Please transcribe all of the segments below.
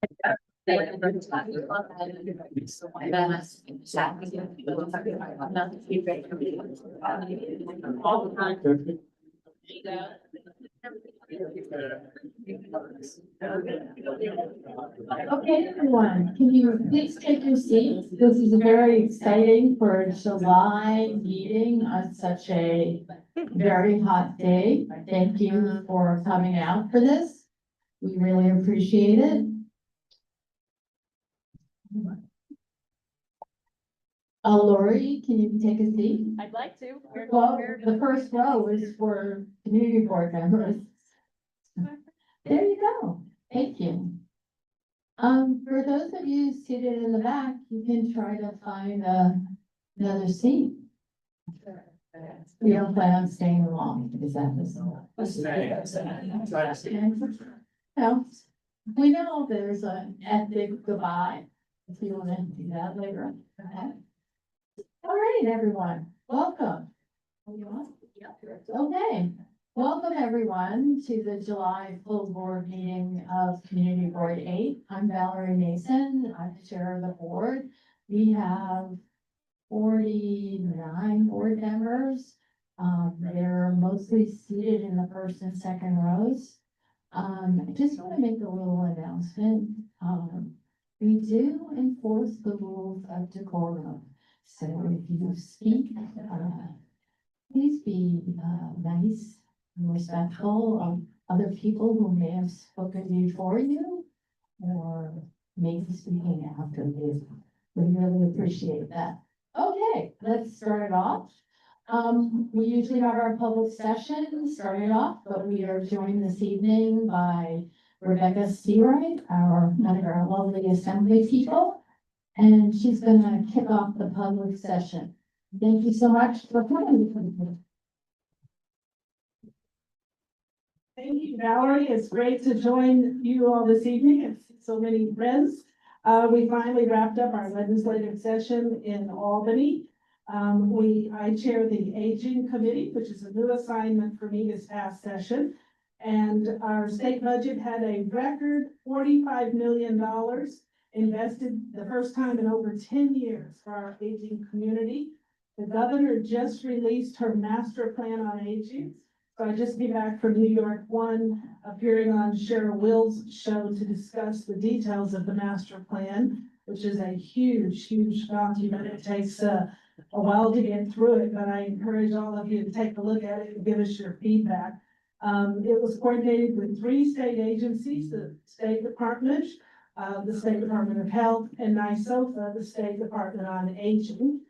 Okay, everyone, can you please take your seats? This is very exciting for a July meeting on such a very hot day. Thank you for coming out for this. We really appreciate it. Lori, can you take a seat? I'd like to. Well, the first row is for community board members. There you go. Thank you. For those of you seated in the back, you can try to find another seat. We don't plan on staying long, is that this? No, we know there's an epic goodbye, if you want to do that later. Okay. All right, everyone, welcome. Okay, welcome everyone to the July full board meeting of Community Board 8. I'm Valerie Mason, I'm the chair of the board. We have 49 board members. They're mostly seated in the first and second rows. I just want to make a little announcement. We do enforce the rules of decorum. So if you speak, please be nice and respectful of other people who may have spoken before you or maybe speaking after you. We really appreciate that. Okay, let's start it off. We usually have our public session starting off, but we are joined this evening by Rebecca Seawright, one of our lovely assembly people, and she's going to kick off the public session. Thank you so much for coming. Thank you, Valerie. It's great to join you all this evening and see so many friends. We finally wrapped up our legislative session in Albany. I chair the Aging Committee, which is a new assignment for me this past session. And our state budget had a record $45 million invested the first time in over 10 years for our aging community. The governor just released her master plan on aging. So I just came back from New York, appearing on Cheryl Will's show to discuss the details of the master plan, which is a huge, huge document. It takes a while to get through it, but I encourage all of you to take a look at it and give us your feedback. It was coordinated with 3 state agencies, the State Department, the State Department of Health, and NYSOFA, the State Department on Aging.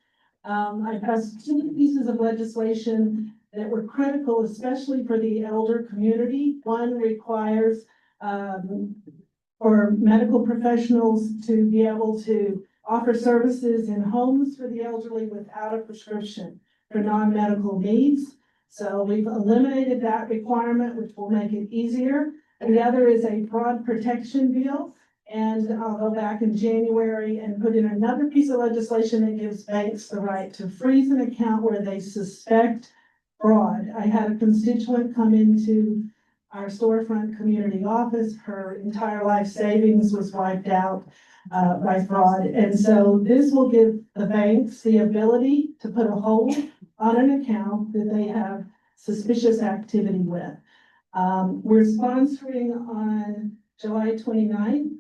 I passed 2 pieces of legislation that were critical, especially for the elder community. One requires for medical professionals to be able to offer services in homes for the elderly without a prescription for non-medical needs. So we've eliminated that requirement, which will make it easier. And the other is a fraud protection bill. And I'll go back in January and put in another piece of legislation that gives banks the right to freeze an account where they suspect fraud. I had a constituent come into our storefront community office. Her entire life savings was wiped out by fraud. And so this will give the banks the ability to put a hold on an account that they have suspicious activity with. We're sponsoring on July 29th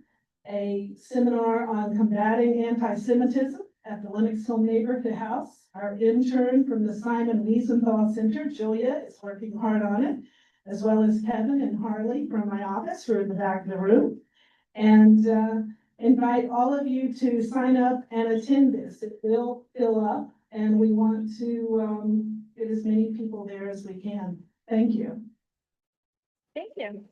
a seminar on combating anti-Semitism at the Lenox Hill Neighborhood House. Our intern from the Simon Wiesenthal Center, Julia, is working hard on it, as well as Kevin and Harley from my office, who are in the back of the room. And invite all of you to sign up and attend this. It will fill up, and we want to get as many people there as we can. Thank you. Thank you.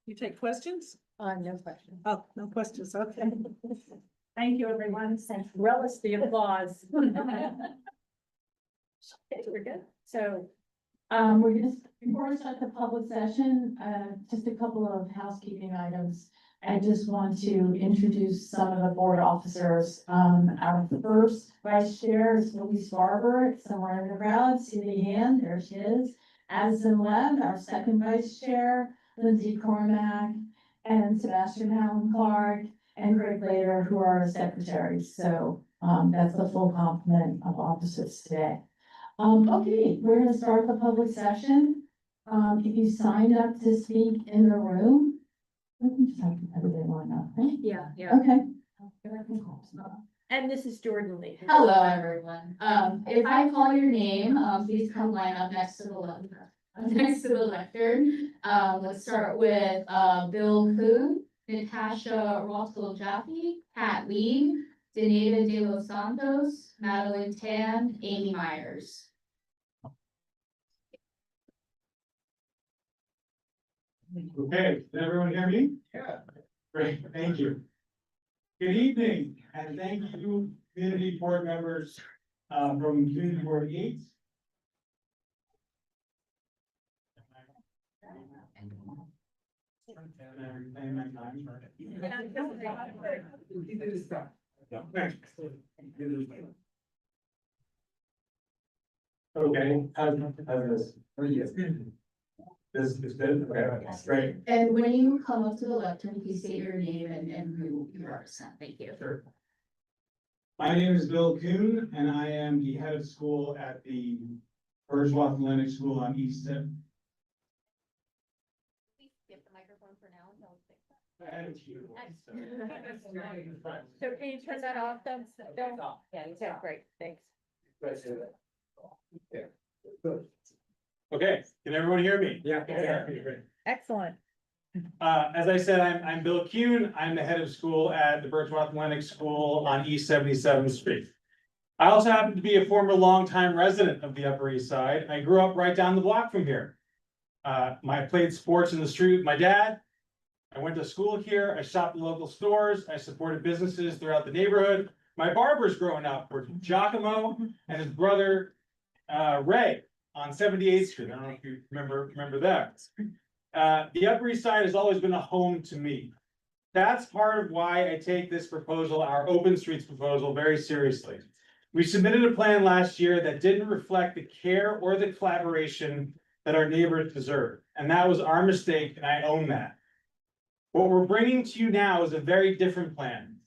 You take questions? No question. Oh, no questions. Okay. Thank you, everyone. Relish the applause. Okay, we're good. So, We're just, before we start the public session, just a couple of housekeeping items. I just want to introduce some of the board officers. Our first vice chair is Louise Barber, somewhere in the crowd. See the hand, there she is. Addison Webb, our second vice chair, Lindsay Cormack, and Sebastian Allen Clark, and Greg Lader, who are our secretaries. So, that's the full complement of officers today. Okay, we're gonna start the public session. If you signed up to speak in the room, we can just have everybody line up, right? Yeah, yeah. Okay. And this is Jordan Lee. Hello, everyone. If I call your name, please come line up next to the next to the lectern. Let's start with, Bill Kuhn, Natasha Rossel Jaffe, Pat Lee, Danita De Los Santos, Madeline Tan, Amy Myers. Okay, can everyone hear me? Yeah. Great, thank you. Good evening, and thank you, community board members, from Community Board 8. Okay, how's this? Oh, yes. This is good, okay, great. And when you come up to the lectern, please state your name and who you represent. Thank you. Sure. My name is Bill Kuhn, and I am the head of school at the Bergedorf Atlantic School on East Tip. Please skip the microphone for now until it's fixed. So can you turn that off then? Bill? Yeah, great, thanks. Okay, can everyone hear me? Yeah. Great. Excellent. As I said, I'm Bill Kuhn. I'm the head of school at the Bergedorf Atlantic School on East 77th Street. I also happen to be a former longtime resident of the Upper East Side. I grew up right down the block from here. I played sports in the street with my dad. I went to school here. I shopped at local stores. I supported businesses throughout the neighborhood. My barbers growing up were Giacomo and his brother, Ray, on 78th Street. I don't know if you remember that. The Upper East Side has always been a home to me. That's part of why I take this proposal, our open streets proposal, very seriously. We submitted a plan last year that didn't reflect the care or the collaboration that our neighbors deserve. And that was our mistake, and I own that. What we're bringing to you now is a very different plan.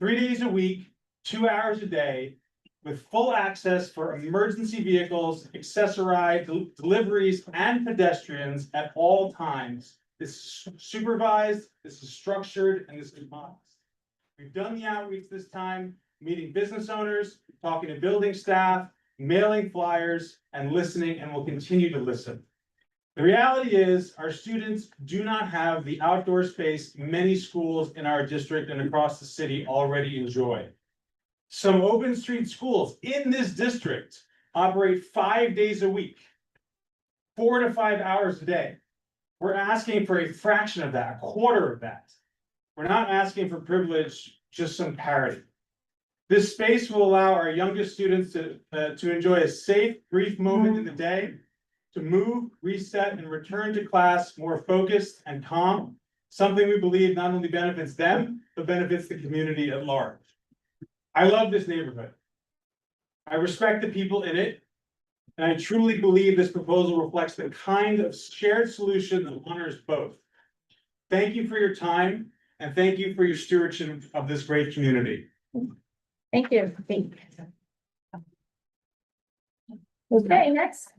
3 days a week, 2 hours a day, with full access for emergency vehicles, accessorized deliveries, and pedestrians at all times. This is supervised, this is structured, and this is modest. We've done the outreach this time, meeting business owners, talking to building staff, mailing flyers, and listening, and we'll continue to listen. The reality is, our students do not have the outdoor space many schools in our district and across the city already enjoy. Some open street schools in this district operate 5 days a week, 4 to 5 hours a day. We're asking for a fraction of that, a quarter of that. We're not asking for privilege, just some parity. This space will allow our youngest students to enjoy a safe, brief moment in the day, to move, reset, and return to class more focused and calm, something we believe not only benefits them, but benefits the community at large. I love this neighborhood. I respect the people in it, and I truly believe this proposal reflects the kind of shared solution that honors both. Thank you for your time, and thank you for your stewardship of this great community. Thank you. Okay, next.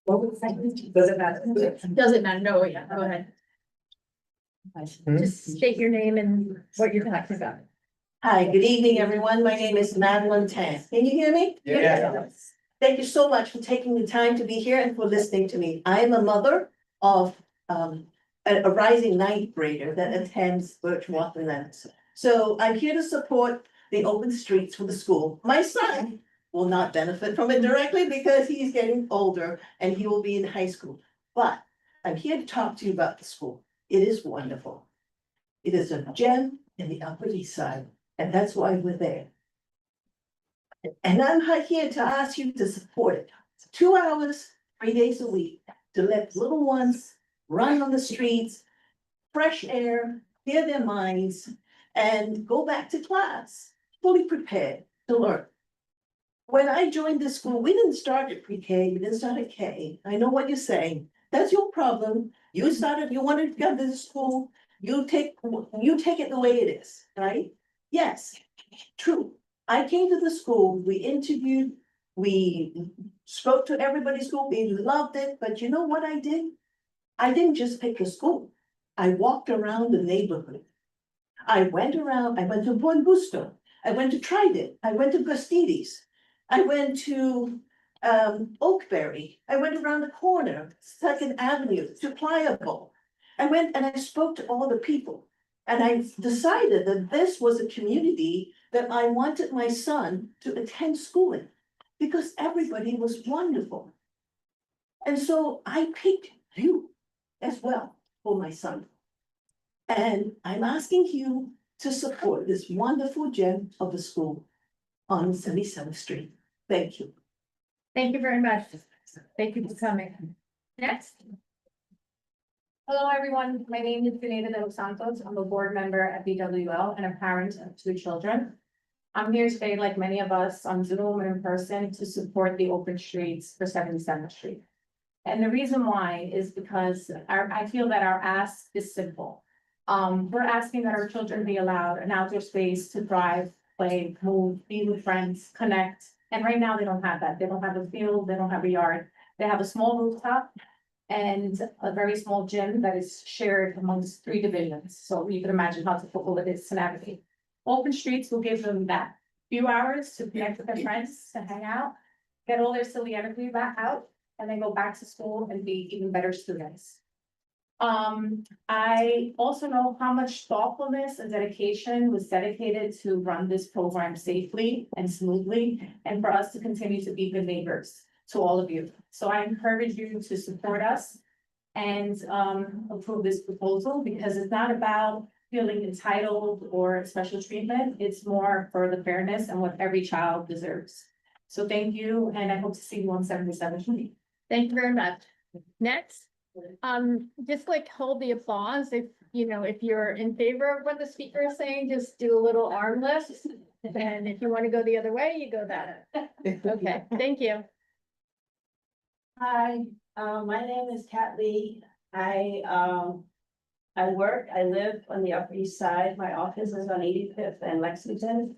Does it matter? Doesn't matter, no, yeah, go ahead. Just state your name and what you're talking about. Hi, good evening, everyone. My name is Madeline Tan. Can you hear me? Yeah. Thank you so much for taking the time to be here and for listening to me. I am a mother of a rising ninth grader that attends Birchwood Atlantic. So I'm here to support the open streets for the school. My son will not benefit from it directly because he's getting older and he will be in high school. But I'm here to talk to you about the school. It is wonderful. It is a gem in the Upper East Side, and that's why we're there. And I'm here to ask you to support it. 2 hours, 3 days a week, to let little ones run on the streets, fresh air, clear their minds, and go back to class, fully prepared to learn. when I joined this school, we didn't start at pre-K, we didn't start at K. I know what you're saying. That's your problem. You started, you wanted to come to the school, you take it the way it is, right? Yes, true. I came to the school, we interviewed, we spoke to everybody's school, we loved it, but you know what I did? I didn't just pick a school. I walked around the neighborhood. I went to Buen Busto, I went to Trident, I went to Gastides. I went to Oakberry, I went around the corner, Second Avenue to Pliable. I went and I spoke to all the people. And I decided that this was a community that I wanted my son to attend school in. Because everybody was wonderful. And so I picked you as well for my son. And I'm asking you to support this wonderful gem of a school on 77th Street. Thank you. Thank you very much. Thank you for coming. Next. Hello, everyone. My name is Benita de los Santos. I'm a board member at BWL and a parent of 2 children. I'm here today, like many of us, on Zoom and in person to support the open streets for 77th Street. And the reason why is because I feel that our ask is simple. We're asking that our children be allowed an outdoor space to thrive, play, move, be with friends, connect. And right now they don't have that. They don't have a field, they don't have a yard. They have a small rooftop and a very small gym that is shared amongst 3 divisions. So you can imagine how difficult it is to navigate. Open streets will give them that few hours to connect with their friends, to hang out, get all their silly energy back out, and then go back to school and be even better students. I also know how much thoughtfulness and dedication was dedicated to run this program safely and smoothly, and for us to continue to be good neighbors to all of you. So I encourage you to support us and approve this proposal, because it's not about feeling entitled or special treatment. It's more for the fairness and what every child deserves. So thank you, and I hope to see you on 77th Street. Thank you very much. Next, just like hold the applause. If you're in favor of what the speaker is saying, just do a little arm lift. And if you want to go the other way, you go that way. Okay, thank you. Hi, my name is Kat Lee. I live on the Upper East Side. My office is on 85th and Lexington.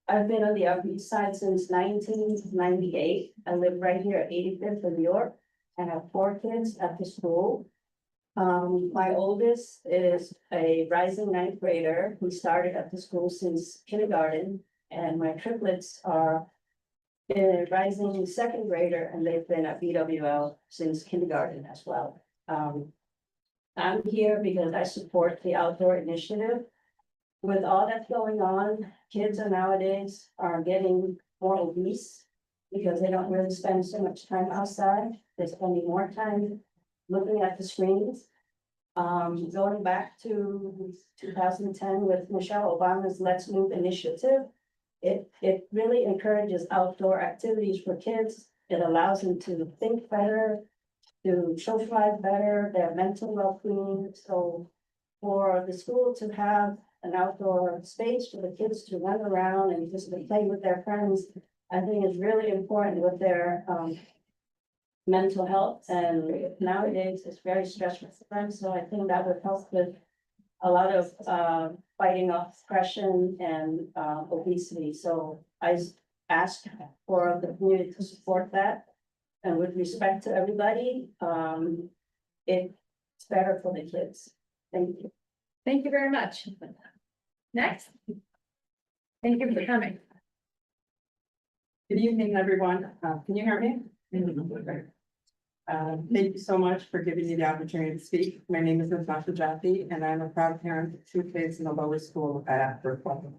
I've been on the Upper East Side since 1998. I live right here at 85th in New York. I have 4 kids at the school. My oldest is a rising 9th grader who started at the school since kindergarten, and my triplets are a rising 2nd grader, and they've been at BWL since kindergarten as well. I'm here because I support the outdoor initiative. With all that's going on, kids nowadays are getting more obese because they don't really spend so much time outside. They're spending more time looking at the screens. Going back to 2010 with Michelle Obama's Let's Move initiative, it really encourages outdoor activities for kids. It allows them to think better, to socialize better, their mental well-being. So for the school to have an outdoor space for the kids to run around and just to play with their friends, I think is really important with their mental health. And nowadays it's very stressful for them. So I think that would help with a lot of fighting off depression and obesity. So I ask for the community to support that. And with respect to everybody, it's better for the kids. Thank you. Thank you very much. Next. Thank you for coming. Good evening, everyone. Can you hear me? Thank you so much for giving me the opportunity to speak. My name is Natasha Jaffe, and I'm a proud parent of 2 kids in the lower school at Berkeley,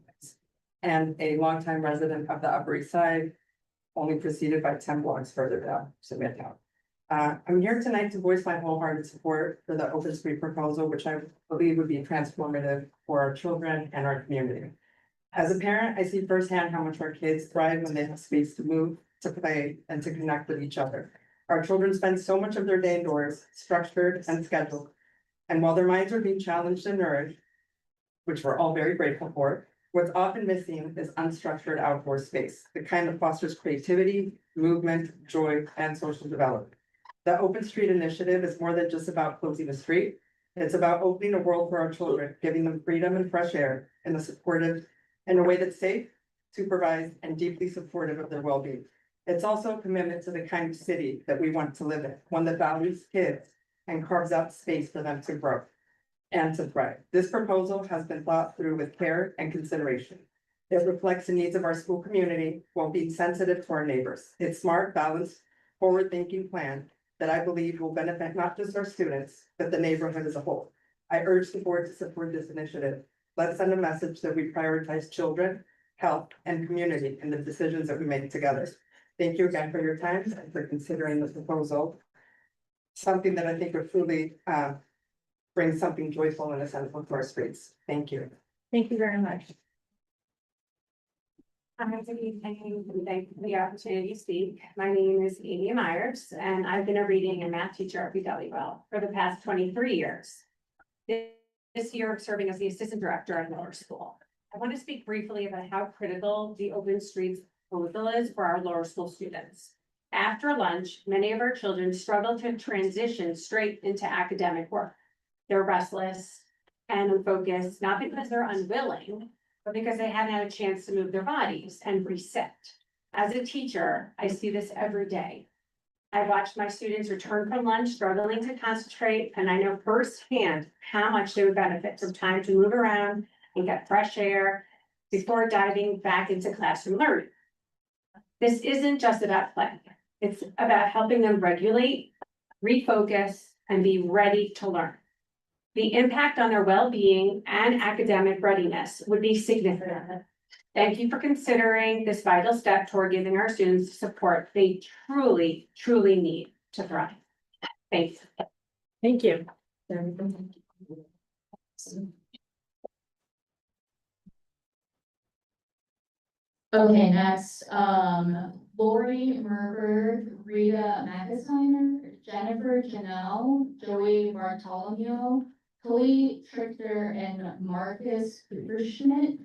and a longtime resident of the Upper East Side, only preceded by 10 blocks further down, Midtown. I'm here tonight to voice my wholehearted support for the open street proposal, which I believe would be transformative for our children and our community. As a parent, I see firsthand how much our kids thrive when they have space to move, to play, and to connect with each other. Our children spend so much of their day indoors, structured and scheduled. And while their minds are being challenged and nourished, which we're all very grateful for, What's often missing is unstructured outdoor space, the kind that fosters creativity, movement, joy, and social development. The Open Street Initiative is more than just about closing a street. It's about opening a world for our children, giving them freedom and fresh air in a way that's safe, supervised, and deeply supportive of their well-being. It's also a commitment to the kind of city that we want to live in, one that values kids and carves out space for them to grow and to thrive. This proposal has been thought through with care and consideration. It reflects the needs of our school community while being sensitive to our neighbors. It's smart, balanced, forward-thinking plan that I believe will benefit not just our students, but the neighborhood as a whole. I urge the board to support this initiative. Let's send a message that we prioritize children, health, and community in the decisions that we make together. Thank you again for your time and for considering this proposal. Something that I think would truly bring something joyful and essential to our streets. Thank you. Thank you very much. I'm going to be thanking thank you for the opportunity to speak. My name is Amy Myers, and I've been a reading and math teacher at BWL for the past 23 years. This year, serving as the assistant director at Lower School. I want to speak briefly about how critical the Open Streets proposal is for our lower school students. After lunch, many of our children struggle to transition straight into academic work. They're restless and unfocused, not because they're unwilling, but because they haven't had a chance to move their bodies and reset. As a teacher, I see this every day. I watch my students return from lunch struggling to concentrate, and I know firsthand how much they would benefit from time to move around and get fresh air before diving back into classroom learning. This isn't just about play. It's about helping them regulate, refocus, and be ready to learn. The impact on their well-being and academic readiness would be significant. Thank you for considering this vital step toward giving our students the support they truly, truly need to thrive. Thanks. Thank you. Okay, next, Lori Merberg, Rita McIntyre, Jennifer Janelle, Joey Bartolomeo, Khalid Trichter, and Marcus Kuperschmidt.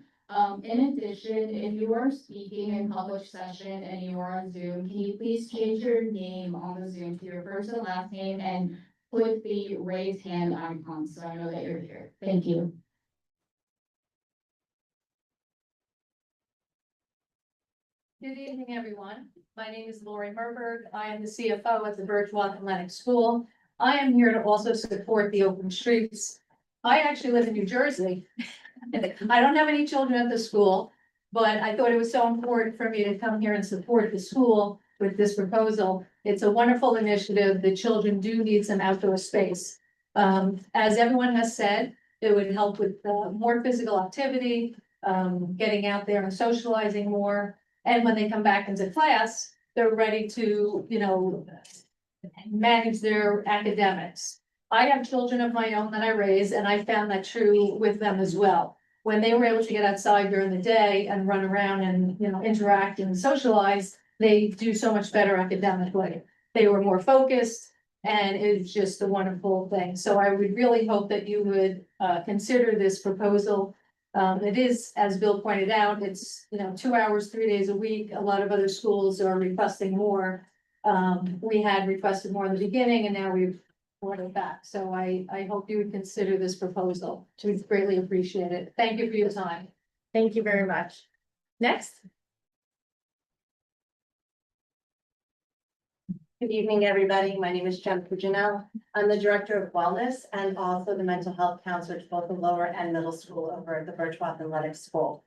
In addition, if you are speaking in public session and you are on Zoom, can you please change your name on the Zoom to your first and last name and click the raise hand icon so I know that you're here. Thank you. Good evening, everyone. My name is Lori Merberg. I am the CFO at the Birchwalk Athletic School. I am here to also support the Open Streets. I actually live in New Jersey. I don't have any children at the school, but I thought it was so important for me to come here and support the school with this proposal. It's a wonderful initiative. The children do need some outdoor space. As everyone has said, it would help with more physical activity, getting out there and socializing more. And when they come back into class, they're ready to, manage their academics. I have children of my own that I raise, and I found that true with them as well. When they were able to get outside during the day and run around and, interact and socialize, they do so much better academically. They were more focused, and it's just a wonderful thing. So I would really hope that you would consider this proposal. It is, as Bill pointed out, it's, 2 hours, 3 days a week. A lot of other schools are requesting more. We had requested more in the beginning, and now we've brought it back. So I hope you would consider this proposal. We greatly appreciate it. Thank you for your time. Thank you very much. Next. Good evening, everybody. My name is Jennifer Janelle. I'm the Director of Wellness and also the Mental Health Counselor to both the lower and middle school over at the Birchwalk Athletic School.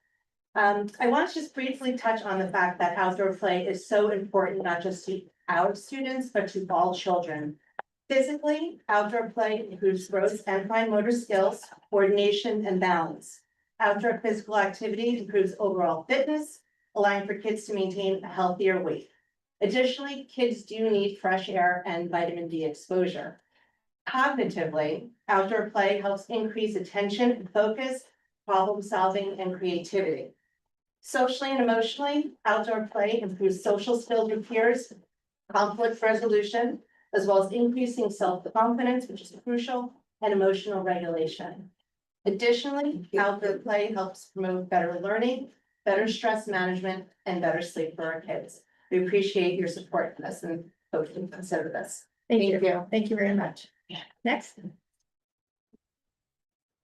I want to just briefly touch on the fact that outdoor play is so important, not just to our students, but to all children. Physically, outdoor play improves gross and fine motor skills, coordination, and balance. Outdoor physical activity improves overall fitness, allowing for kids to maintain a healthier weight. Additionally, kids do need fresh air and vitamin D exposure. Cognitively, outdoor play helps increase attention and focus, problem solving, and creativity. Socially and emotionally, outdoor play improves social skills with peers, conflict resolution, as well as increasing self-confidence, which is crucial, and emotional regulation. Additionally, outdoor play helps promote better learning, better stress management, and better sleep for our kids. We appreciate your support in this and hope you consider this. Thank you. you. Thank you very much. Next.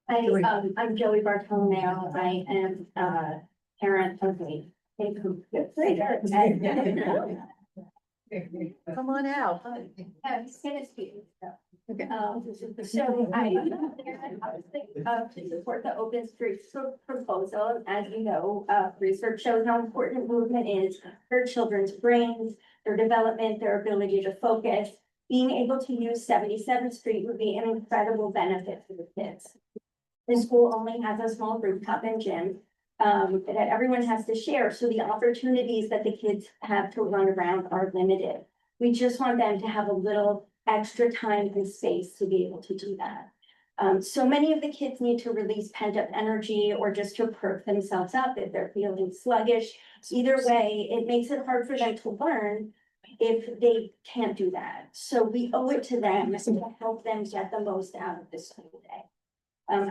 Hi, I'm Joey Bartolomeo. I am parent of a. Come on out. I'm just gonna speak. Okay. So I to support the open streets proposal. As you know, research shows how important movement is for children's brains, their development, their ability to focus. Being able to use 77th Street would be an incredible benefit for the kids. The school only has a small rooftop and gym that everyone has to share, so the opportunities that the kids have to run around are limited. We just want them to have a little extra time and space to be able to do that. So many of the kids need to release pent up energy or just to perk themselves up if they're feeling sluggish. Either way, it makes it hard for them to learn if they can't do that. So we owe it to them to help them get the most out of this school day.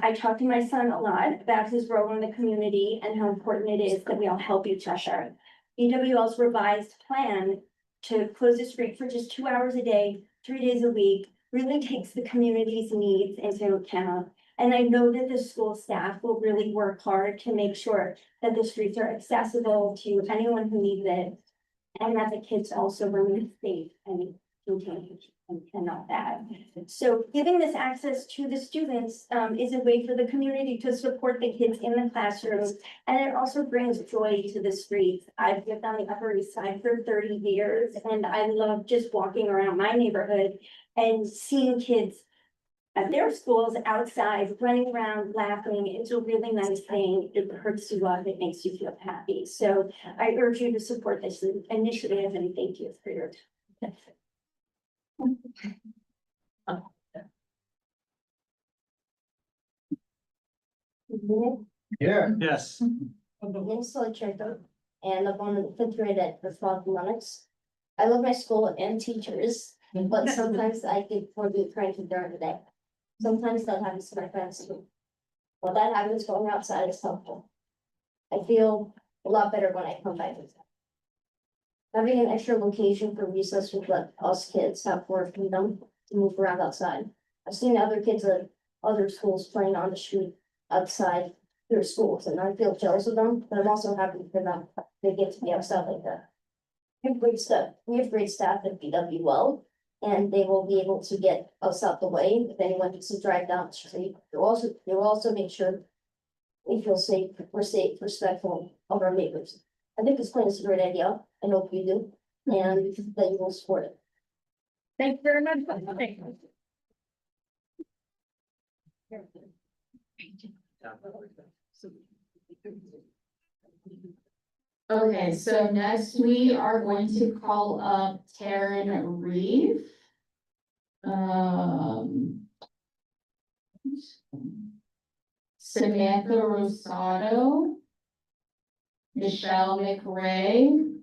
I talk to my son a lot about his role in the community and how important it is that we all help each other. BWL's revised plan to close the street for just 2 hours a day, 3 days a week, really takes the community's needs into account. And I know that the school staff will really work hard to make sure that the streets are accessible to anyone who needs it. And that the kids also remain safe and contained and all that. So giving this access to the students is a way for the community to support the kids in the classrooms. And it also brings joy to the streets. I've lived on the Upper East Side for 30 years and I love just walking around my neighborhood and seeing kids at their schools outside, running around, laughing. It's a really nice thing. It hurts you up. It makes you feel happy. So I urge you to support this initiative and thank you for your time. Yeah. Yes. I'm Winslow Cherto, and I'm on the fifth grade at the Frog Lennox. I love my school and teachers, but sometimes I get bored with cranky during the day. Sometimes that happens to my friends too. Well, that happens going outside is helpful. I feel a lot better when I come back. Having an extra location for recess would let us kids have more freedom to move around outside. I've seen other kids at other schools playing on the street outside their schools, and I feel jealous of them, but I'm also happy for them. They get to be outside like that. We have great stuff. We have great staff at BWL, and they will be able to get us out the way if anyone needs to drive down the street. They will also make sure we feel safe, respectful of our neighbors. I think this plan is a great idea. I hope you do, and that you will support it. Thank you very much. Okay, so next we are going to call up Taryn Reeve. Samantha Rosado. Michelle McRae.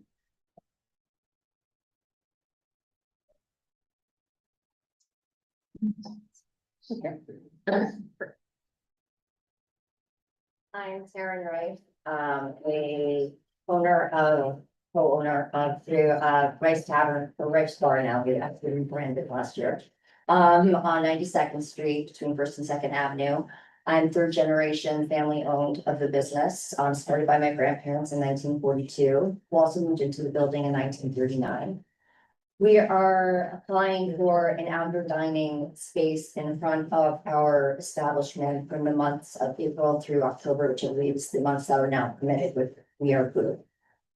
I'm Sarah Rice, a co-owner of the Rice Tavern, or Rice Bar now, we actually rebranded last year. On 92nd Street between First and Second Avenue. I'm third generation family owned of the business, started by my grandparents in 1942, who also moved into the building in 1939. We are applying for an outdoor dining space in front of our establishment from the months of April through October, which I believe is the months that are now permitted with We Are Food.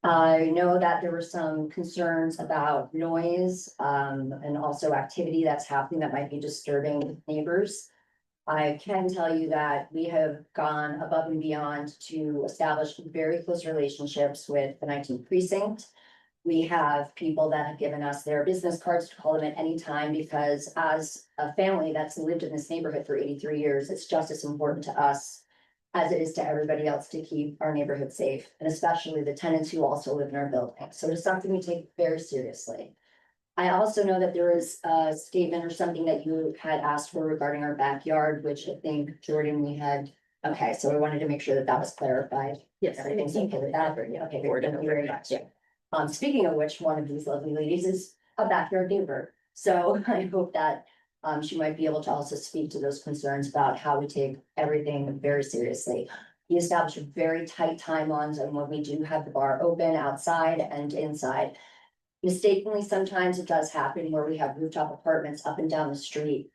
I know that there were some concerns about noise, and also activity that's happening that might be disturbing neighbors. I can tell you that we have gone above and beyond to establish very close relationships with the 19th precinct. We have people that have given us their business cards to call them at any time, because as a family that's lived in this neighborhood for 83 years, it's just as important to us as it is to everybody else to keep our neighborhood safe, and especially the tenants who also live in our building. So it's something we take very seriously. I also know that there is a statement or something that you had asked for regarding our backyard, which I think, Jordan, we had Okay, so we wanted to make sure that that was clarified. Yes. Everything's okay with that, okay, thank you very much. Speaking of which, one of these lovely ladies is a backyard neighbor, so I hope that she might be able to also speak to those concerns about how we take everything very seriously. We establish very tight timelines on when we do have the bar open outside and inside. Mistakenly, sometimes it does happen where we have rooftop apartments up and down the street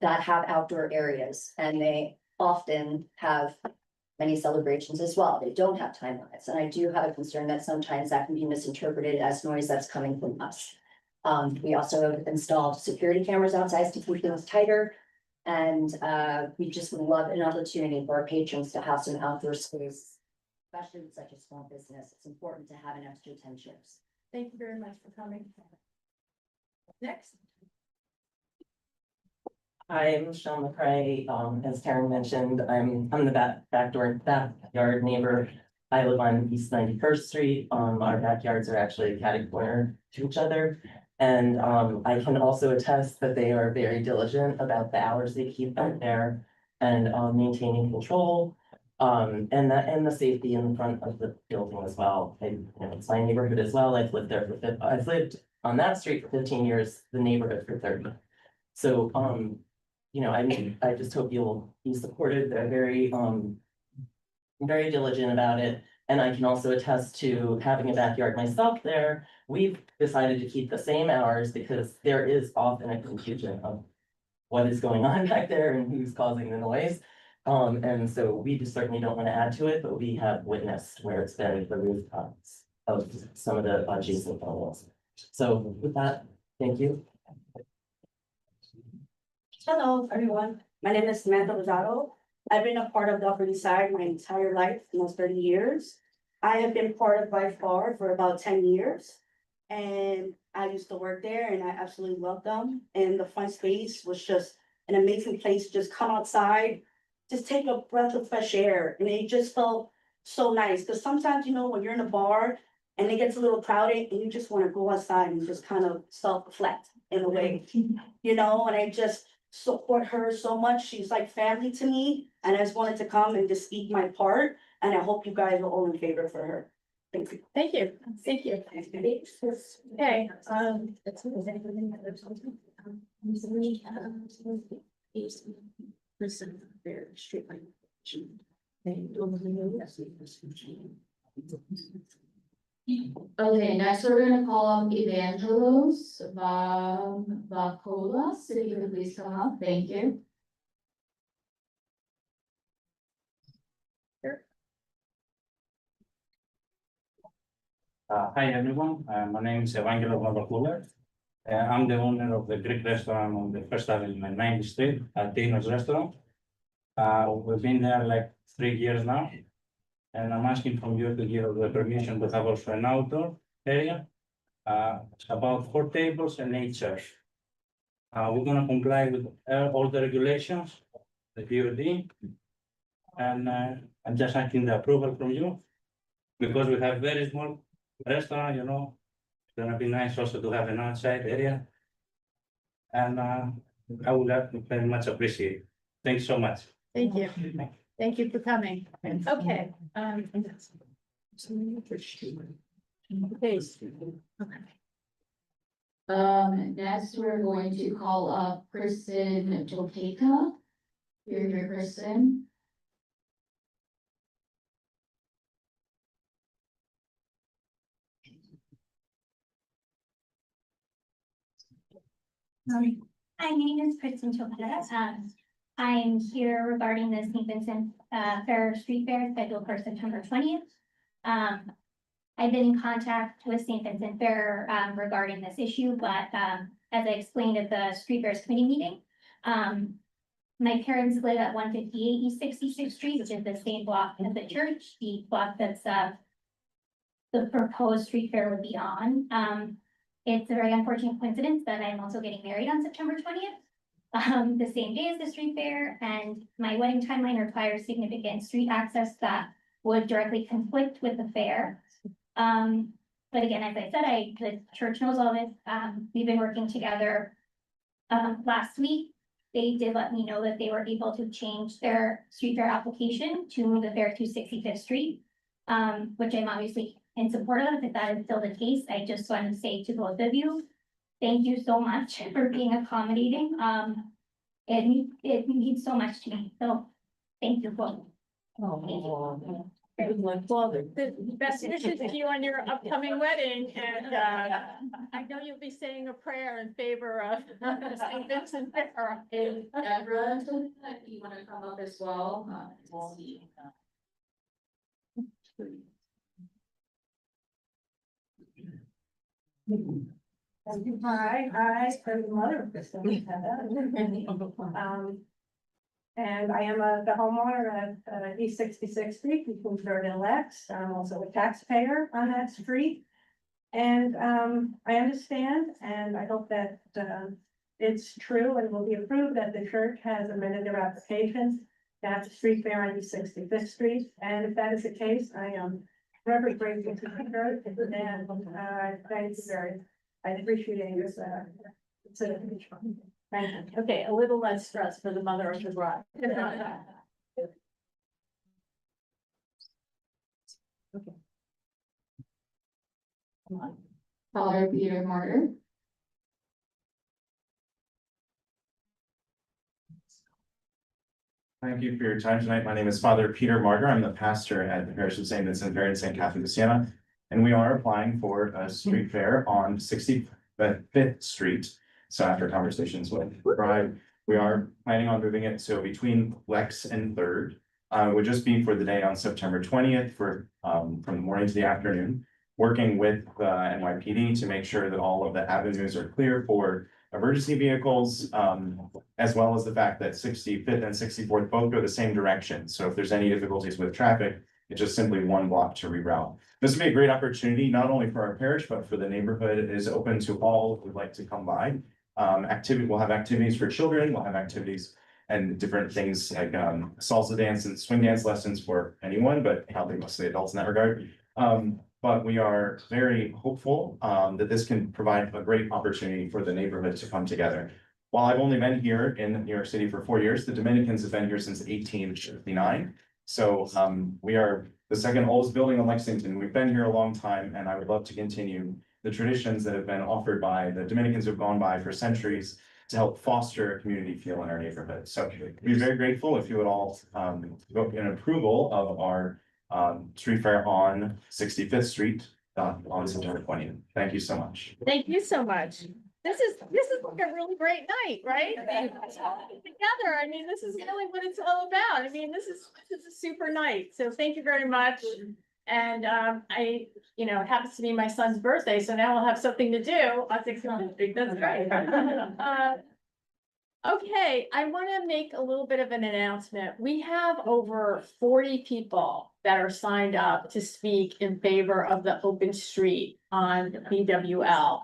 that have outdoor areas, and they often have many celebrations as well. They don't have time limits, and I do have a concern that sometimes that can be misinterpreted as noise that's coming from us. We also have installed security cameras outside to keep things tighter. And we just would love an opportunity for our patrons to have some outdoor space, especially with such a small business. It's important to have an extra 10 chairs. Thank you very much for coming. Next. Hi, I'm Michelle McCray. As Karen mentioned, I'm the backyard neighbor. I live on East 91st Street. Our backyards are actually catty corner to each other. And I can also attest that they are very diligent about the hours they keep out there and maintaining control. And the safety in front of the building as well. It's my neighborhood as well. I've lived on that street for 15 years, the neighborhood for 30. So I just hope you'll be supportive. They're very diligent about it. And I can also attest to having a backyard myself there. We've decided to keep the same hours because there is often a confusion of what is going on back there and who's causing the noise. And so we just certainly don't want to add to it, but we have witnessed where it's been the rooftops of some of the bunches and photos. So with that, thank you. Hello, everyone. My name is Samantha Lozado. I've been a part of the Upper East Side my entire life, almost 30 years. I have been part of by far for about 10 years. And I used to work there and I absolutely loved them. And the front space was just an amazing place to just come outside, just take a breath of fresh air. And it just felt so nice. Because sometimes, when you're in a bar and it gets a little crowded and you just want to go outside and just kind of self-reflect in a way, and I just support her so much. She's like family to me. And I just wanted to come and just speak my part. And I hope you guys are all in favor for her. Thank you. Thank you. Thank you. Okay, Okay, next we're gonna call up Evangelos Vakolas, if you could please come up, thank you. Hi everyone, my name is Evangelos Vakolas. I'm the owner of the Greek restaurant on the First Avenue and 9th Street, Tino's Restaurant. We've been there like 3 years now. And I'm asking from you to give the permission to have also an outdoor area. It's about 4 tables and 8 chairs. We're gonna comply with all the regulations, the POD. And I'm just asking the approval from you. Because we have very small restaurant, it's gonna be nice also to have an outside area. And I would like to very much appreciate it. Thanks so much. thank you. Thank you for coming. Okay. Next, we're going to call up Kristen Topeka. You're here, Kristen. Hi, my name is Kristen Topeka. I'm here regarding the St. Vincent Fair Street Fair scheduled for September 20th. I've been in contact with St. Vincent Fair regarding this issue, but as I explained at the Street Fairs committee meeting, my parents live at 158 East 66th Street, which is the same block as the church, the block that's the proposed street fair would be on. It's a very unfortunate coincidence that I'm also getting married on September 20th. The same day as the street fair, and my wedding timeline requires significant street access that would directly conflict with the fair. But again, as I said, the church knows all this. We've been working together last week. they did let me know that they were able to change their street fair application to move the fair to 65th Street. Which I'm obviously in support of, if that is still the case. I just want to say to both of you, thank you so much for being accommodating. It means so much to me, so thank you both. The best wishes to you on your upcoming wedding, and I know you'll be saying a prayer in favor of St. Vincent Fair. And Deborah, if you wanna come up as well, we'll see. Hi, I'm the mother of this. And I am the homeowner at East 66th Street between Third and Lex. I'm also a taxpayer on that street. And I understand, and I hope that it's true and will be approved, that the church has amended their application to have the street fair on East 65th Street. And if that is the case, I am forever grateful to the church, and thank you very, I appreciate this. Thank you. Okay, a little less stress for the mother of the bride. Father Peter Martyr. Thank you for your time tonight. My name is Father Peter Martyr. I'm the pastor at the parish of St. Vincent Fair in St. Catherine de Siena. And we are applying for a street fair on 65th Street. So after conversations with the bride, we are planning on moving it. So between Lex and Third, would just be for the day on September 20th for from the morning to the afternoon, working with NYPD to make sure that all of the avenues are clear for emergency vehicles, as well as the fact that 65th and 64th both go the same direction. So if there's any difficulties with traffic, it's just simply one block to reroute. This would be a great opportunity, not only for our parish, but for the neighborhood. It is open to all who would like to come by. We'll have activities for children, we'll have activities and different things like salsa dance and swing dance lessons for anyone, but probably mostly adults in that regard. But we are very hopeful that this can provide a great opportunity for the neighborhood to come together. While I've only been here in New York City for 4 years, the Dominicans have been here since 1859. So we are the second oldest building in Lexington. We've been here a long time, and I would love to continue the traditions that have been offered by the Dominicans who've gone by for centuries to help foster a community feel in our neighborhood. So we're very grateful if you would all vote in approval of our street fair on 65th Street on September 20th. Thank you so much. Thank you so much. This is like a really great night, right? Together, I mean, this is really what it's all about. I mean, this is a super night. So thank you very much. And it happens to be my son's birthday, so now I'll have something to do on 65th Street. That's great. Okay, I want to make a little bit of an announcement. We have over 40 people that are signed up to speak in favor of the open street on BWL.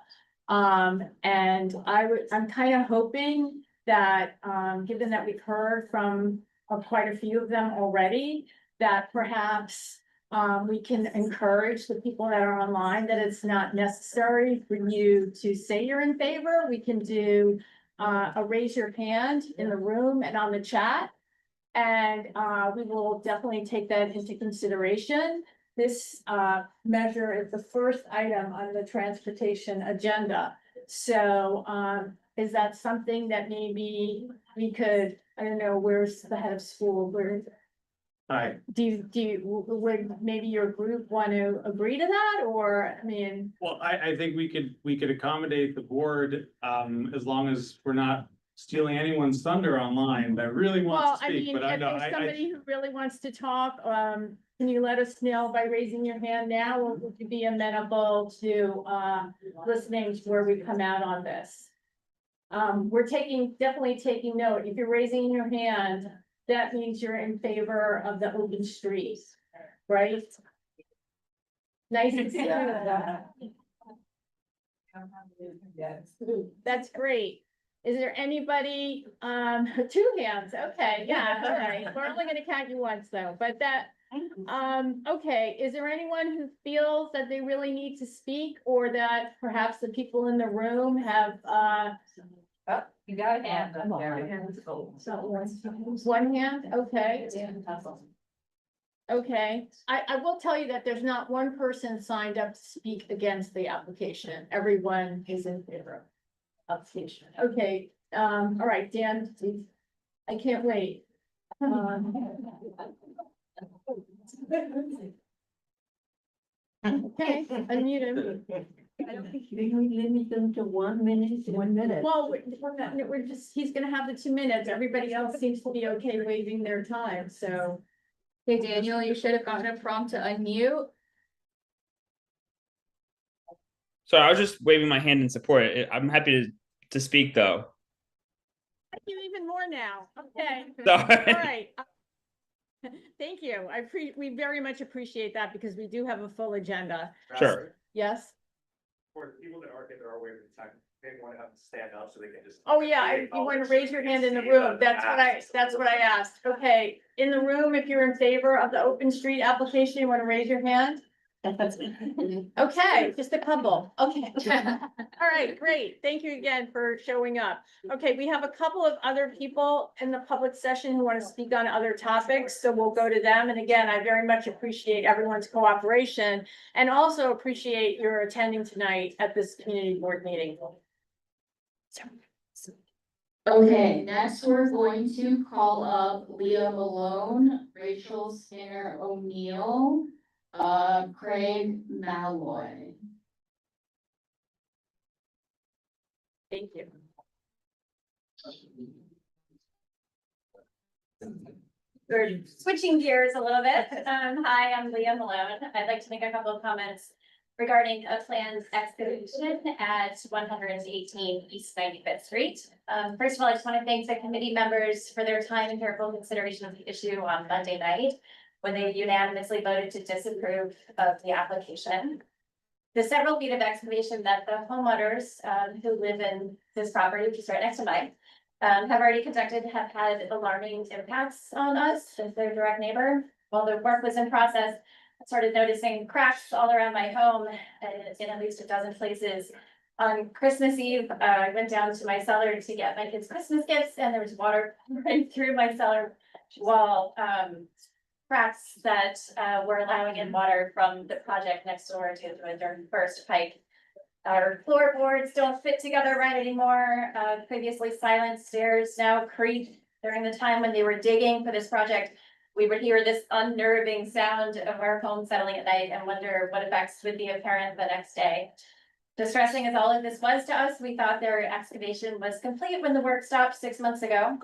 And I'm kind of hoping that, given that we've heard from quite a few of them already, that perhaps we can encourage the people that are online that it's not necessary for you to say you're in favor. We can do a raise your hand in the room and on the chat. And we will definitely take that into consideration. This measure is the first item on the transportation agenda. So is that something that maybe we could, I don't know, where's the head of school? Where? Hi. Would maybe your group want to agree to that, or, I mean? Well, I think we could accommodate the board, as long as we're not stealing anyone's thunder online that really wants to speak, but I If know, there's somebody who really wants to talk, can you let us know by raising your hand now, or would you be amenable to, listening to where we come out on this? We're definitely taking note. If you're raising your hand, that means you're in favor of the open streets, right? Nice to see you. That's great. Is there anybody, 2 hands? Okay, yeah, all right. We're only gonna count you once though, but okay. Is there anyone who feels that they really need to speak, or that perhaps the people in the room have, Oh, you got a hand up there. One hand, okay. Okay, I will tell you that there's not one person signed up to speak against the application. Everyone is in favor of application. Okay, all right, Dan, please. I can't wait. Okay, unmute him. I don't think we limit them to 1 minute. 1 minute. Well, we're just, he's gonna have the 2 minutes. Everybody else seems to be okay waiving their time, so. Okay, Daniel, you should have gotten a prompt to unmute. So I was just waving my hand in support. I'm happy to speak though. Thank you even more now. Okay. Sorry. All right. Thank you. We very much appreciate that because we do have a full agenda. Sure. Yes? For the people that aren't getting their way with the time, they want to have to stand up so they can just. Oh, yeah, you want to raise your hand in the room. That's what I asked. Okay, in the room, if you're in favor of the open street application, you want to raise your hand? Okay, just a couple. Okay. All right, great. Thank you again for showing up. Okay, we have a couple of other people in the public session who want to speak on other topics, so we'll go to them. And again, I very much appreciate everyone's cooperation and also appreciate your attending tonight at this community board meeting. Okay, next we're going to call up Leah Malone, Rachel Skinner O'Neill, Craig Malloy. Thank you. We're switching gears a little bit. Hi, I'm Leah Malone. I'd like to make a couple of comments regarding a planned excavation at 118 East 95th Street. First of all, I just want to thank the committee members for their time and careful consideration of the issue on Monday night, when they unanimously voted to disapprove of the application. The several feet of excavation that the homeowners who live in this property, which is right next to mine, have already conducted have had alarming impacts on us as their direct neighbor. While the work was in process, I started noticing cracks all around my home in at least a dozen places. On Christmas Eve, I went down to my cellar to get my kids' Christmas gifts, and there was water running through my cellar wall. Cracks that were allowing in water from the project next door to the first pipe. Our floorboards don't fit together right anymore. Previously silent stairs now creak. During the time when they were digging for this project, we would hear this unnerving sound of our home settling at night and wonder what effects would be apparent the next day. Distressing as all of this was to us, we thought their excavation was complete when the work stopped 6 months ago.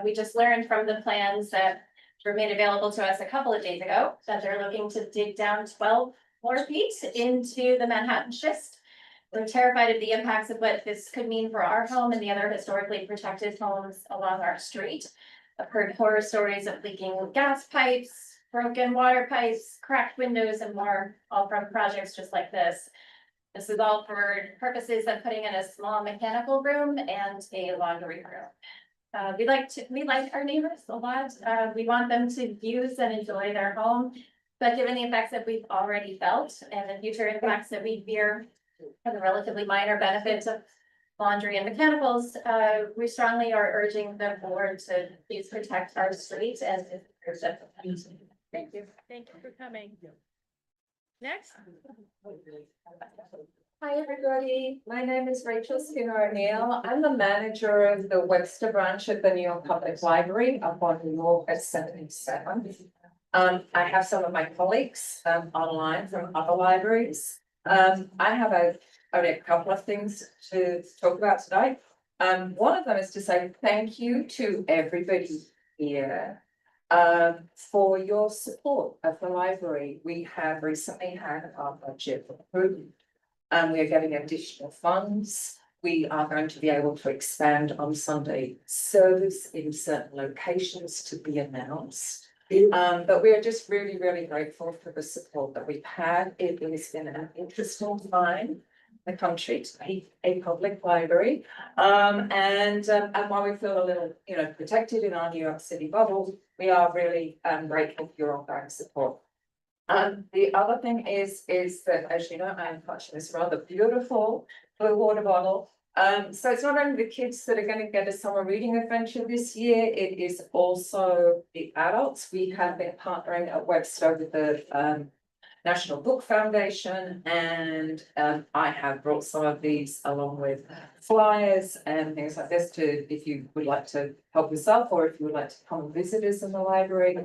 We just learned from the plans that were made available to us a couple of days ago that they're looking to dig down 12 more feet into the Manhattan schist. We're terrified of the impacts of what this could mean for our home and the other historically protected homes along our street. I've heard horror stories of leaking gas pipes, broken water pipes, cracked windows, and more, all from projects just like this. This is all for purposes of putting in a small mechanical room and a laundry room. We like our neighbors a lot. We want them to use and enjoy their home. But given the effects that we've already felt and the future impacts that we fear for the relatively minor benefits of laundry and mechanicals, we strongly are urging the board to please protect our streets and. Thank you. Thank you for coming. Next. Hi, everybody. My name is Rachel Skinner O'Neill. I'm the manager of the Webster branch at the New York Public Library up on New York at 77. I have some of my colleagues online from other libraries. I have only a couple of things to talk about today. One of them is to say thank you to everybody here for your support of the library. We have recently had our budget approved. We are getting additional funds. We are going to be able to expand on Sunday service in certain locations to be announced. But we are just really, really grateful for the support that we've had. It has been an interesting time in the country to be a public library. And while we feel a little, protected in our New York City bubble, we are really grateful for your ongoing support. The other thing is that, as you know, I am clutching this rather beautiful blue water bottle. So it's not only the kids that are gonna get a summer reading adventure this year, it is also the adults. We have been partnering at Webster with the National Book Foundation, and I have brought some of these along with flyers and things like this to, if you would like to help yourself or if you would like to come visit us in the library.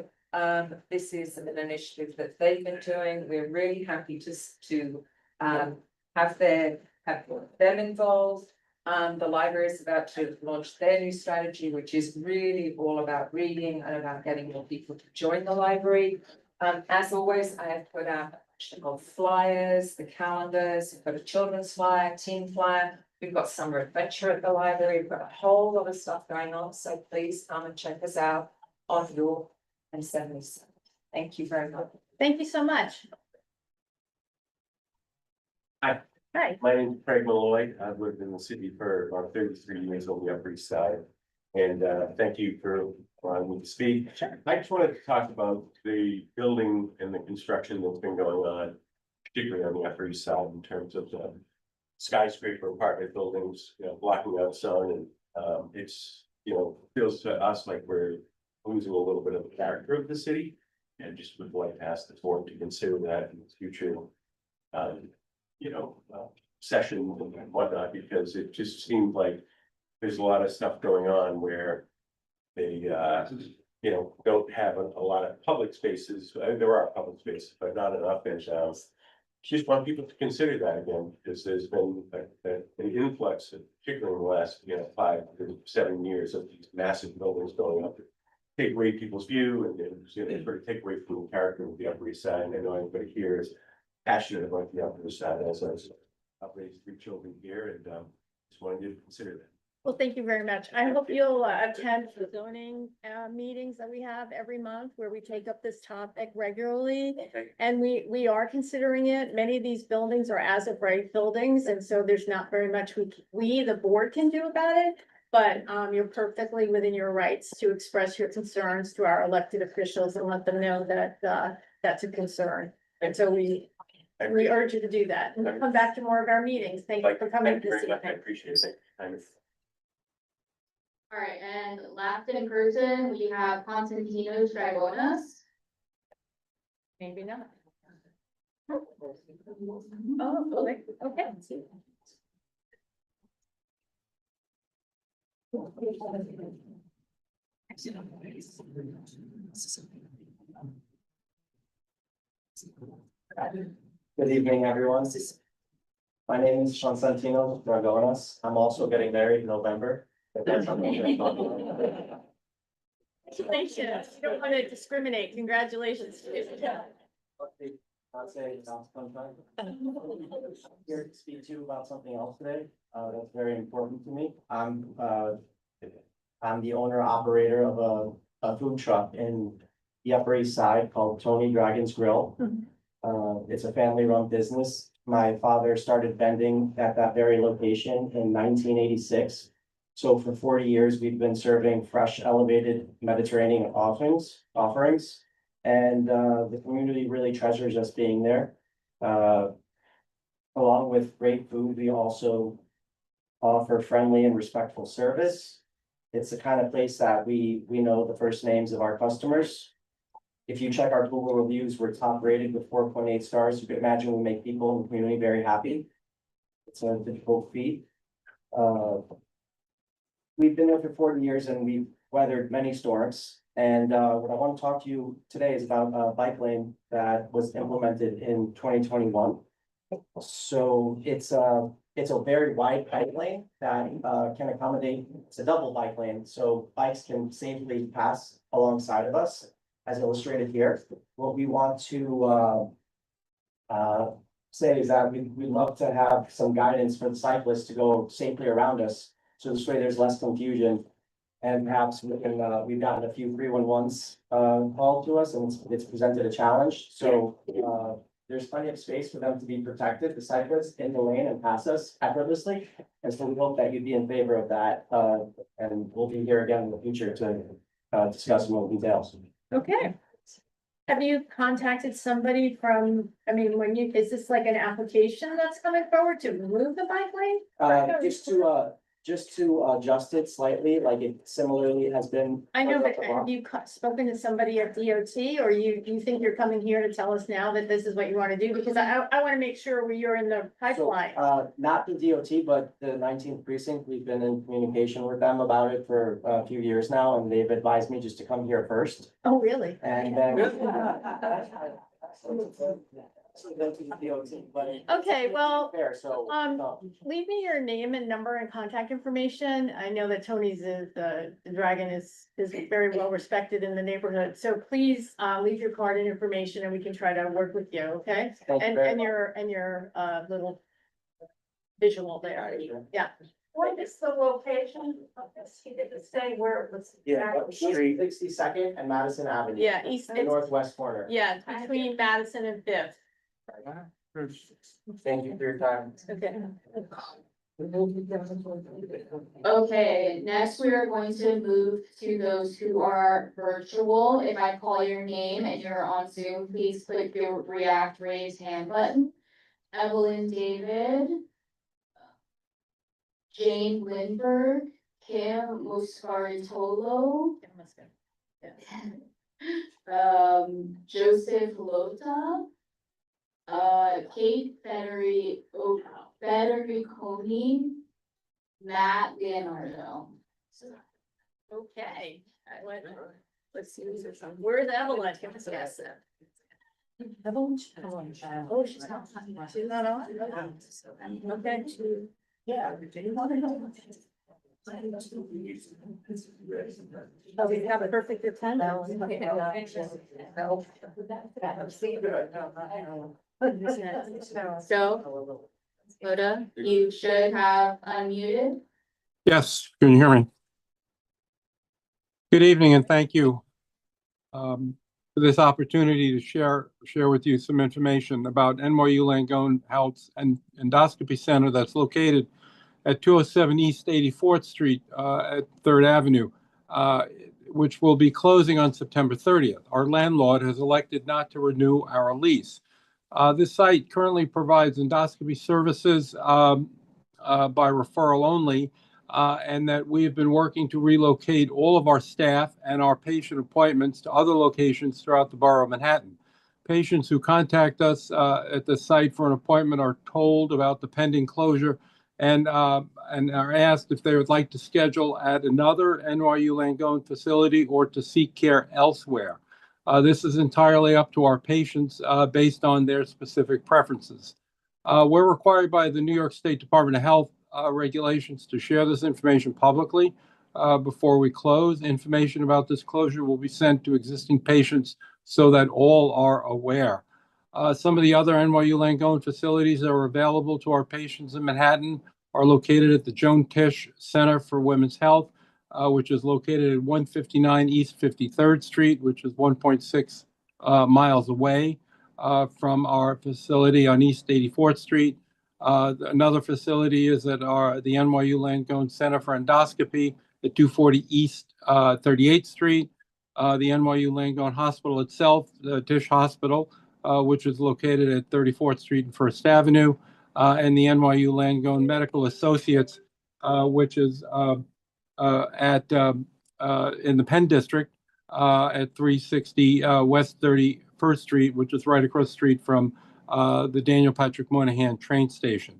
This is an initiative that they've been doing. We're really happy to have them involved. The library is about to launch their new strategy, which is really all about reading and about getting more people to join the library. As always, I have put out a bunch of flyers, the calendars, we've got a children's flyer, teen flyer. We've got summer adventure at the library. We've got a whole lot of stuff going on. So please come and check us out on York and 77. Thank you very much. Thank you so much. Hi. Hi. My name is Craig Malloy. I've lived in the city for about 33 years on the Upper East Side. And thank you for allowing me to speak. I just wanted to talk about the building and the construction that's been going on, particularly on the Upper East Side in terms of the skyscraper apartment buildings, blocking out sun. And it's, feels to us like we're losing a little bit of the character of the city. And just would like to ask the board to consider that in the future, sessions and whatnot, because it just seemed like there's a lot of stuff going on where they, don't have a lot of public spaces. There are public spaces, but not enough. And just want people to consider that again, because there's been an influx, particularly in the last, 5 to 7 years of these massive buildings going up. Take away people's view and sort of take away from the character of the Upper East Side. And I know everybody here is passionate about the Upper East Side, as I've raised 3 children here, and just wanted you to consider that. Well, thank you very much. I hope you'll attend the zoning meetings that we have every month where we take up this topic regularly. Okay. And we are considering it. Many of these buildings are as of right buildings, and so there's not very much we, the board, can do about it. But you're perfectly within your rights to express your concerns to our elected officials and let them know that that's a concern. And so we urge you to do that and come back to more of our meetings. Thank you for coming Thank you this very much. I evening. appreciate it. Thanks. All right, and last in person, we have Constantino Dragonas. Maybe not. Oh, okay. Good evening, everyone. My name is Constantino Dragonas. I'm also getting married in November. Congratulations. You don't want to discriminate. Congratulations. Not saying it's not sometime. Here to speak to you about something else today, that's very important to me. I'm the owner operator of a food truck in the Upper East Side called Tony Dragon's Grill. It's a family-run business. My father started vending at that very location in 1986. So for 40 years, we've been serving fresh, elevated Mediterranean offerings. And the community really treasures us being there. Along with great food, we also offer friendly and respectful service. It's the kind of place that we know the first names of our customers. If you check our Google reviews, we're top rated with 4.8 stars. You can imagine we make people in the community very happy. It's a difficult feat. We've been there for 40 years and we've weathered many storms. And what I want to talk to you today is about a bike lane that was implemented in 2021. So it's a very wide bike lane that can accommodate, it's a double bike lane. So bikes can safely pass alongside of us, as illustrated here. What we want to say is that we'd love to have some guidance for the cyclists to go safely around us. So this way there's less confusion. And perhaps we've gotten a few 311s called to us and it's presented a challenge. So there's plenty of space for them to be protected, the cyclists in the lane and pass us effortlessly. And so we hope that you'd be in favor of that. And we'll be here again in the future to discuss more details. Okay. Have you contacted somebody from, I mean, is this like an application that's coming forward to remove the bike lane? Just to adjust it slightly, like it similarly has been. I know, but have you spoken to somebody at DOT, or you think you're coming here to tell us now that this is what you wanna do? Because I wanna make sure you're in the pipeline. Not the DOT, but the 19th precinct, we've been in communication with them about it for a few years now, and they've advised me just to come here first. Oh, really? And then. So go to the DOT, but. Okay, well, Fair, so. leave me your name and number and contact information. I know that Tony's the dragon is very well respected in the neighborhood. So please, leave your card and information and we can try to work with you, okay? Thank you And, very and your little visual there. Yeah. What is the location of this? He didn't say where it was. Yeah, Street 62nd and Madison Avenue. Yeah, The northwest corner. yeah, between Madison and Fifth. Thank you for your time. Okay. Okay, next we are going to move to those who are virtual. If I call your name and you're on Zoom, please click the react raise hand button. Evelyn David, Jane Lindberg, Kim Muscaritolo, Joseph Lota, Kate Federiconi, Matt Leonardo. Okay. Let's see, where's Evelyn? Yes. Evelyn? Oh, she's not. She's not on? Okay. Yeah. Oh, we have a perfect attendance. So, Loda, you should have unmuted. Yes, can you hear me? Good evening and thank you for this opportunity to share with you some information about NYU Langone Health and Endoscopy Center that's located at 207 East 84th Street at 3rd Avenue, which will be closing on September 30th. Our landlord has elected not to renew our lease. This site currently provides endoscopy services by referral only, and that we have been working to relocate all of our staff and our patient appointments to other locations throughout the borough of Manhattan. Patients who contact us at the site for an appointment are told about the pending closure and are asked if they would like to schedule at another NYU Langone facility or to seek care elsewhere. This is entirely up to our patients based on their specific preferences. We're required by the New York State Department of Health regulations to share this information publicly before we close. Information about this closure will be sent to existing patients so that all are aware. Some of the other NYU Langone facilities that are available to our patients in Manhattan are located at the Joan Tisch Center for Women's Health, which is located at 159 East 53rd Street, which is 1.6 miles away from our facility on East 84th Street. Another facility is at the NYU Langone Center for Endoscopy at 240 East 38th Street. The NYU Langone Hospital itself, the Tisch Hospital, which is located at 34th Street and First Avenue, and the NYU Langone Medical Associates, which is in the Penn District at 360 West 31st Street, which is right across the street from the Daniel Patrick Moynihan train station.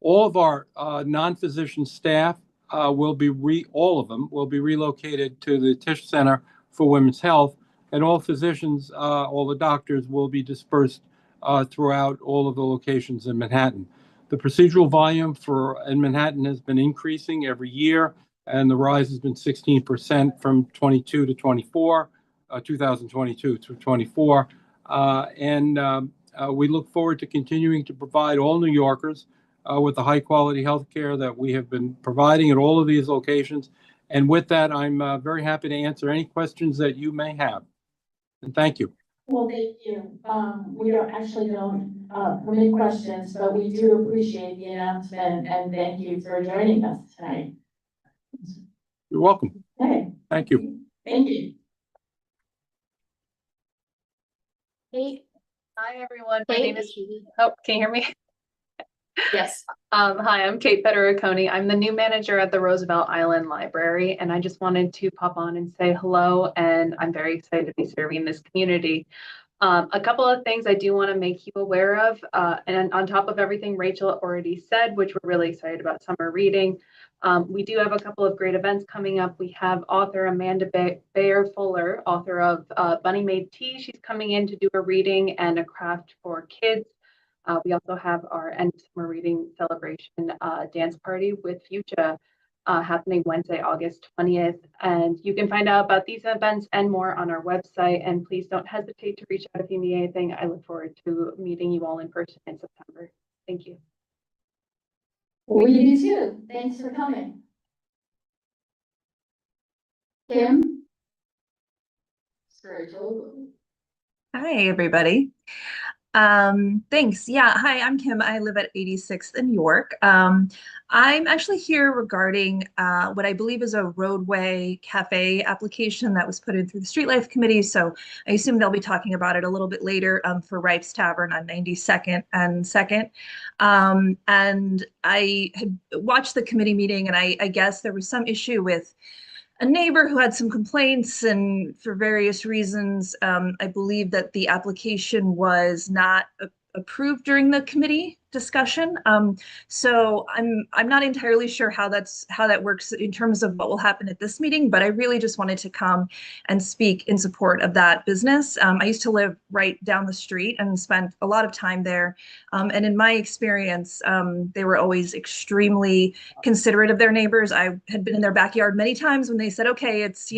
All of our non-physician staff all of them will be relocated to the Tisch Center for Women's Health, and all physicians, all the doctors will be dispersed throughout all of the locations in Manhattan. The procedural volume in Manhattan has been increasing every year, and the rise has been 16% from 22 to 24, 2022 to 24. We look forward to continuing to provide all New Yorkers with the high quality health care that we have been providing at all of these locations. And with that, I'm very happy to answer any questions that you may have. And thank you. Well, thank you. We don't permit questions, but we do appreciate the announcement and thank you for joining us tonight. You're welcome. Okay. Thank you. Thank you. Kate? Hi, everyone. My name is, oh, can you hear me? Yes. Hi, I'm Kate Federiconi. I'm the new manager at the Roosevelt Island Library, and I just wanted to pop on and say hello, and I'm very excited to be serving this community. A couple of things I do want to make you aware of, and on top of everything Rachel already said, which we're really excited about summer reading. We do have a couple of great events coming up. We have author Amanda Bayer Fuller, author of Bunny Made Tea. She's coming in to do a reading and a craft for kids. We also have our end of summer reading celebration dance party with Fuchsia happening Wednesday, August 20th. And you can find out about these events and more on our website. And please don't hesitate to reach out if you need anything. I look forward to meeting you all in person in September. Thank you. We do too. Thanks for coming. Kim? Rachel. Hi, everybody. Thanks. Yeah, hi, I'm Kim. I live at 86th in York. I'm actually here regarding what I believe is a roadway cafe application that was put in through the Street Life Committee. So I assume they'll be talking about it a little bit later for Rife's Tavern on 92nd and 2nd. And I had watched the committee meeting, and I guess there was some issue with a neighbor who had some complaints, and for various reasons, I believe that the application was not approved during the committee discussion. So I'm not entirely sure how that works in terms of what will happen at this meeting, but I really just wanted to come and speak in support of that business. I used to live right down the street and spent a lot of time there. And in my experience, they were always extremely considerate of their neighbors. I had been in their backyard many times when they said, okay, it's,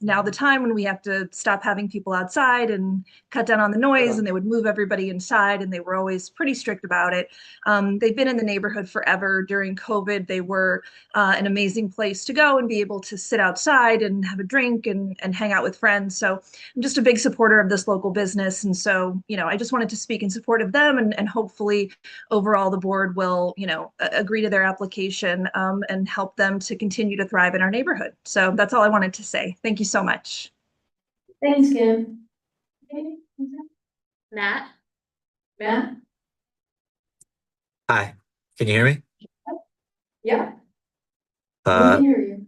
now the time when we have to stop having people outside and cut down on the noise, and they would move everybody inside, and they were always pretty strict about it. They've been in the neighborhood forever. During COVID, they were an amazing place to go and be able to sit outside and have a drink and hang out with friends. So I'm just a big supporter of this local business. And so, I just wanted to speak in support of them, and hopefully overall the board will, agree to their application and help them to continue to thrive in our neighborhood. So that's all I wanted to say. Thank you so much. Thanks, Kim. Matt? Matt? Hi, can you hear me? Yeah. We can hear you.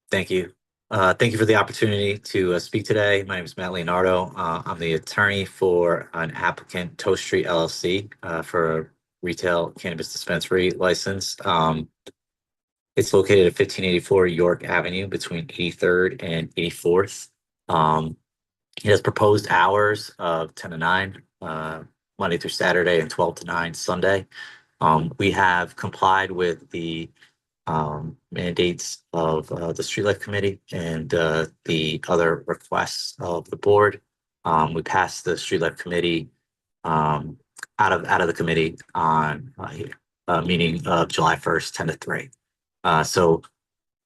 Thank you. Thank you for the opportunity to speak today. My name is Matt Leonardo. I'm the attorney for an applicant, Toast Street LLC, for a retail cannabis dispensary license. It's located at 1584 York Avenue between 83rd and 84th. It has proposed hours of 10 to 9, Monday through Saturday, and 12 to 9 Sunday. We have complied with the mandates of the Street Life Committee and the other requests of the board. We passed the Street Life Committee out of the committee on a meeting of July 1st, 10 to 3. So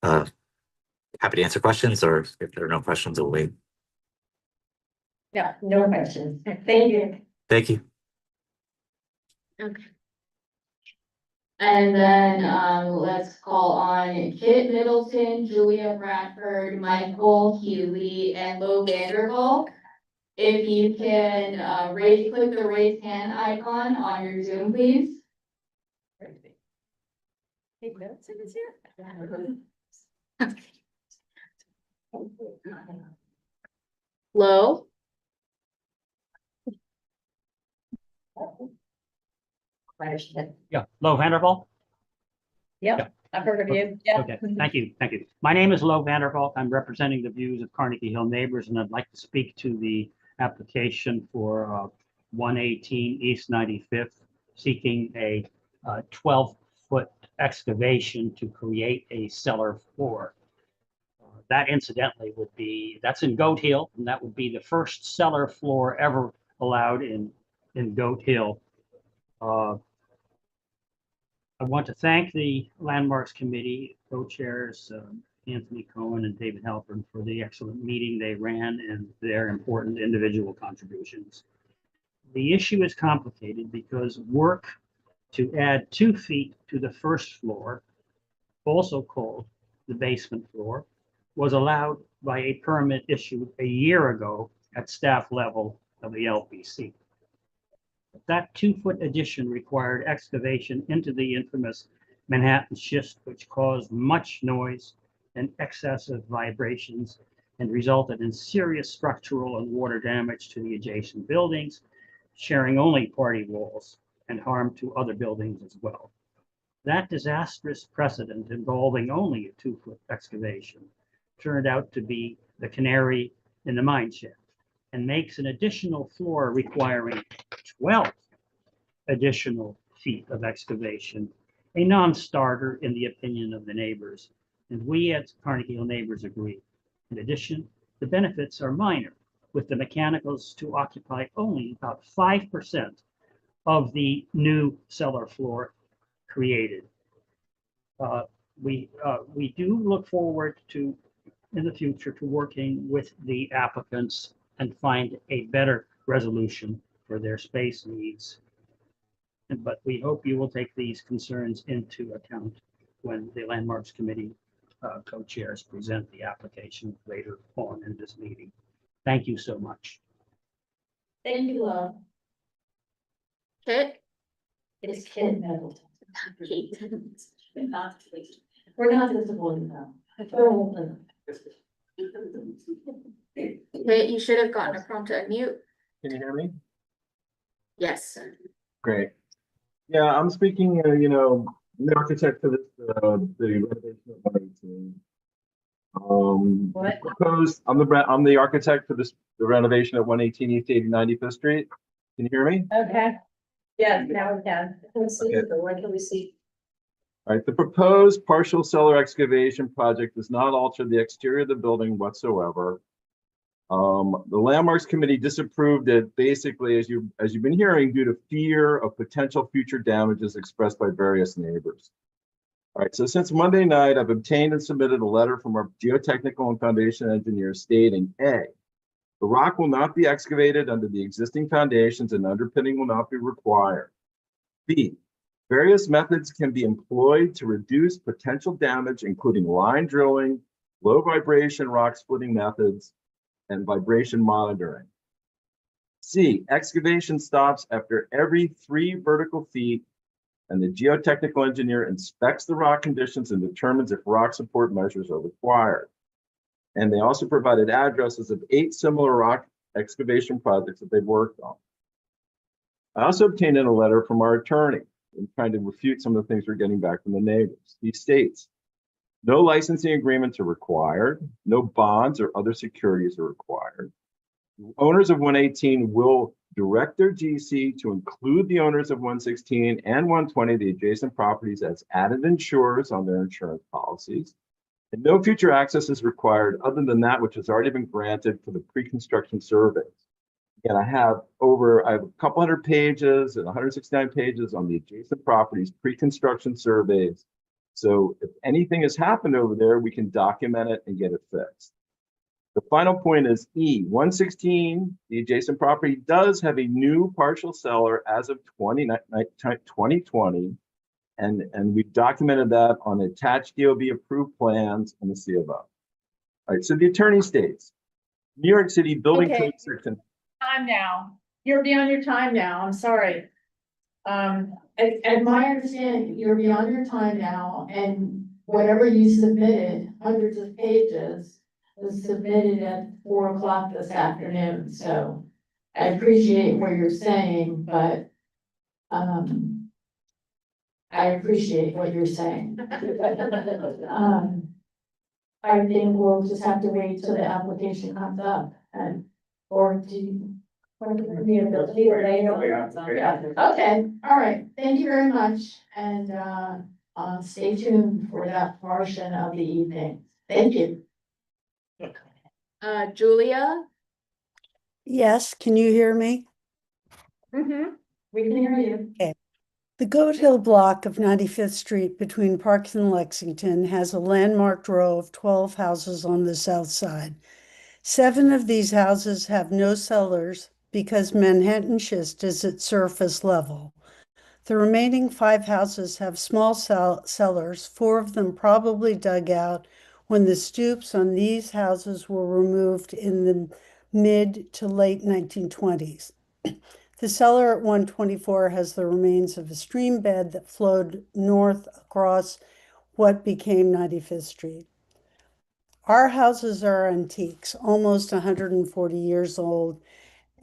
happy to answer questions, or if there are no questions, we'll wait. Yeah, no questions. Thank you. Thank you. Okay. And then let's call on Kit Middleton, Julia Bradford, Michael Healy, and Lo Vandervalk. If you can click the raise hand icon on your Zoom, please. Kate Middleton is here? Low? Yeah, Lo Vandervalk. Yep, I've heard of you. Yeah. Okay, thank you. My name is Lo Vandervalk. I'm representing the views of Carnegie Hill neighbors, and I'd like to speak to the application for 118 East 95th, seeking a 12-foot excavation to create a cellar floor. That incidentally that's in Goat Hill, and that would be the first cellar floor ever allowed in Goat Hill. I want to thank the Landmarks Committee co-chairs Anthony Cohen and David Halpern for the excellent meeting they ran and their important individual contributions. The issue is complicated because work to add 2 feet to the first floor, also called the basement floor, was allowed by a permit issued a year ago at staff level of the LPC. That 2-foot addition required excavation into the infamous Manhattan schist, which caused much noise and excessive vibrations and resulted in serious structural and water damage to the adjacent buildings, sharing only party walls, and harm to other buildings as well. That disastrous precedent involving only a 2-foot excavation turned out to be the canary in the mine shaft and makes an additional floor requiring 12 additional feet of excavation a non-starter in the opinion of the neighbors, and we at Carnegie Hill Neighbors agree. In addition, the benefits are minor, with the mechanicals to occupy only about 5% of the new cellar floor created. We do look forward to, in the future, to working with the applicants and find a better resolution for their space needs. But we hope you will take these concerns into account when the Landmarks Committee co-chairs present the application later on in this meeting. Thank you so much. Thank you, Kit? It's Kit Middleton. Kate. We're not disappointed though. Kate, you should have gotten a prompt to unmute. Can you hear me? Yes. Great. Yeah, I'm speaking, the architect for this, the renovation of 118. What? Proposed, I'm the architect for this, the renovation of 118 East 95th Street. Can you hear me? Okay. Yeah, now we can. Okay. What can we see? All right, the proposed partial cellar excavation project does not alter the exterior of the building whatsoever. The Landmarks Committee disapproved it basically, as you've been hearing, due to fear of potential future damages expressed by various neighbors. All right, so since Monday night, I've obtained and submitted a letter from our geotechnical and foundation engineers stating, A, the rock will not be excavated under the existing foundations and underpinning will not be required. B, various methods can be employed to reduce potential damage, including line drilling, low vibration rock splitting methods, and vibration monitoring. C, excavation stops after every 3 vertical feet, and the geotechnical engineer inspects the rock conditions and determines if rock support measures are required. And they also provided addresses of 8 similar rock excavation projects that they've worked on. I also obtained in a letter from our attorney in trying to refute some of the things we're getting back from the neighbors. He states, no licensing agreements are required. No bonds or other securities are required. Owners of 118 will direct their GC to include the owners of 116 and 120, the adjacent properties, as added insurers on their insurance policies. And no future access is required other than that which has already been granted for the pre-construction surveys. And I have a couple hundred pages and 169 pages on the adjacent properties, pre-construction surveys. So if anything has happened over there, we can document it and get it fixed. The final point is E, 116, the adjacent property does have a new partial cellar as of 2020. And we've documented that on attached DOB approved plans and the C of O. All right, so the attorney states, New York City building code section. Time now. You're beyond your time now. I'm sorry. And my understanding, you're beyond your time now, and whatever you submitted, hundreds of pages, was submitted at 4 o'clock this afternoon, so I appreciate what you're saying, but I appreciate what you're saying. I think we'll just have to wait till the application comes up or do you? Okay, all right, thank you very much, and stay tuned for that portion of the evening. Thank you. Julia? Yes, can you hear me? Mm-hmm. We can hear you. Okay. The Goat Hill block of 95th Street between Park and Lexington has a landmarked row of 12 houses on the south side. 7 of these houses have no cellars because Manhattan schist is at surface level. The remaining 5 houses have small cellars, 4 of them probably dug out when the stoops on these houses were removed in the mid to late 1920s. The cellar at 124 has the remains of a stream bed that flowed north across what became 95th Street. Our houses are antiques, almost 140 years old,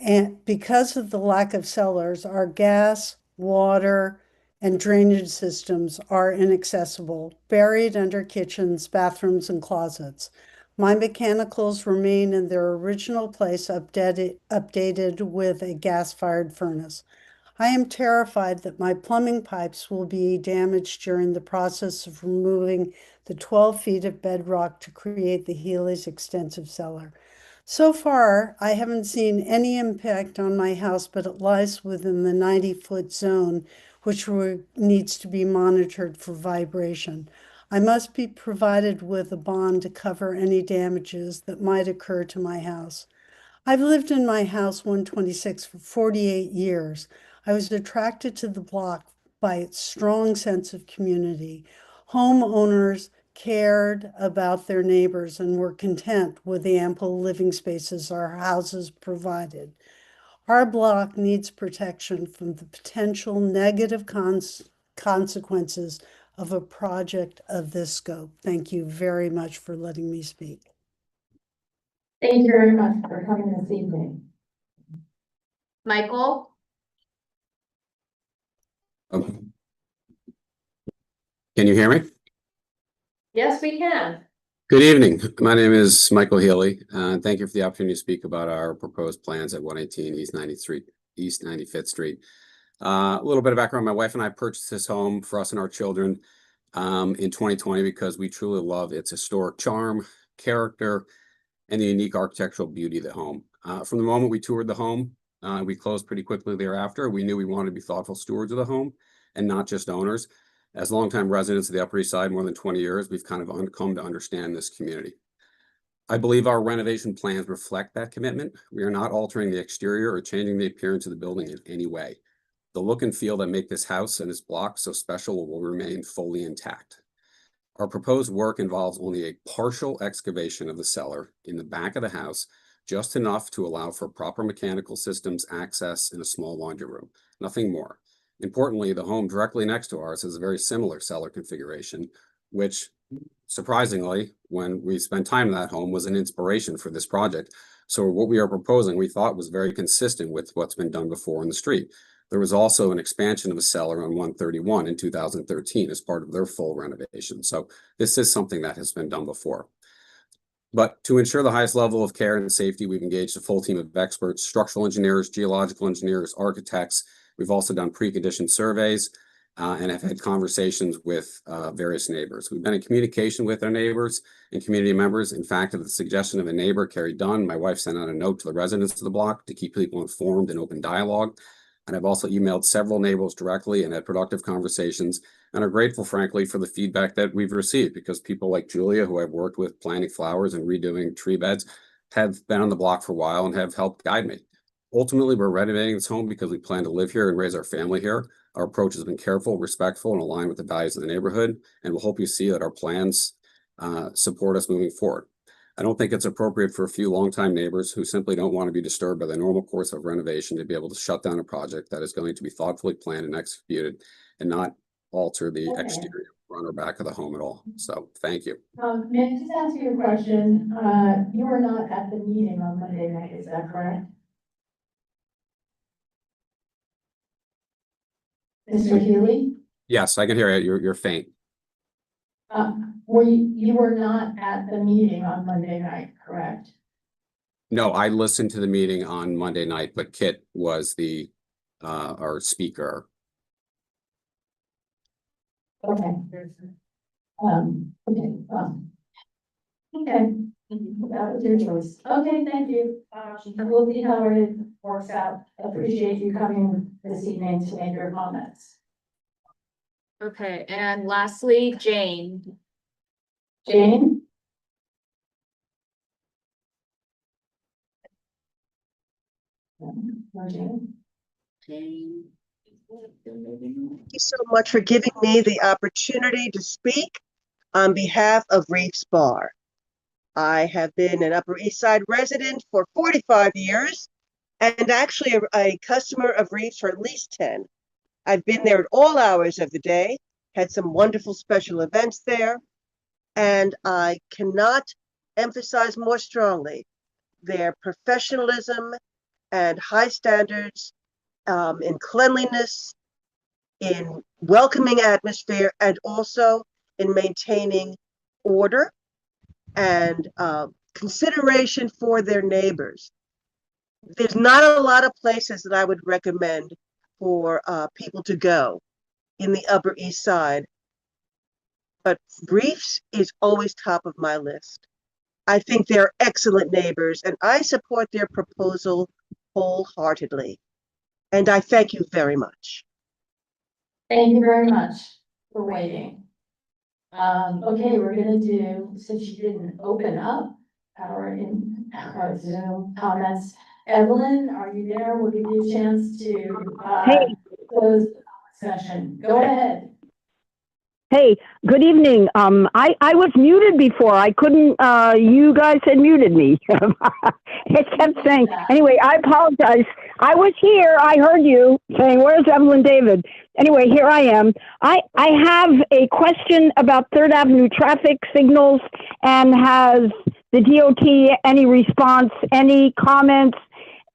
and because of the lack of cellars, our gas, water, and drainage systems are inaccessible, buried under kitchens, bathrooms, and closets. My mechanicals remain in their original place, updated with a gas-fired furnace. I am terrified that my plumbing pipes will be damaged during the process of removing the 12 feet of bedrock to create the Healy's extensive cellar. So far, I haven't seen any impact on my house, but it lies within the 90-foot zone, which needs to be monitored for vibration. I must be provided with a bond to cover any damages that might occur to my house. I've lived in my house 126 for 48 years. I was attracted to the block by its strong sense of community. Homeowners cared about their neighbors and were content with the ample living spaces our houses provided. Our block needs protection from the potential negative consequences of a project of this scope. Thank you very much for letting me speak. Thank you very much for coming this evening. Michael? Can you hear me? Yes, we can. Good evening. My name is Michael Healy, and thank you for the opportunity to speak about our proposed plans at 118 East 95th Street. A little bit of background. My wife and I purchased this home for us and our children in 2020 because we truly love its historic charm, character, and the unique architectural beauty of the home. From the moment we toured the home, we closed pretty quickly thereafter. We knew we wanted to be thoughtful stewards of the home and not just owners. As longtime residents of the Upper East Side, more than 20 years, we've kind of come to understand this community. I believe our renovation plans reflect that commitment. We are not altering the exterior or changing the appearance of the building in any way. The look and feel that make this house and this block so special will remain fully intact. Our proposed work involves only a partial excavation of the cellar in the back of the house, just enough to allow for proper mechanical systems access in a small laundry room, nothing more. Importantly, the home directly next to ours has a very similar cellar configuration, which surprisingly, when we spent time in that home, was an inspiration for this project. So what we are proposing, we thought was very consistent with what's been done before in the street. There was also an expansion of a cellar on 131 in 2013 as part of their full renovation. So this is something that has been done before. But to ensure the highest level of care and safety, we've engaged a full team of experts, structural engineers, geological engineers, architects. We've also done pre-condition surveys and have had conversations with various neighbors. We've been in communication with our neighbors and community members. In fact, at the suggestion of a neighbor, Carrie Dunn, my wife sent out a note to the residents of the block to keep people informed and open dialogue. And I've also emailed several neighbors directly and had productive conversations and are grateful, frankly, for the feedback that we've received because people like Julia, who I've worked with planting flowers and redoing tree beds, have been on the block for a while and have helped guide me. Ultimately, we're renovating this home because we plan to live here and raise our family here. Our approach has been careful, respectful, and aligned with the values of the neighborhood, and we'll hope you see that our plans support us moving forward. I don't think it's appropriate for a few longtime neighbors who simply don't want to be disturbed by the normal course of renovation to be able to shut down a project that is going to be thoughtfully planned and executed and not alter the exterior front or back of the home at all. So thank you. May I just ask you a question? You were not at the meeting on Monday night, is that correct? Mr. Healy? Yes, I can hear you. You're faint. You were not at the meeting on Monday night, correct? No, I listened to the meeting on Monday night, but Kit was the our speaker. Okay. Okay. That was your choice. Okay, thank you. We'll see how it works out. Appreciate you coming this evening to make your comments. Okay, and lastly, Jane. Jane? Jane? Thank you so much for giving me the opportunity to speak on behalf of Reefs Bar. I have been an Upper East Side resident for 45 years and actually a customer of Reeves for at least 10. I've been there at all hours of the day, had some wonderful special events there, and I cannot emphasize more strongly their professionalism and high standards in cleanliness, in welcoming atmosphere, and also in maintaining order and consideration for their neighbors. There's not a lot of places that I would recommend for people to go in the Upper East Side, but Briefs is always top of my list. I think they're excellent neighbors, and I support their proposal wholeheartedly. And I thank you very much. Thank you very much for waiting. Okay, we're gonna do, since you didn't open up our Zoom comments. Evelyn, are you there? We'll give you a chance to close the session. Go ahead. Hey, good evening. I was muted before. I couldn't, you guys had muted me. It kept saying, anyway, I apologize. I was here. I heard you saying, where's Evelyn David? Anyway, here I am. I have a question about Third Avenue traffic signals, and has the DOT any response, any comments?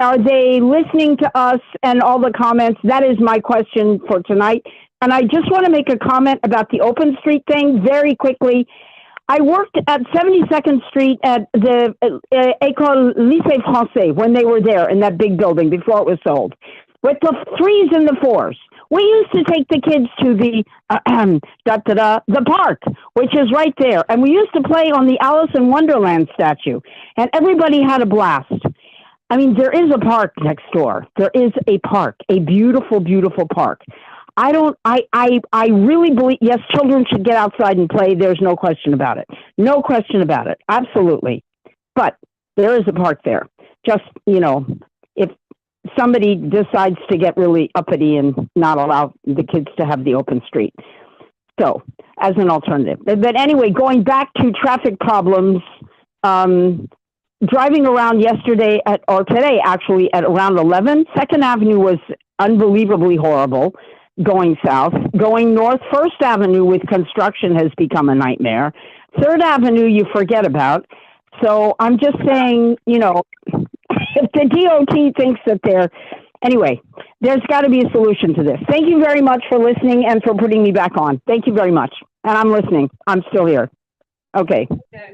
Are they listening to us and all the comments? That is my question for tonight. And I just want to make a comment about the open street thing very quickly. I worked at 72nd Street at the École Lycée Français when they were there in that big building before it was sold, with the 3s and the 4s. We used to take the kids to the the park, which is right there, and we used to play on the Alice in Wonderland statue, and everybody had a blast. I mean, there is a park next door. There is a park, a beautiful, beautiful park. I really believe, yes, children should get outside and play. There's no question about it. No question about it. Absolutely. But there is a park there. Just, if somebody decides to get really uppity and not allow the kids to have the open street. So, as an alternative. But anyway, going back to traffic problems, driving around yesterday or today actually at around 11, 2nd Avenue was unbelievably horrible. Going south, going north, 1st Avenue with construction has become a nightmare. 3rd Avenue you forget about. So I'm just saying, if the DOT thinks that anyway, there's got to be a solution to this. Thank you very much for listening and for putting me back on. Thank you very much. And I'm listening. I'm still here. Okay. Yeah.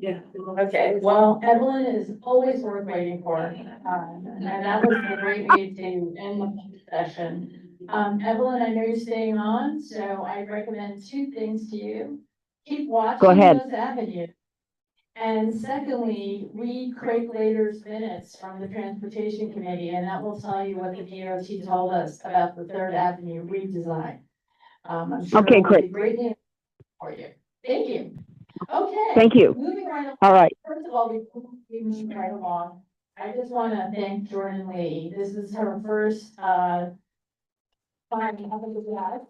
Yeah. Okay, well, Evelyn is always worth waiting for, and that was a great way to end the session. Evelyn, I know you're staying on, so I recommend 2 things to you. Keep watching those avenues. And secondly, read Craig Lader's minutes from the Transportation Committee, and that will tell you what the DOT told us about the 3rd Avenue redesign. I'm sure okay, it will be great. greatly for you. Thank you. Okay. Thank you. Moving right along. All right. First of all, before we move right along, I just want to thank Jordan Lee. This is her first time having a guest.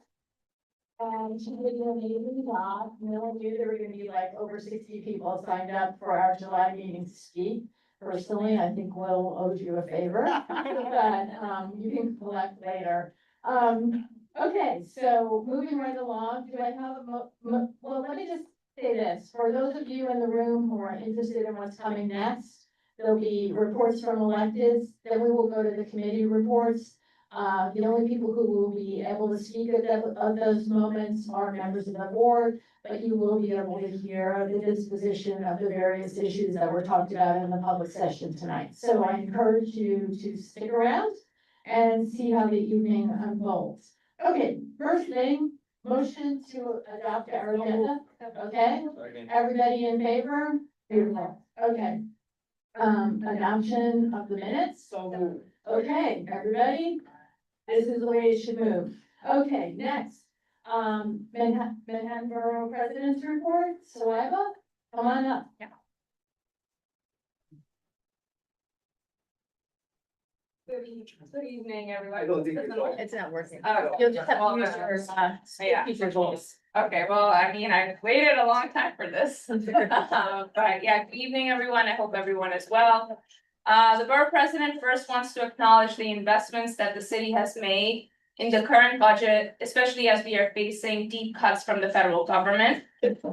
And she did an amazing job. No one knew there were going to be like over 60 people signed up for our July meeting to speak. Personally, I think Will owes you a favor, but you can collect later. Okay, so moving right along, do I have well, let me just say this. For those of you in the room who are interested in what's coming next, there'll be reports from electeds, then we will go to the committee reports. The only people who will be able to speak at those moments are members of the board, but you will be able to hear the disposition of the various issues that were talked about in the public session tonight. So I encourage you to stick around and see how the evening unfolds. Okay, first thing, motion to adopt our agenda, okay? Everybody in favor? Beautiful, okay. Adoption of the minutes? Okay, everybody? This is the way it should move. Okay, next, Manhattan Borough President's Report, Saliva, come on up. Good evening, everyone. It's not working. You'll just have to use your, use your voice. Okay, well, I mean, I waited a long time for this. But yeah, good evening, everyone. I hope everyone is well. The borough president first wants to acknowledge the investments that the city has made in the current budget, especially as we are facing deep cuts from the federal government.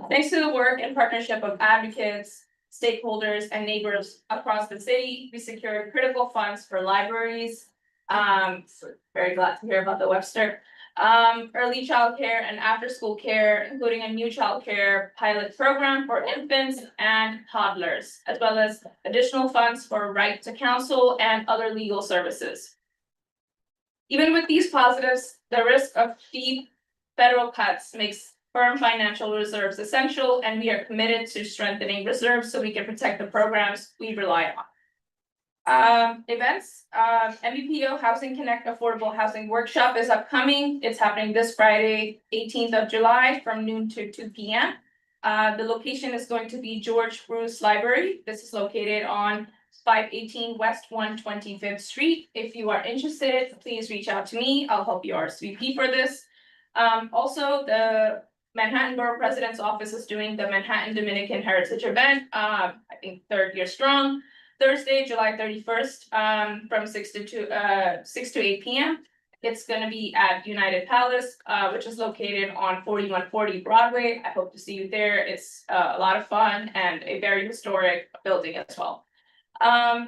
Thanks to the work and partnership of advocates, stakeholders, and neighbors across the city, we secured critical funds for libraries. Very glad to hear about the Webster. Early childcare and after-school care, including a new childcare pilot program for infants and toddlers, as well as additional funds for right to counsel and other legal services. Even with these positives, the risk of deep federal cuts makes firm financial reserves essential, and we are committed to strengthening reserves so we can protect the programs we rely on. Events, MBPO Housing Connect Affordable Housing Workshop is upcoming. It's happening this Friday, 18th of July from noon to 2 p.m. The location is going to be George Bruce Library. This is located on 518 West 125th Street. If you are interested, please reach out to me. I'll help you RSVP for this. Also, the Manhattan Borough President's Office is doing the Manhattan Dominican Heritage event. I think 3rd year strong. Thursday, July 31st, from 6 to 8 p.m. It's gonna be at United Palace, which is located on 4140 Broadway. I hope to see you there. It's a lot of fun and a very historic building as well.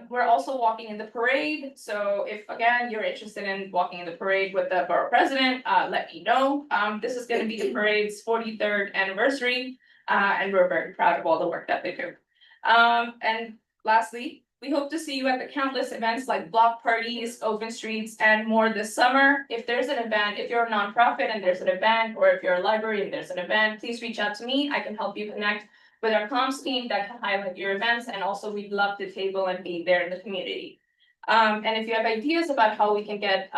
We're also walking in the parade. So if again, you're interested in walking in the parade with the borough president, let me know. This is gonna be the parade's 43rd anniversary. And we're very proud of all the work that they do. And lastly, we hope to see you at the countless events like block parties, open streets, and more this summer. If there's an event, if you're a nonprofit and there's an event, or if you're a library and there's an event, please reach out to me. I can help you connect with our comms team that can highlight your events, and also we'd love to table and be there in the community. And if you have ideas about how we can get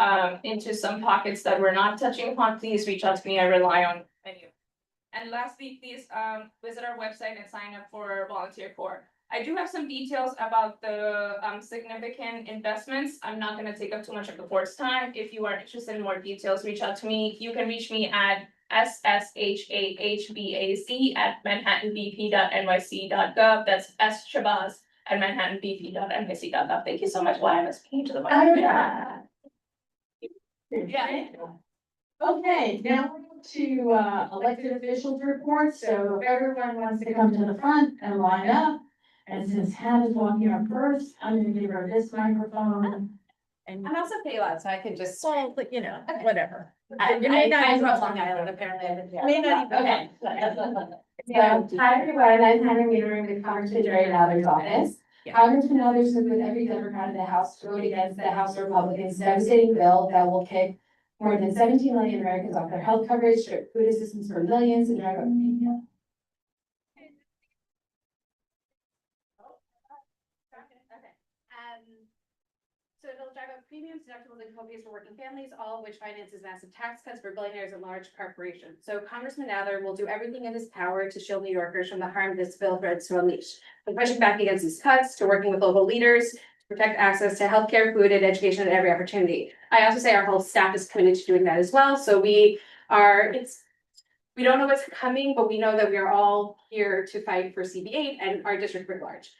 into some pockets that we're not touching upon, please reach out to me. I rely on you. And lastly, please visit our website and sign up for Volunteer Corps. I do have some details about the significant investments. I'm not going to take up too much of the board's time. If you are interested in more details, reach out to me. You can reach me at sshahbac@manhattanbp.nyc.gov. That's shabazz@manhattanbp.nyc.gov. Thank you so much. Why am I speaking to the mic? Yeah. Okay, now we're going to elected officials report. So if everyone wants to come to the front and line up. And since Hannah's walking up first, I'm gonna give her this microphone. And I'm also pretty loud, so I can just. well, but you know, whatever. I grew up Long Island, apparently. May not even. Okay. So, hi everyone, I'm Hannah Weaver with Congressman Jerry Nather's office. Congressman Nather stood with every Democrat in the House to vote against the House Republicans' devastating bill that will kick more than 17 million Americans off their health coverage, strip food assistance for millions, and drive up. So it'll drive up premiums, deductibles, and co-pays for working families, all of which finances massive tax cuts for billionaires and large corporations. So Congressman Nather will do everything in his power to shield New Yorkers from the harm this bill threatens to unleash. From pushing back against these cuts to working with local leaders to protect access to healthcare, food, and education at every opportunity. I also say our whole staff is committed to doing that as well. So we don't know what's coming, but we know that we are all here to fight for CB8 and our district writ large.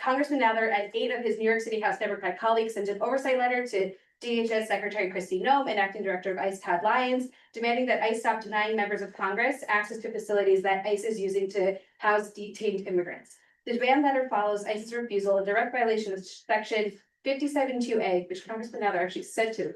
Congressman Nather and 8 of his New York City House Democrat colleagues sent an oversight letter to DHS Secretary Kristi Noem and Acting Director of ICE Todd Lyons, demanding that ICE stop denying members of Congress access to facilities that ICE is using to house detained immigrants. The demand letter follows ICE's refusal, in direct violation of Section 57(2)A, which Congressman Nather actually said to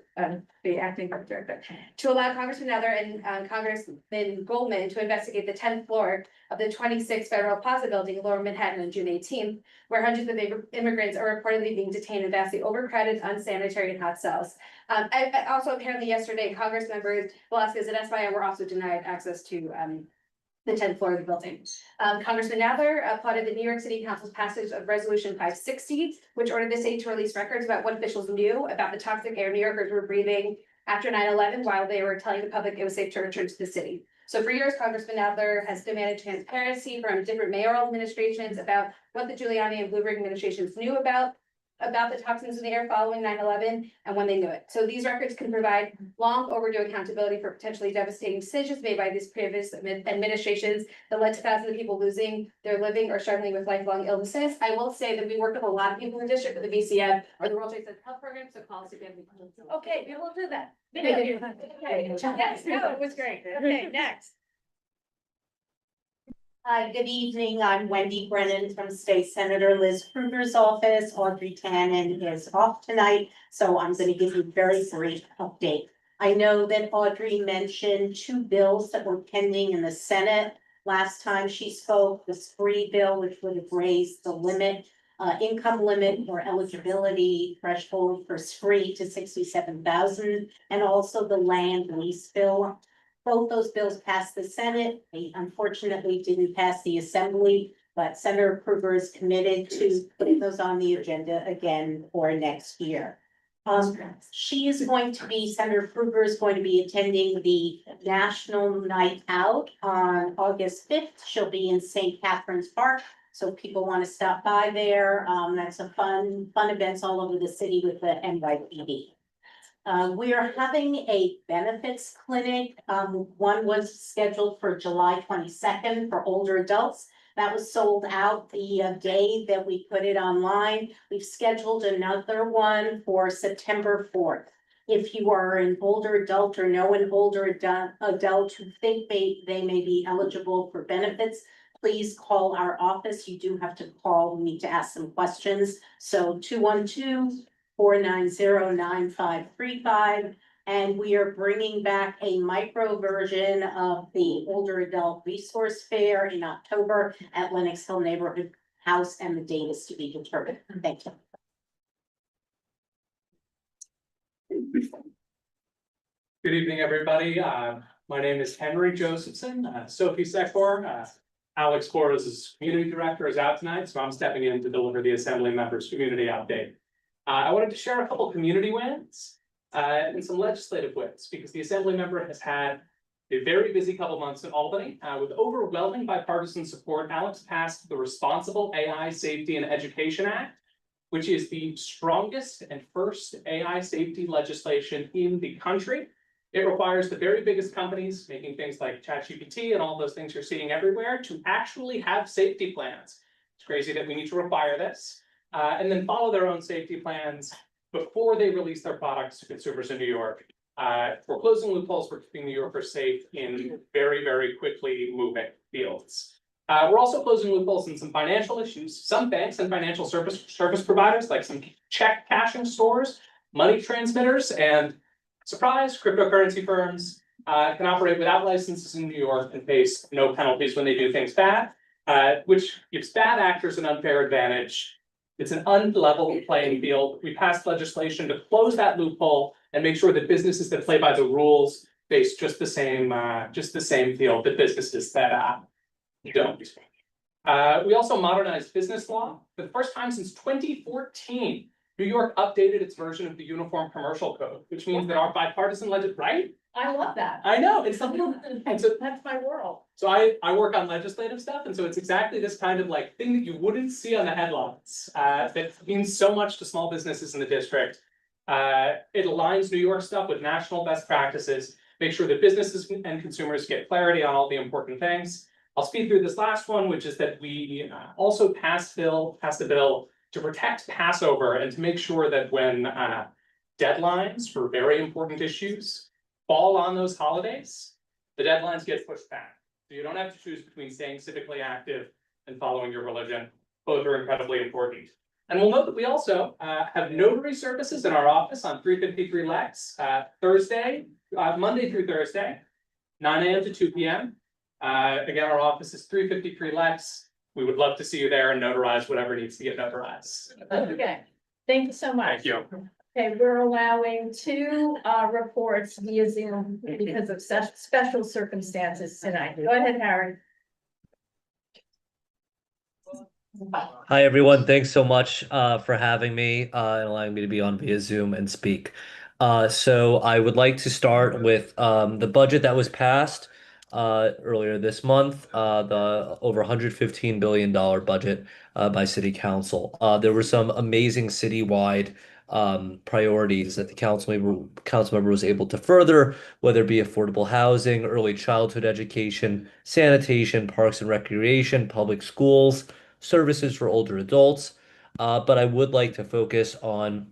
the acting director, to allow Congressman Nather and Congressman Goldman to investigate the 10th floor of the 26 Federal Plaza building in Lower Manhattan on June 18th, where hundreds of immigrants are reportedly being detained in vastly overcrowded, unsanitary, and hot cells. I also apparently yesterday, Congress members Velasquez and Espaya were also denied access to the 10th floor of the building. Congressman Nather applauded the New York City Council's passage of Resolution 560, which ordered the state to release records about what officials knew about the toxic air New Yorkers were breathing after 9/11 while they were telling the public it was safe to return to the city. So for years, Congressman Nather has demanded transparency from different mayoral administrations about what the Giuliani and Bloomberg administrations knew about about the toxins in the air following 9/11 and when they knew it. So these records can provide long overdue accountability for potentially devastating decisions made by these previous administrations that led to thousands of people losing their living or struggling with lifelong illnesses. I will say that we work with a lot of people in the district with the VCF or the World Trade Center Health Program, so call us if you have any questions. Okay, we will do that. Okay, yes, no, it was great. Okay, next. Hi, good evening. I'm Wendy Brennan from State Senator Liz Kruger's office. Audrey Tannen is off tonight, so I'm going to give you a very brief update. I know that Audrey mentioned 2 bills that were pending in the Senate. Last time she spoke, the spree bill, which would have raised the limit, income limit or eligibility threshold for spree to 67,000, and also the land lease bill. Both those bills passed the Senate. They unfortunately didn't pass the Assembly, but Senator Kruger is committed to putting those on the agenda again for next year. Senator Kruger is going to be attending the National Night Out on August 5th. She'll be in St. Catherine's Park. So if people want to stop by there, that's a fun events all over the city with the NYPD. We are having a benefits clinic. One was scheduled for July 22nd for older adults. That was sold out the day that we put it online. We've scheduled another one for September 4th. If you are an older adult or know an older adult who think they may be eligible for benefits, please call our office. You do have to call. We need to ask some questions. So 212-490-9535, and we are bringing back a micro version of the older adult resource fair in October at Lenox Hill Neighborhood House, and the date is to be determined. Thank you. Good evening, everybody. My name is Henry Josephson. Sophie Sekor, Alex Flores' community director, is out tonight, so I'm stepping in to deliver the Assembly members' community update. I wanted to share a couple community wins and some legislative wins, because the Assembly member has had a very busy couple months in Albany. With overwhelming bipartisan support, Alex passed the Responsible AI Safety and Education Act, which is the strongest and first AI safety legislation in the country. It requires the very biggest companies making things like ChatGPT and all those things you're seeing everywhere to actually have safety plans. It's crazy that we need to require this. And then follow their own safety plans before they release their products to consumers in New York. We're closing loopholes for keeping New Yorkers safe in very, very quickly moving fields. We're also closing loopholes in some financial issues. Some banks and financial service providers, like some check cashing stores, money transmitters, and surprise, cryptocurrency firms can operate without licenses in New York and face no penalties when they do things bad, which gives bad actors an unfair advantage. It's an unlevel playing field. We passed legislation to close that loophole and make sure that businesses that play by the rules face just the same field that businesses that don't. We also modernized business law. For the first time since 2014, New York updated its version of the Uniform Commercial Code, which means that our bipartisan right? I love that. I know, it's something, and so That's my world. so I work on legislative stuff, and so it's exactly this kind of like thing that you wouldn't see on the headlines, that means so much to small businesses in the district. It aligns New York stuff with national best practices, make sure that businesses and consumers get clarity on all the important things. I'll speed through this last one, which is that we also passed a bill to protect Passover and to make sure that when deadlines for very important issues fall on those holidays, the deadlines get pushed back. So you don't have to choose between staying civically active and following your religion. Both are incredibly important. And we'll note that we also have notary services in our office on 353 Lex, Monday through Thursday, 9 a.m. to 2 p.m. Again, our office is 353 Lex. We would love to see you there and notarize whatever needs to get notarized. Okay, thank you so much. Thank you. Okay, we're allowing 2 reports via Zoom because of special circumstances tonight. Go ahead, Harry. Hi, everyone. Thanks so much for having me and allowing me to be on via Zoom and speak. So I would like to start with the budget that was passed. earlier this month, the over $115 billion budget by City Council. There were some amazing citywide priorities that the council member was able to further, whether it be affordable housing, early childhood education, sanitation, parks and recreation, public schools, services for older adults. But I would like to focus on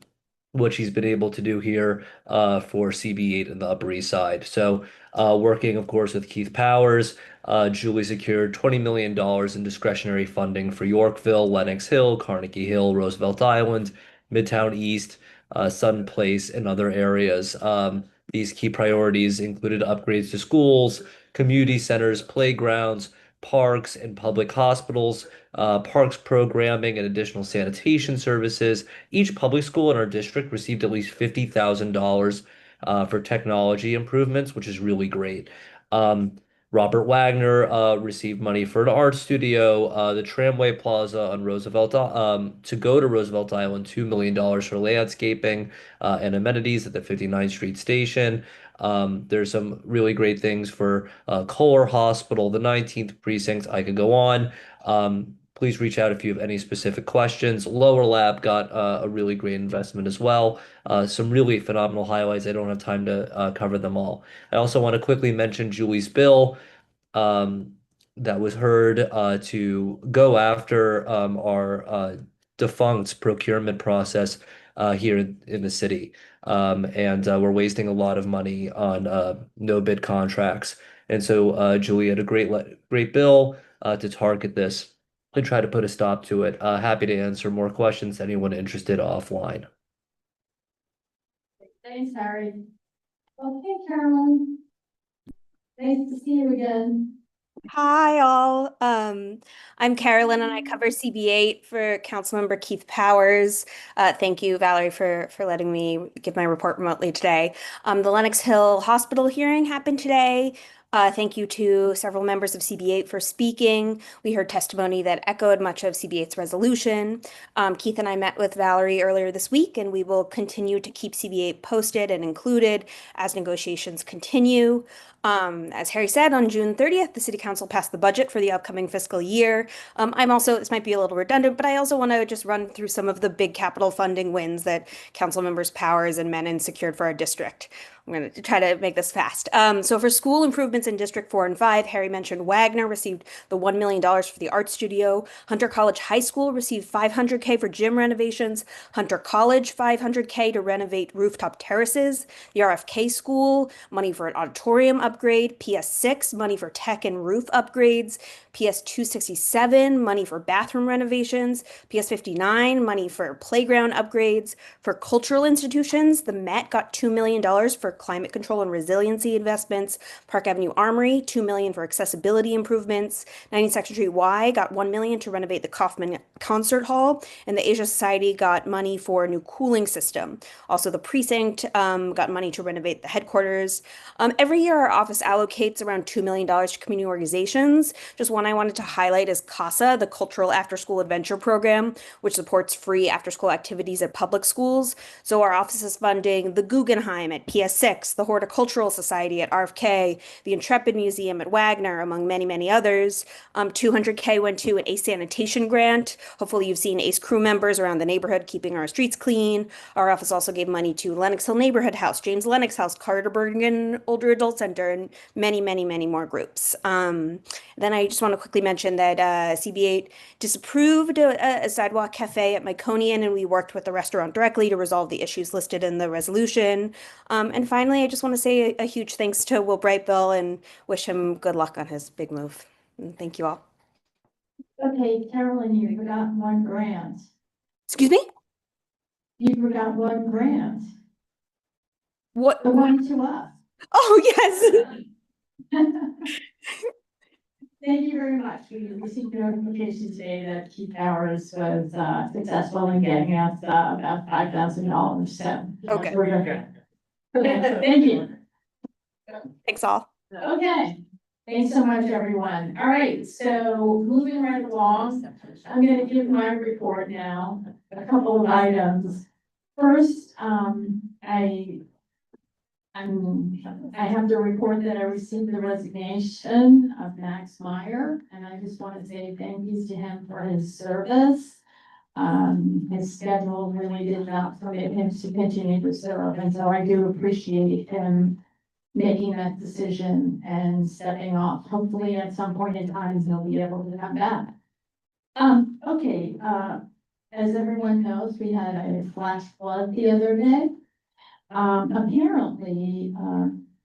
what she's been able to do here for CB8 and the Upper East Side. So working, of course, with Keith Powers, Julie secured $20 million in discretionary funding for Yorkville, Lenox Hill, Carnegie Hill, Roosevelt Island, Midtown East, Sun Place, and other areas. These key priorities included upgrades to schools, community centers, playgrounds, parks, and public hospitals, parks programming, and additional sanitation services. Each public school in our district received at least $50,000 for technology improvements, which is really great. Robert Wagner received money for an art studio, the Tramway Plaza on Roosevelt, to go to Roosevelt Island, $2 million for landscaping and amenities at the 59th Street Station. There's some really great things for Kohler Hospital, the 19th Precinct. I could go on. Please reach out if you have any specific questions. Lower Lab got a really great investment as well. Some really phenomenal highlights. I don't have time to cover them all. I also want to quickly mention Julie's bill that was heard to go after our defunct procurement process here in the city. And we're wasting a lot of money on no bid contracts. And so Julie had a great bill to target this and try to put a stop to it. Happy to answer more questions, anyone interested offline. Thanks, Harry. Okay, Carolyn. Nice to see you again. Hi, all. I'm Carolyn and I cover CB8 for Councilmember Keith Powers. Thank you, Valerie, for letting me give my report remotely today. The Lenox Hill Hospital hearing happened today. Thank you to several members of CB8 for speaking. We heard testimony that echoed much of CB8's resolution. Keith and I met with Valerie earlier this week, and we will continue to keep CB8 posted and included as negotiations continue. As Harry said, on June 30th, the City Council passed the budget for the upcoming fiscal year. This might be a little redundant, but I also want to just run through some of the big capital funding wins that Council members Powers and Menon secured for our district. I'm going to try to make this fast. So for school improvements in District 4 and 5, Harry mentioned Wagner received the $1 million for the art studio. Hunter College High School received $500K for gym renovations. Hunter College, $500K to renovate rooftop terraces. The RFK School, money for an auditorium upgrade. PS6, money for tech and roof upgrades. PS267, money for bathroom renovations. PS59, money for playground upgrades. For cultural institutions, the Met got $2 million for climate control and resiliency investments. Park Avenue Armory, $2 million for accessibility improvements. 92nd Street Y got $1 million to renovate the Kaufman Concert Hall, and the Asia Society got money for a new cooling system. Also, the precinct got money to renovate the headquarters. Every year, our office allocates around $2 million to community organizations. Just one I wanted to highlight is CASA, the Cultural After-School Adventure Program, which supports free after-school activities at public schools. So our office is funding the Guggenheim at PS6, the Horticultural Society at RFK, the Intrepid Museum at Wagner, among many, many others. $200K went to an ACE sanitation grant. Hopefully you've seen ACE crew members around the neighborhood keeping our streets clean. Our office also gave money to Lenox Hill Neighborhood House, James Lennox House, Carter Bergen Older Adult Center, and many, many, many more groups. Then I just want to quickly mention that CB8 disapproved a sidewalk cafe at Myconian, and we worked with the restaurant directly to resolve the issues listed in the resolution. And finally, I just want to say a huge thanks to Will Brightbill and wish him good luck on his big move. And thank you all. Okay, Carolyn, you forgot one grant. Excuse me? You forgot one grant. What? The one to us. Oh, yes. Thank you very much. We received a notification today that Keith Powers was successful in getting us about $5,000. So Okay. we're good. Thank you. Thanks all. Okay. Thanks so much, everyone. All right, so moving right along, I'm going to give my report now. A couple of items. First, I I have to report that I received the resignation of Max Meyer, and I just want to say thank you to him for his service. His schedule really did not permit him to continue to serve, and so I do appreciate him making that decision and stepping off. Hopefully at some point in time, he'll be able to come back. Okay, as everyone knows, we had a flash flood the other day. Apparently,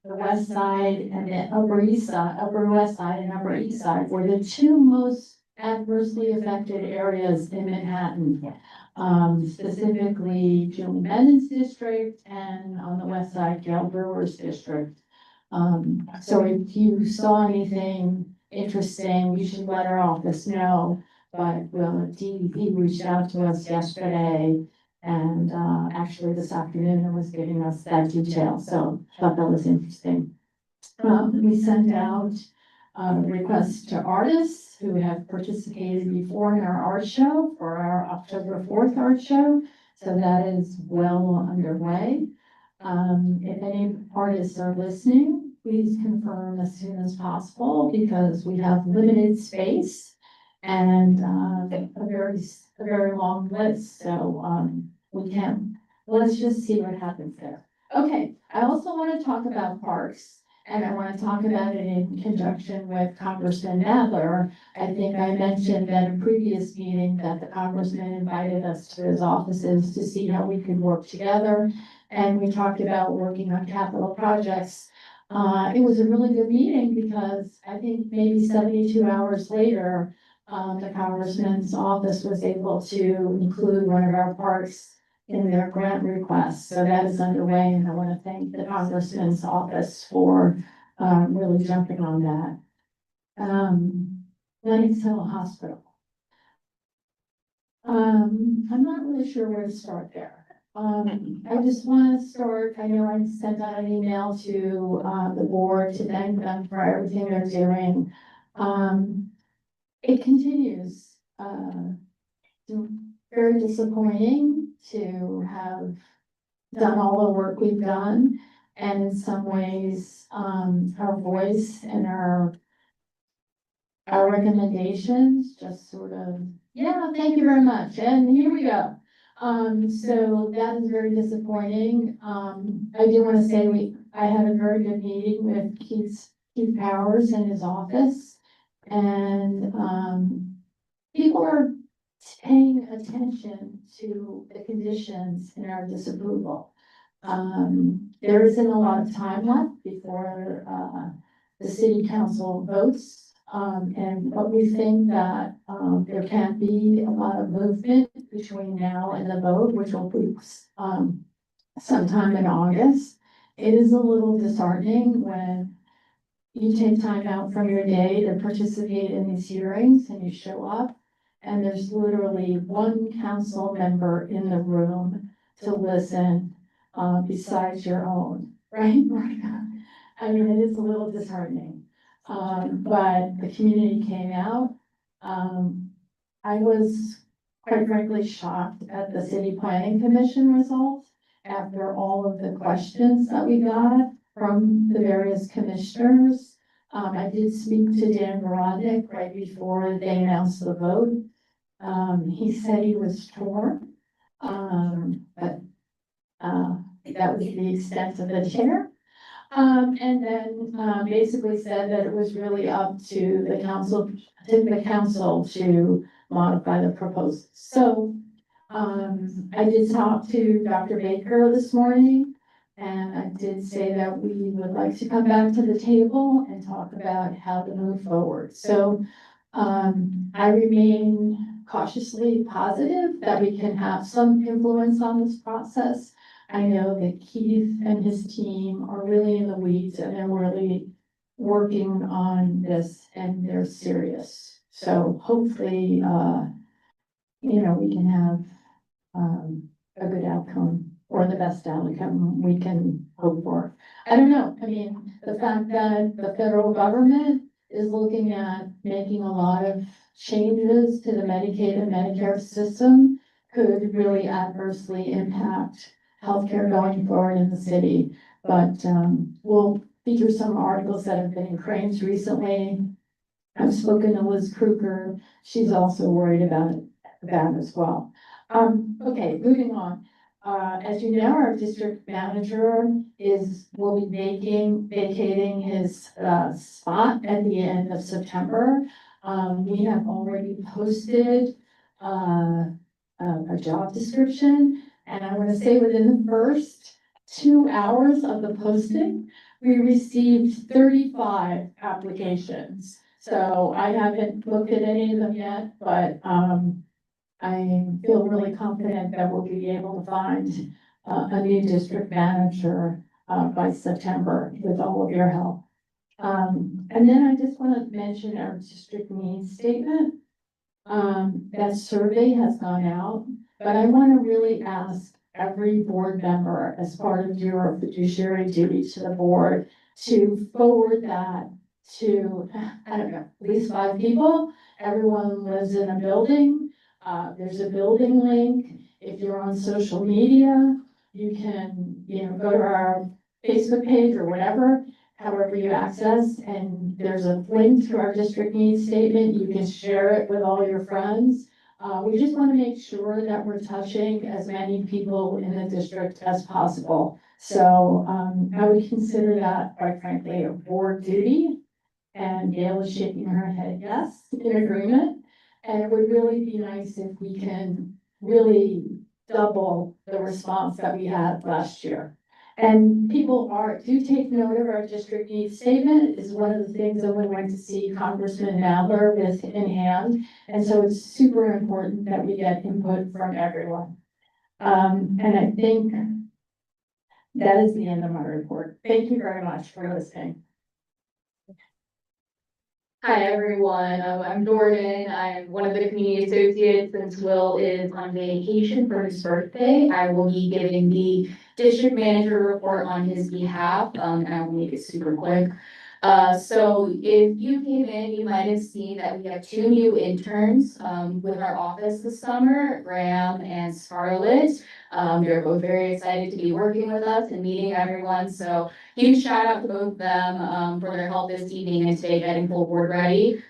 the west side and the upper east side, upper west side and upper east side were the two most adversely affected areas in Manhattan. Specifically Julie Bennon's district and on the west side, Gail Brewer's district. So if you saw anything interesting, you should let our office know. But DEP reached out to us yesterday and actually this afternoon was giving us that detail. So I thought that was interesting. We sent out requests to artists who have participated before in our art show for our October 4th art show. So that is well underway. If any artists are listening, please confirm as soon as possible because we have limited space and a very long list. So we can, let's just see what happens there. Okay, I also want to talk about parks. And I want to talk about it in conjunction with Congressman Nadler. I think I mentioned at a previous meeting that the congressman invited us to his offices to see how we could work together. And we talked about working on capital projects. It was a really good meeting because I think maybe 72 hours later, the congressman's office was able to include one of our parks in their grant request. So that is underway, and I want to thank the congressman's office for really jumping on that. Lenox Hill Hospital. I'm not really sure where to start there. I just want to start, I know I sent out an email to the board to thank them for everything they're doing. It continues. Very disappointing to have done all the work we've done. And in some ways, our voice and our recommendations just sort of, yeah, thank you very much. And here we go. So that is very disappointing. I do want to say I had a very good meeting with Keith Powers in his office. And people are paying attention to the conditions in our disapproval. There isn't a lot of time left before the city council votes. But we think that there can't be a lot of movement between now and the vote, which will be sometime in August. It is a little disheartening when you take time out from your day to participate in these hearings and you show up and there's literally one council member in the room to listen besides your own, right? I mean, it is a little disheartening. But the community came out. I was quite frankly shocked at the city planning commission results after all of the questions that we got from the various commissioners. I did speak to Dan Verodnik right before they announced the vote. He said he was torn, but that was the extent of the chair. And then basically said that it was really up to the council to modify the proposal. So I did talk to Dr. Baker this morning, and I did say that we would like to come back to the table and talk about how to move forward. So I remain cautiously positive that we can have some influence on this process. I know that Keith and his team are really in the weeds and they're really working on this and they're serious. So hopefully, we can have a good outcome or the best outcome we can hope for. I don't know. I mean, the fact that the federal government is looking at making a lot of changes to the Medicaid and Medicare system could really adversely impact healthcare going forward in the city. But, we'll feature some articles that have been in Cranes recently. I've spoken to Liz Kruger. She's also worried about that as well. Okay, moving on. As you know, our district manager will be vacating his, spot at the end of September. We have already posted, a job description, and I want to say within the first 2 hours of the posting, we received 35 applications. So I haven't looked at any of them yet, but, I feel really confident that we'll be able to find a new district manager by September with all of your help. And then I just want to mention our district needs statement. That survey has gone out, but I want to really ask every board member as part of your fiduciary duty to the board to forward that to, I don't know, at least 5 people. Everyone lives in a building. There's a building link. If you're on social media, you can, go to our Facebook page or whatever, however you access, and there's a link to our district needs statement. You can share it with all your friends. We just want to make sure that we're touching as many people in the district as possible. So, I would consider that, quite frankly, a board duty. And Gail is shaking her head yes, in agreement. And it would really be nice if we can really double the response that we had last year. And people do take note of our district needs statement is one of the things that we went to see Congressman Nadler with in hand. And so it's super important that we get input from everyone. And I think that is the end of my report. Thank you very much for listening. Hi, everyone. I'm Jordan. I'm one of the community associates. Since Will is on vacation for his birthday, I will be giving the district manager report on his behalf. And I will make it super quick. So if you came in, you might have seen that we have 2 new interns, with our office this summer, Graham and Scarlett. They're both very excited to be working with us and meeting everyone. So huge shout out to both of them, for their help this evening and today getting full board ready.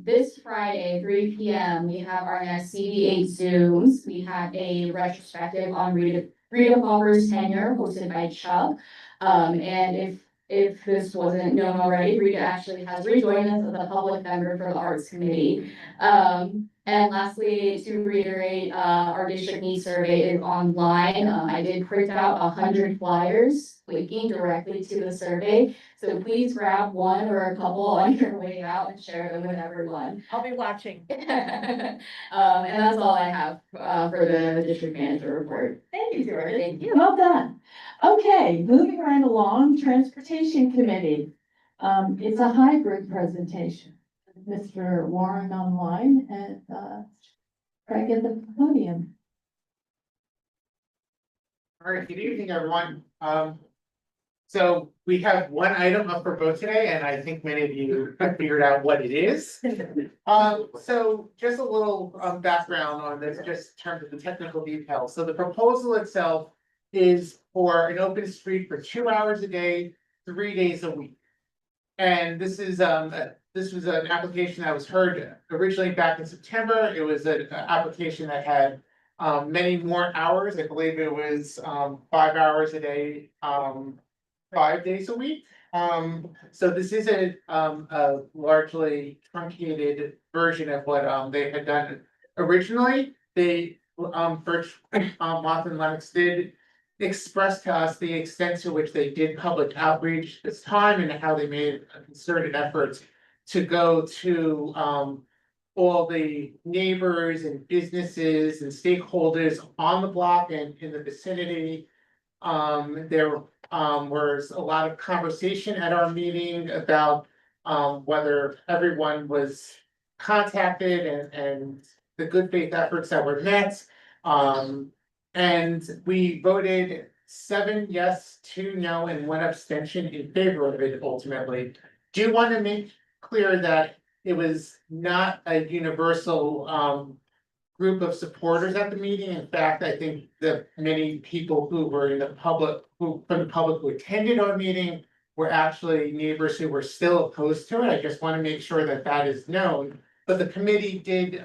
This Friday, 3 p.m., we have our next CB8 Zooms. We have a retrospective on Rita Popper's tenure hosted by Chuck. And if this wasn't known already, Rita actually has rejoined us as a public member for the Arts Committee. And lastly, to reiterate, our district needs survey is online. I did print out 100 flyers linking directly to the survey. So please grab one or a couple on your way out and share them with everyone. I'll be watching. And that's all I have for the district manager report. Thank you, Jordan. Thank you. Well done. Okay, moving right along, Transportation Committee. It's a hybrid presentation. Mr. Warren online and, Craig at the podium. All right, good evening, everyone. So we have one item up for vote today, and I think many of you have figured out what it is. So just a little background on this, just in terms of the technical details. So the proposal itself is for an open street for 2 hours a day, 3 days a week. And this was an application that was heard originally back in September. It was an application that had many more hours. I believe it was 5 hours a day, 5 days a week. So this is a largely truncated version of what they had done originally. They first Moth and Lennox did express to us the extent to which they did public outreach this time and how they made a concerted effort to go to all the neighbors and businesses and stakeholders on the block and in the vicinity. There was a lot of conversation at our meeting about whether everyone was contacted and the good faith efforts that were met. And we voted 7 yes, 2 no, and 1 abstention in favor of it ultimately. Do want to make clear that it was not a universal group of supporters at the meeting. In fact, I think that many people who were in the public, who from the public who attended our meeting were actually neighbors who were still opposed to it. I just want to make sure that that is known. But the committee did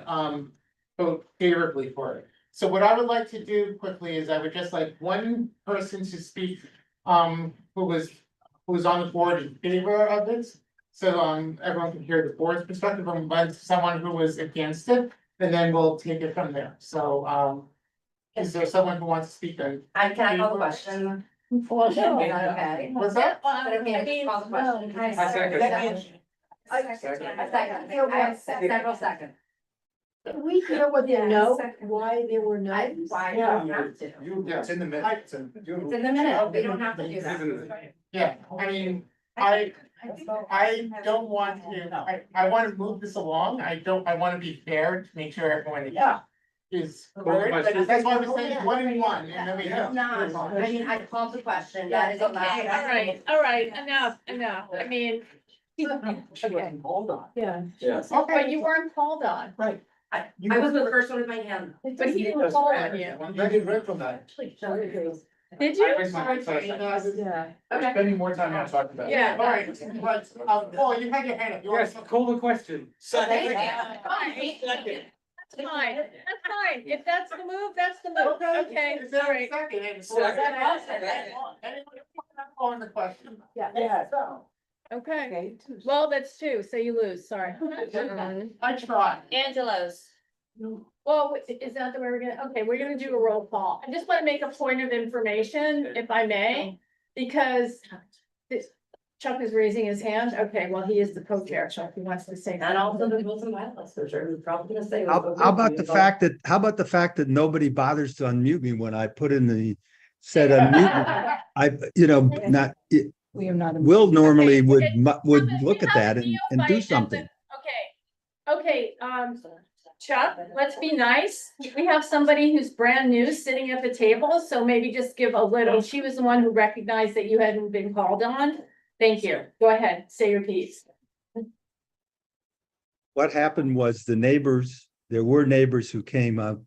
vote favorably for it. So what I would like to do quickly is I would just like one person to speak who was on the board in favor of this. So everyone can hear the board's perspective, and someone who was against it, and then we'll take it from there. So is there someone who wants to speak on? Can I call the question? Well, sure. Okay. What's that? Call the question. I second. Several seconds. Can we hear what they know, why they were no's? Why you don't have to. Yeah, It's in the minutes. It's in the minute, we don't have to do that. Yeah, I mean, I don't want to, I want to move this along. I want to be fair to make sure everyone. Yeah. Is heard, but that's why we're saying 1 and 1, and then we It's have. not, I mean, I called the question, Yeah, that is okay, allowed. all right, enough, I mean. Okay, Hold on. yeah. Yes. But you weren't called on. Right. I was the first one with my hand. But he didn't call on you. I did read from that. Did you? I raised my hand first. Yeah. Okay. Spending more time on talking about it. Yeah. All right, but, Paul, you had your hand up. You want to- call the question. Fine, that's fine, if that's the move, that's the move, okay, Is there all a right. second? Anyone on the question? Yeah. Okay, well, that's two, so you lose, sorry. I tried. Angelos. Well, is that the way we're gonna, okay, we're gonna do a roll call. I just wanna make a point of information, if I may, because Chuck is raising his hand. Okay, well, he is the co-chair, so if he wants to say. And also the rules and bylaws, which are probably gonna say. How about the fact that nobody bothers to unmute me when I put in the said unmute? Not, We are not. Will normally would Okay, look at that and do something. Okay, Chuck, let's be nice. We have somebody who's brand new sitting at the table, so maybe just give a little, she was the one who recognized that you hadn't been called on. Thank you. Go ahead, say your piece. What happened was there were neighbors who came up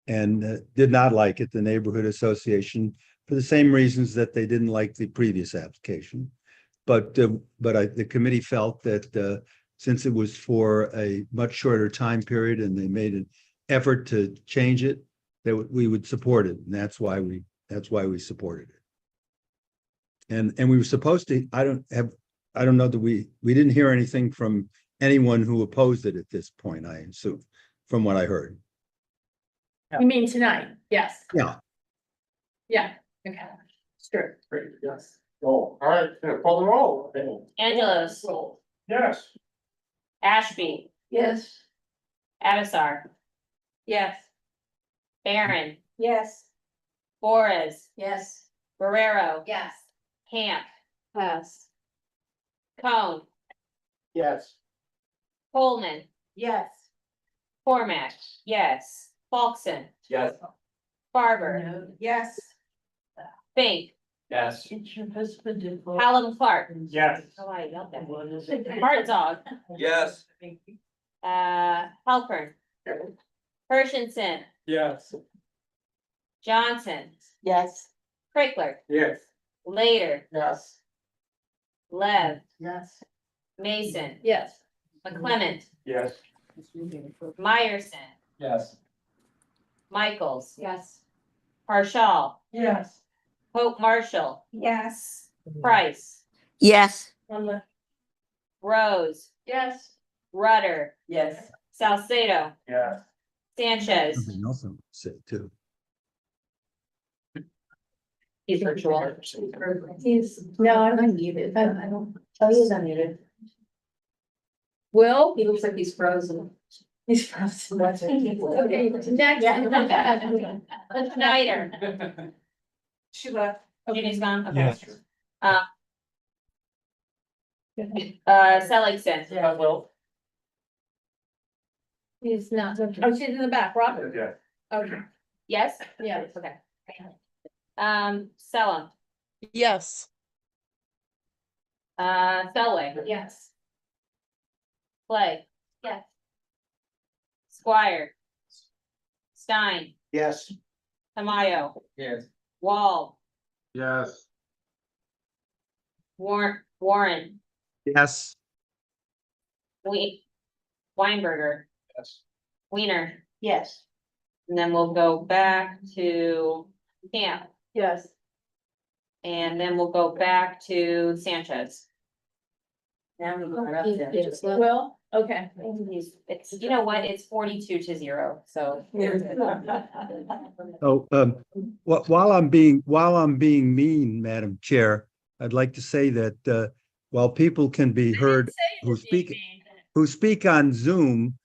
and did not like it, the neighborhood association, for the same reasons that they didn't like the previous application. But the committee felt that since it was for a much shorter time period and they made an effort to change it, that we would support it, and that's why we supported it. And we were supposed to, I don't know that we didn't hear anything from anyone who opposed it at this point, I assume, from what I heard. You mean tonight? Yes. Yeah. Yeah, okay, it's true. Great, yes. Oh, all right, call the roll. Angelos. Yes. Ashby. Yes. Avisar. Yes. Barron. Yes. Flores. Yes. Barrero. Yes. Camp. Pass. Cone. Yes. Coleman. Yes. Cormac. Yes. Faulkson. Yes. Barber. Yes. Fink. Yes. Hallam Clark. Yes. Oh, I got that. Hartzog. Yes. Halpern. Hershenson. Yes. Johnson. Yes. Prickler. Yes. Later. Yes. Lev. Yes. Mason. Yes. McClement. Yes. Meyerson. Yes. Michaels. Yes. Parshall. Yes. Pope Marshall. Yes. Price. Yes. Rose. Yes. Rudder. Yes. Salcedo. Yes. Sanchez. Something else I would say too. He's virtual. No, I'm unmuted. I don't. Oh, he's unmuted. Will? He looks like he's frozen. He's frozen. Okay, next. Schneider. She left. Judy's gone. Okay. Yes. Seligson. Yeah. Will. He's not, oh, she's in the back, Robert. Yeah. Okay, Yes? yeah. Okay. Selim. Yes. Selway. Yes. Clay. Yes. Squire. Stein, Yes. Tamayo, Yes. Wall, Yes. Warren, Yes. Weinberger, Yes. Weiner, Yes. and then we'll go back to Camp, Yes. and then we'll go back to Sanchez. Well, okay. It's, you know what, it's 42-0, so. Oh, while I'm being mean, Madam Chair, I'd like to say that, while people can be heard who speak on Zoom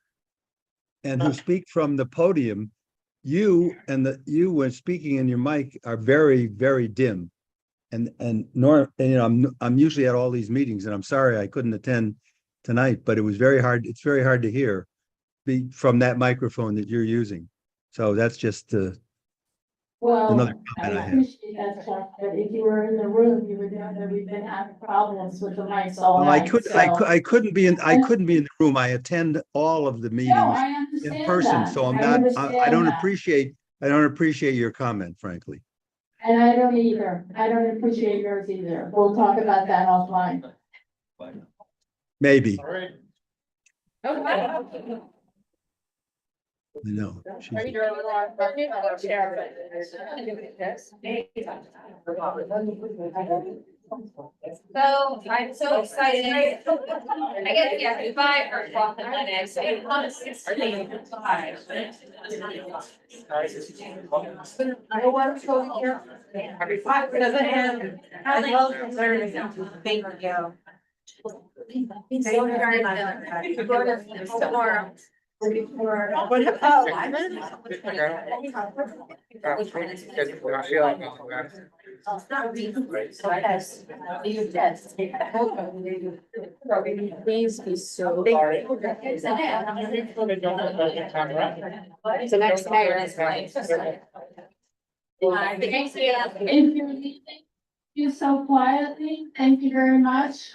and who speak from the podium, you when speaking in your mic are very, very dim. And I'm usually at all these meetings, and I'm sorry I couldn't attend tonight, but it was very hard. It's very hard to hear from that microphone that you're using. So that's just Well, another I comment I have. appreciate that, Chuck, but if you were in the room, you would know that we've been having problems with the mics all Well, night, so. I couldn't be in the room. I attend all of the No, meetings I in understand person, that. so I'm I not, I understand don't that. appreciate your comment, frankly. And I don't either. I don't appreciate yours either. We'll talk about that offline. Maybe, All right. Okay. I know. she's- So I'm so excited. I guess, yeah, goodbye for 12 minutes. I want to go here. Every 5 minutes. Thank you. Thank you very much. Tomorrow. Please be so. It's the next mayor is right. If you're leaving you so quietly, thank you very much.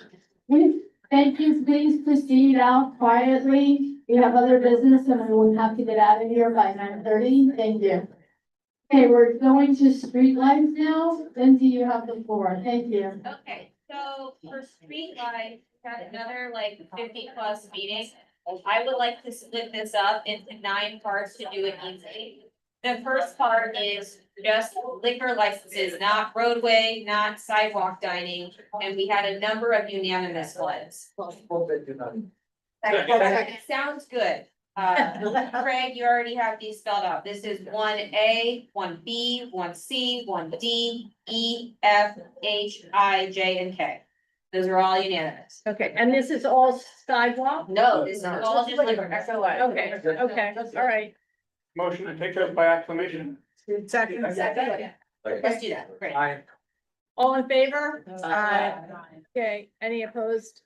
Thank you, please proceed out quietly. We have other business and we will have to get out of here by 9:30. Thank you. Okay, we're going to street lights now. Lindsay, you have the floor. Thank you. Okay, so for street life, got another like 50+ meetings. I would like to split this up into 9 parts to do it easily. The first part is just liquor licenses, not roadway, not sidewalk dining, and we had a number of unanimous ones. It sounds good. Craig, you already have these spelled out. This is 1A, 1B, 1C, 1D, E, F, H, I, J, and K. Those are all unanimous. Okay, and this is all sidewalk? No, this is all just liquor. Okay, okay, all right. Motion to take those by acclamation. Second. Let's do that. Great. All in favor? Aye. Okay, any opposed?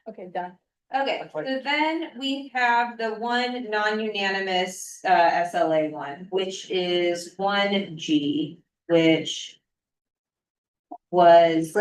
Okay, done. Okay, so then we have the one non-unanimous SLA one, which is 1G, which was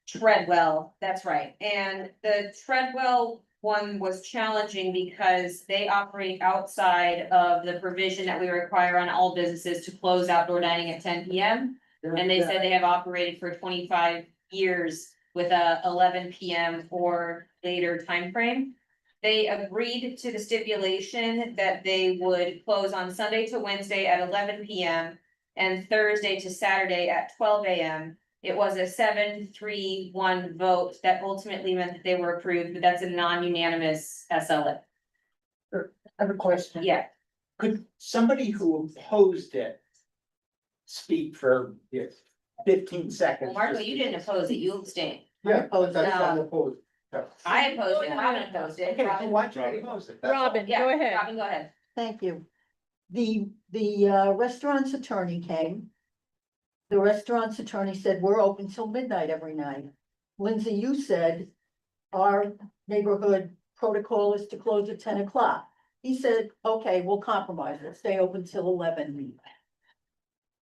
Treadwell, that's right. And the Treadwell one was challenging because they operate outside of the provision that we require on all businesses to close outdoor dining at 10 PM. And they said they have operated for 25 years with a 11 PM or later time frame. They agreed to the stipulation that they would close on Sunday to Wednesday at 11 PM and Thursday to Saturday at 12 AM. It was a 7-3-1 vote that ultimately meant that they were approved, but that's a non-unanimous SLA. I have a question. Yeah. Could somebody who opposed it speak for 15 seconds? Well, Marco, you didn't oppose it, you abstained. Yeah, opposed it. I'm opposed. I opposed it, Robin opposed it. Okay, so Robin- why don't you oppose it? That's all. Robin, Yeah, go ahead. Robin, go ahead. Thank you. The restaurant's attorney came. The restaurant's attorney said, we're open till midnight every night. Lindsay, you said our neighborhood protocol is to close at 10 o'clock. He said, okay, we'll compromise, we'll stay open till 11.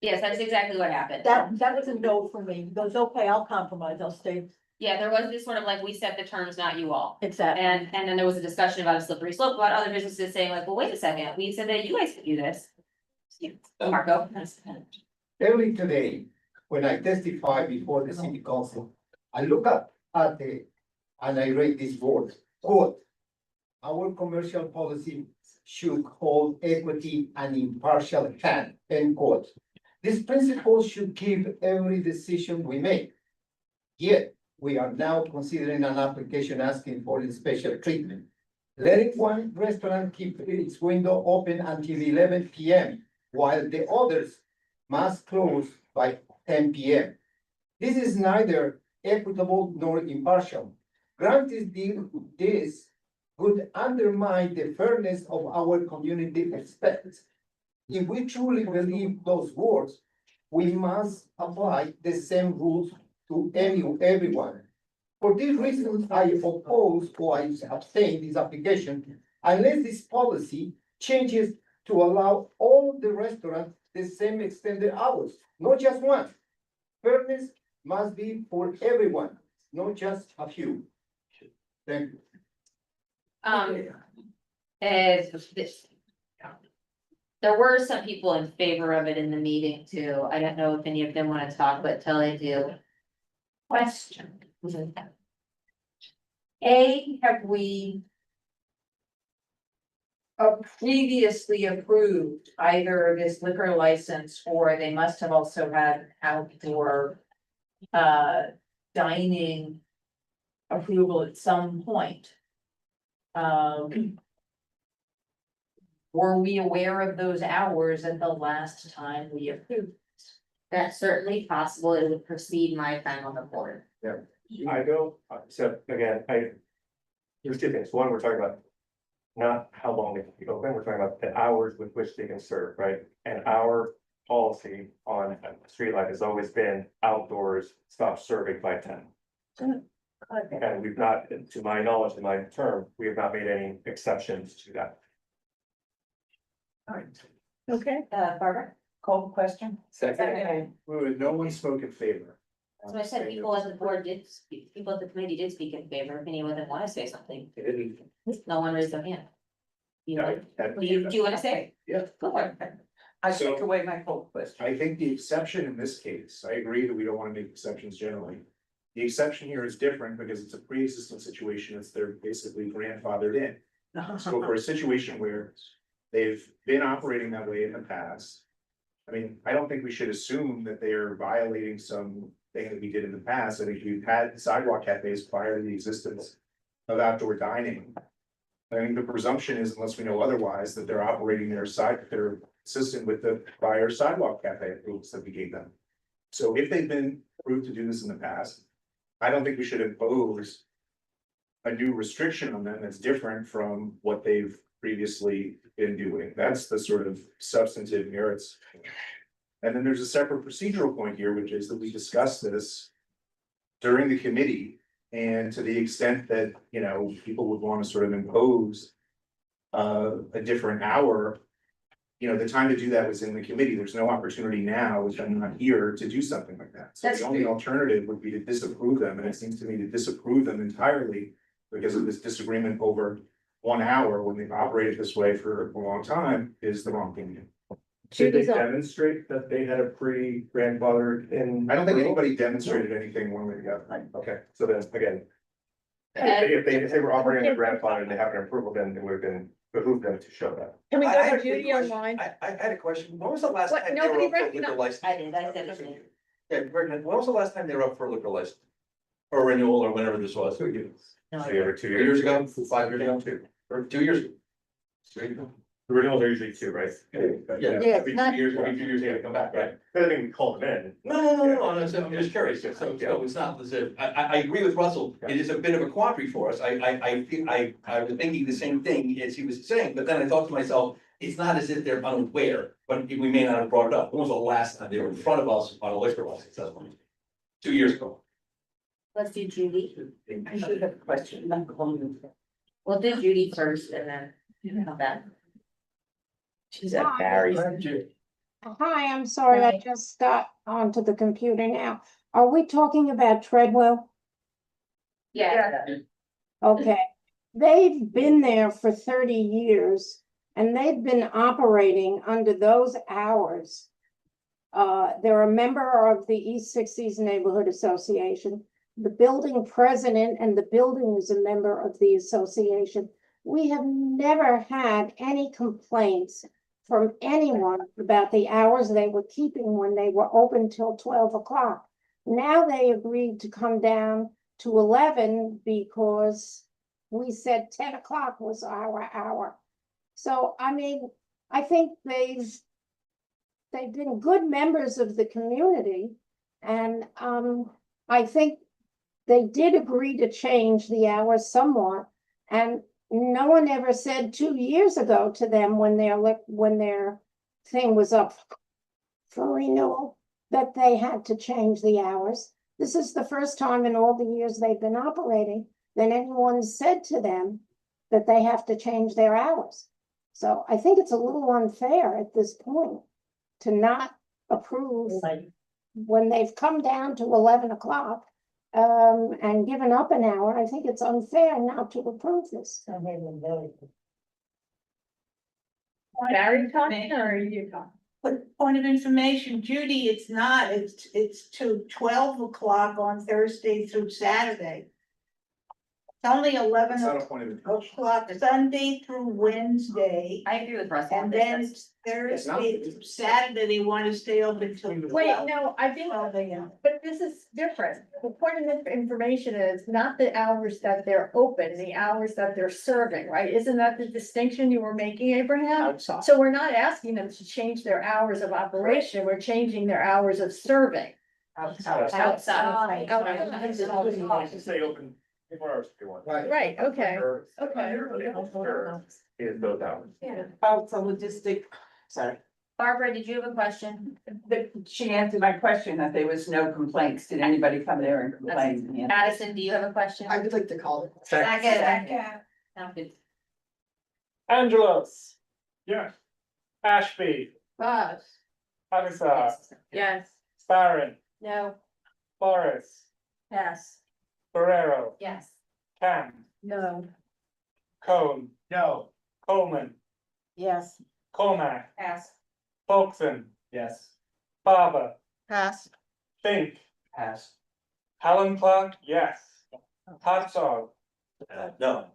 Yes, that's exactly what happened. That was a no for me. He goes, okay, I'll compromise, I'll stay. Yeah, there was this sort of like, we set the terms, not you all. Exactly. And then there was a discussion about a slippery slope, about other businesses saying like, well, wait a second, we said that you guys could do this. Marco. Early today, when I testified before the city council, I look up at and I read these words, quote, "Our commercial policy should hold equity and impartial hand," end quote. This principle should give every decision we make. Yet, we are now considering an application asking for special treatment. Letting one restaurant keep its window open until 11 p.m., while the others must close by 10 p.m. This is neither equitable nor impartial. Granted, this would undermine the fairness of our community aspects. If we truly believe those words, we must apply the same rules to everyone. For these reasons, I oppose or I abstain this application unless this policy changes to allow all the restaurants the same extended hours, not just one. Fairness must be for everyone, not just a few. Thank you. As this. There were some people in favor of it in the meeting too. I don't know if any of them want to talk, but till I do. Question. Have we previously approved either this liquor license or they must have also had outdoor dining approval at some point? Were we aware of those hours at the last time we approved? That's certainly possible. It would precede my time on the board. Yeah, I go, so again, there's two things. One, we're talking about not how long they can be open, we're talking about the hours with which they can serve, right? And our policy on a street light has always been outdoors, stop serving by 10. And we've not, to my knowledge, in my term, we have not made any exceptions to that. All right. Okay, Barbara, call the question. Second, no one spoke in favor. So I said people at the board did speak, people at the committee did speak in favor, if anyone didn't want to say something. They didn't. No one raised their hand. You No, know, do you want to say? Yeah. Go for it. I took away my whole question. I think the exception in this case, I agree that we don't want to make exceptions generally. The exception here is different because it's a pre-existing situation, it's they're basically grandfathered in. So for a situation where they've been operating that way in the past. I mean, I don't think we should assume that they are violating some thing that we did in the past. I think we've had sidewalk cafes prior to the existence of outdoor dining. I think the presumption is, unless we know otherwise, that they're operating their they're consistent with the prior sidewalk cafe rules that we gave them. So if they've been approved to do this in the past, I don't think we should impose a new restriction on them that's different from what they've previously been doing. That's the sort of substantive merits. And then there's a separate procedural point here, which is that we discussed this during the committee, and to the extent that, you know, people would want to sort of impose a different hour, you know, the time to do that was in the committee. There's no opportunity now, which I'm not here, to do something like that. So the only alternative would be to disapprove them, and it seems to me to disapprove them entirely because of this disagreement over 1 hour when they've operated this way for a long time is the wrong thing to do. Did they demonstrate that they had a pre-grandfather in? I don't think anybody demonstrated anything one way or the other. Okay, so then again. If they were operating their grandfather and they have an approval, then it would have been behooved them to show that. Can we I go had to a Judy quick question. online? I had a question. When was the last What? time they were Nobody up for a liquor recognized- license? I did, I said it. Yeah, Brendan, when was the last time they were up for a liquor license? Or renewal or whenever this was? 2 years. No, So every 2 years ago, 5 years ago, 2, or 2 years ago. The renewals are usually 2, right? Yeah, Every not- 2 years, every 2 years, they gotta come back, right? I think we called them in. No, I'm just curious, so it's not as if, I agree with Russell, it is a bit of a quandary for us, I was thinking the same thing as he was saying, but then I thought to myself, it's not as if they're unaware, but we may not have brought it up, when was the last time they were in front of us on a liquor license, that's one. 2 years ago. Let's do Judy. I should have a question. We'll do Judy first and then come back. She's at Barry's. Hi, I'm sorry, I just got onto the computer now. Are we talking about Treadwell? Yeah. Okay, they've been there for 30 years and they've been operating under those hours. They're a member of the East Sixties Neighborhood Association. The building president and the building is a member of the association. We have never had any complaints from anyone about the hours they were keeping when they were open till 12 o'clock. Now they agreed to come down to 11 because we said 10 o'clock was our hour. So, I mean, I think they've been good members of the community. And I think they did agree to change the hours somewhat. And no one ever said 2 years ago to them when their thing was up for renewal that they had to change the hours. This is the first time in all the years they've been operating that anyone said to them that they have to change their hours. So I think it's a little unfair at this point to not approve when they've come down to 11 o'clock and given up an hour. I think it's unfair not to approve this. Barry talking or are you talking? But point of information, Judy, it's not, it's to 12 o'clock on Thursday through Saturday. It's only 11 It's not a point of o'clock, Sunday through Wednesday. I agree with Russell. And then Thursday through Saturday, they want to stay open till. Wait, no, I think, but this is different. The point of information is not the hours that they're open, the hours that they're serving, right? Isn't that the distinction you were making, Abraham? So we're not asking them to change their hours of operation, we're changing their hours of serving. Outside. Stay open 24 hours if you want. Right, okay, okay. Is those hours. About the logistic, sorry. Barbara, did you have a question? She answered my question that there was no complaints. Did anybody come there and complain? Addison, do you have a question? I would like to call it. Second. Sounds good. Angelos. Yes. Ashby. Yes. Avisar. Yes. Barron. No. Forrest. Yes. Ferrero. Yes. Cam. No. Cone. No. Coleman. Yes. Colmack. Pass. Folkson. Yes. Barber. Pass. Fink. Pass. Helen Clark, yes. Hartzog. No.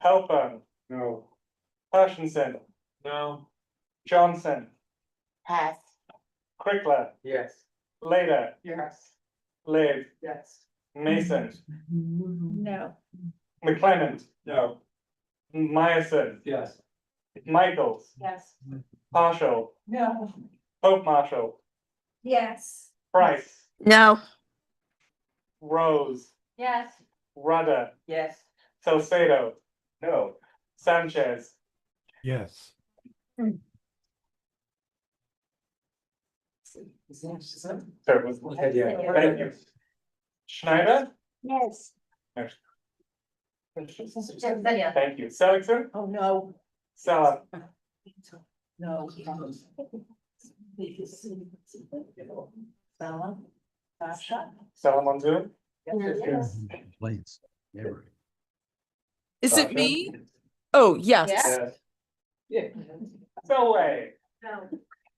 Halpern. No. Hershenson. No. Johnson. Pass. Crickler. Yes. Later. Yes. Liv. Yes. Mason. No. McClement. No. Meyerson. Yes. Michaels. Yes. Partial. No. Pope Marshall. Yes. Price. No. Rose. Yes. Rudder. Yes. Salcedo. No. Sanchez. Yes. Thank you. Schneider. Yes. Thank you. Seligson. Oh, no. Sella. No. Sella Monzoon. Complaints. Never. Is it me? Oh, yes. Yes. Selway. No.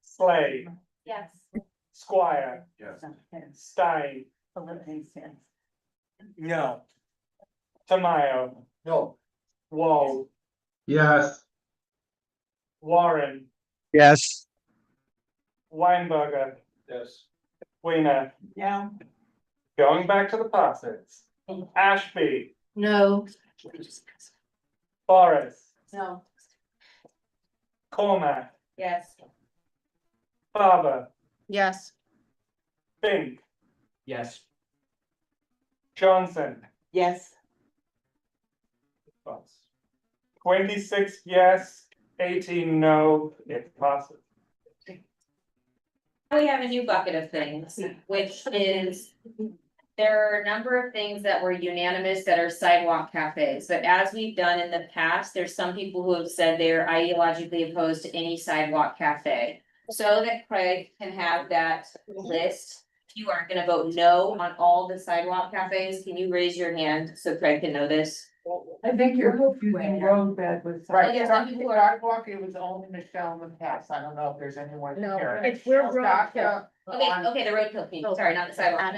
Slade. Yes. Squire. Yes. Stein. No. Tamayo. No. Wall. Yes. Warren. Yes. Weinberger. Yes. Weiner. No. Going back to the passes. Ashby. No. Forrest. No. Cormack. Yes. Barber. Yes. Fink. Yes. Johnson. Yes. 26 yes, 18 no, it passes. We have a new bucket of things, which is, there are a number of things that were unanimous that are sidewalk cafes, but as we've done in the past, there's some people who have said they're ideologically opposed to any sidewalk cafe. So that Craig can have that list, if you aren't gonna vote no on all the sidewalk cafes, can you raise your hand so Craig can know this? I think you're confusing road bed with. Right, yeah, so some people sidewalk, it was only Michelle in the past, I don't know if there's anyone No, here. it's we're roadkill. Sasha, Okay, the roadkill fee, sorry, not the sidewalk.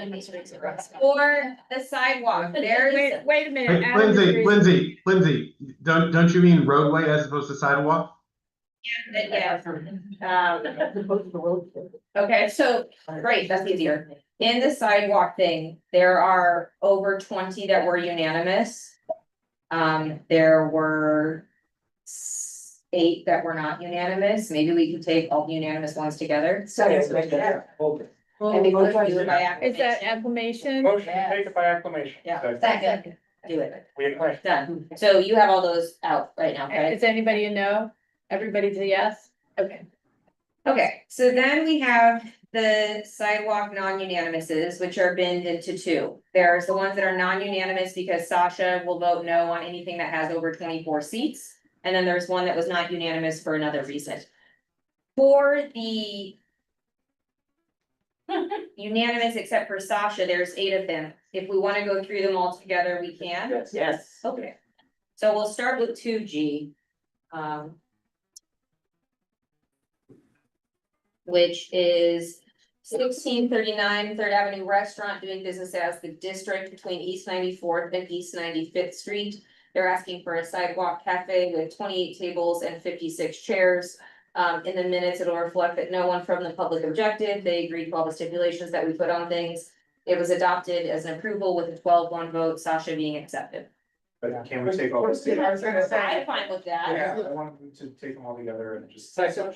For the sidewalk, there's, Wait a minute. Hey, Adam is raising- Lindsay, don't you mean roadway as opposed to sidewalk? yes, okay, so, great, that's easier. In the sidewalk thing, there are over 20 that were unanimous. There were 8 that were not unanimous, maybe we can take all the unanimous ones together. And we can do it by Is that acclamation. acclamation? motion, take it by acclamation. Yeah, second, do it, We agree. done. So you have all those out right now, okay? Is anybody a no? Everybody's a yes? Okay. Okay, so then we have the sidewalk non-unanimouses, which are binned into 2. There's the ones that are non-unanimous because Sasha will vote no on anything that has over 24 seats. And then there's one that was not unanimous for another reason. For the unanimous, except for Sasha, there's 8 of them. If we want to go through them all together, we can. Yes. Okay, so we'll start with 2G. Which is 1639 Third Avenue Restaurant doing business as the district between East 94th and East 95th Street. They're asking for a sidewalk cafe with 28 tables and 56 chairs. In the minutes, it'll reflect that no one from the public objected. They agreed to all the stipulations that we put on things. It was adopted as an approval with a 12-1 vote, Sasha being accepted. But can we take all this? I was gonna say, I'm fine with that. Yeah, I wanted to take them all together and just. Second.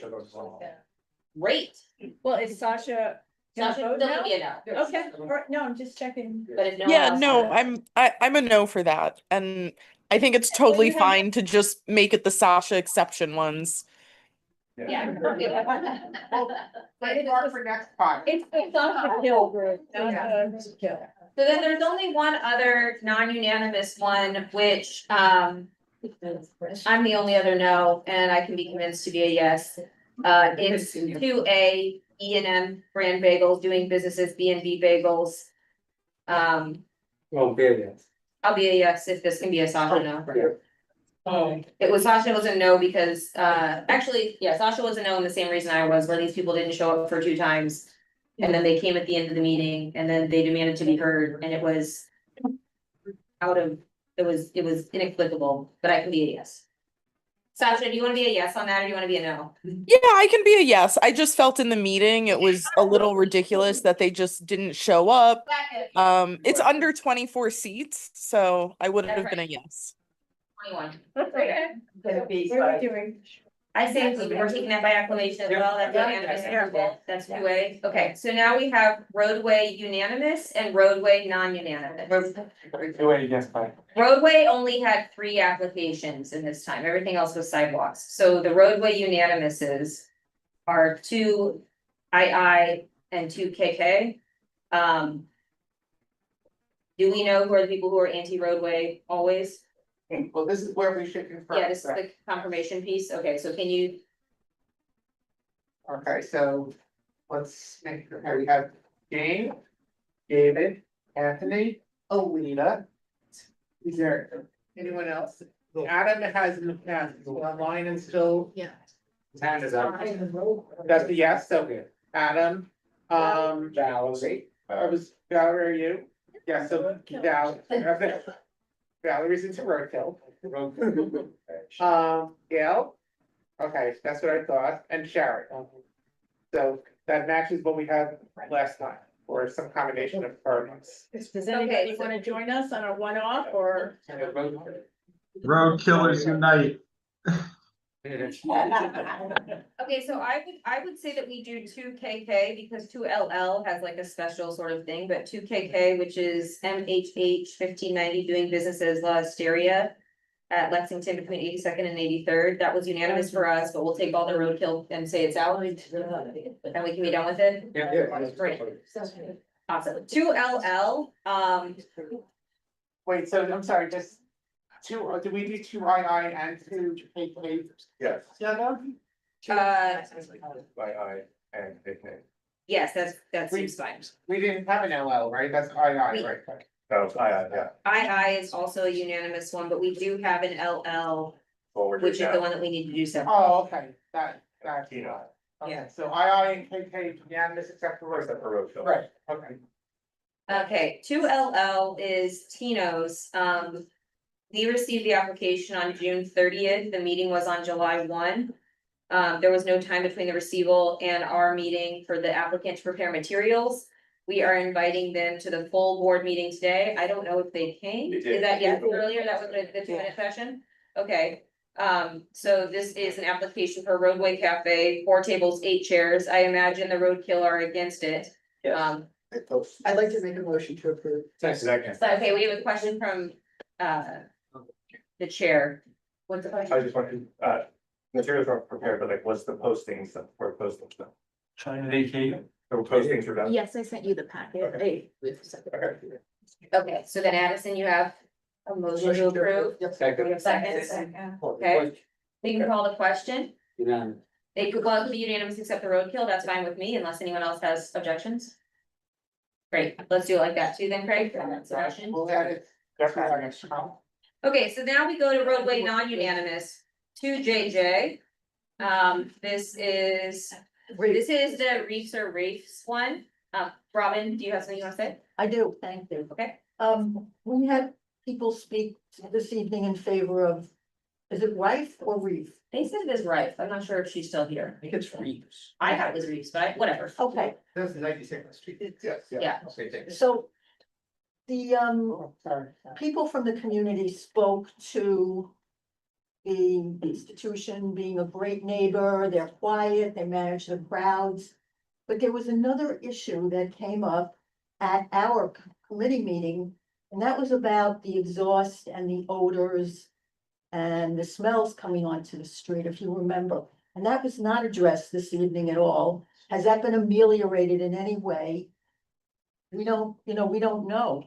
Great. Well, is Sasha? Sasha, vote still now? be a no. Okay, no, I'm just checking. But if no one Yeah, else no, has it- I'm a no for that. And I think it's totally you have- fine to just make it the Sasha exception ones. Yeah. let's mark for next time. It's the Sasha Hill group, not the Hill. So then there's only one other non-unanimous one, which, I'm the only other no, and I can be convinced to be a yes. It's 2A E&M brand bagels, doing businesses B&B bagels. Well, yes. I'll be a yes if this can be a Sasha no. Oh. It was, Sasha was a no because, actually, yeah, Sasha was a no and the same reason I was, where these people didn't show up for 2 times. And then they came at the end of the meeting and then they demanded to be heard and it was it was inexplicable, but I can be a yes. Sasha, do you wanna be a yes on that or do you wanna be a no? Yeah, I can be a yes. I just felt in the meeting it was a little ridiculous that they just didn't show up. It's under 24 seats, so I would have been a yes. 21. Okay. What are we doing? I say we're taking that by acclamation as well, that's unanimous approval, that's 2A. Okay, so now we have roadway unanimous and roadway non-unanimous. Yes, bye. Roadway only had 3 applications in this time, everything else was sidewalks, so the roadway unanimouses are 2 II and 2 KK. Do we know who are the people who are anti-roadway always? Well, this is where we should confirm. Yeah, this is the confirmation piece, okay, so can you, Okay, so let's make, okay, we have Jane, David, Anthony, Alita. Is there anyone else? Adam has in the past, is online and still. Yeah. And is out. That's a yes, so Adam, Valerie, Valerie, are you? Yeah, so Valerie's into roadkill. Gail, okay, that's what I thought, and Sharon. So that matches what we had last time, or some combination of parties. Does anybody want to join us on a one-off or? Road killers unite. okay, so I would say that we do 2 KK because 2 LL has like a special sort of thing, but 2 KK, which is MHH 1590 doing business as La Asteria at Lexington between 82nd and 83rd. That was unanimous for us, but we'll take all the roadkill and say it's out. And we can be done with it. Yeah. Great. Awesome. 2 LL, Wait, so I'm sorry, just two, do we do 2 II and 2 KK? Yes. I and KK. yes, that seems fine. We didn't have an LL, right? That's II, right? Oh, yeah. II is also a unanimous one, but we do have an LL, which is the one that we need to do separate. Oh, okay, that's. Tino. Yeah. So II and KK unanimous except for Except for roadkill. Right, okay. Okay, 2LL is Tino's. They received the application on June 30th. The meeting was on July 1. There was no time between the receival and our meeting for the applicant to prepare materials. We are inviting them to the full board meeting today. I don't know if they came. They did. Is that, yes, earlier, that was the 2-minute session? Okay, so this is an application for roadway cafe, 4 tables, 8 chairs. I imagine the roadkill are against it. I'd like to make a motion to approve. Second. So, okay, we have a question from, the chair. What's the I question? just wanted, materials are prepared, but like, what's the postings that for postings stuff? Trying to vacate. The postings are done? Yes, I sent you the packet. Okay. Hey. Okay, so then Addison, you have a motion to approve? Second. We have second. Okay, we can call the question. They could, well, it could be unanimous except the roadkill, that's fine with me, unless anyone else has objections. Great, let's do it like that too then, Craig. We'll add it. Definitely. Okay, so now we go to roadway non-unanimous, 2JJ. This is the Reefs or Reefs one. Robin, do you have something you wanna say? I do, thank you. Okay. We had people speak this evening in favor of, is it Rife or Reef? They said it is Rife, I'm not sure if she's still here. I think it's Reeves. I thought it was Reefs, but whatever. Okay, That's 92nd Street. Yes, Yeah. Okay, thanks. so the people from the community spoke to the institution being a great neighbor, they're quiet, they manage the crowds. But there was another issue that came up at our committee meeting, and that was about the exhaust and the odors and the smells coming onto the street, if you remember. And that was not addressed this evening at all. Has that been ameliorated in any way? We don't know.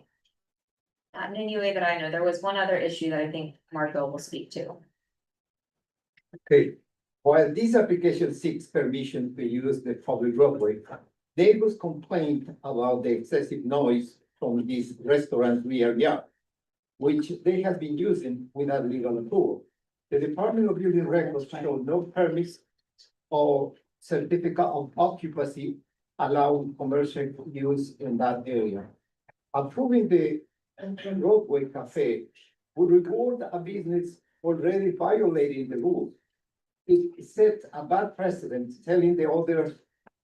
Not in any way that I know. There was one other issue that I think Marco will speak to. Okay, while this application seeks permission to use the public roadway, neighbors complained about the excessive noise from this restaurant rear yard, which they have been using without legal approval. The Department of Building Records show no permits or certificate of occupancy allowing commercial use in that area. Approving the roadway cafe would reward a business already violating the rules. It sets a bad precedent, telling the others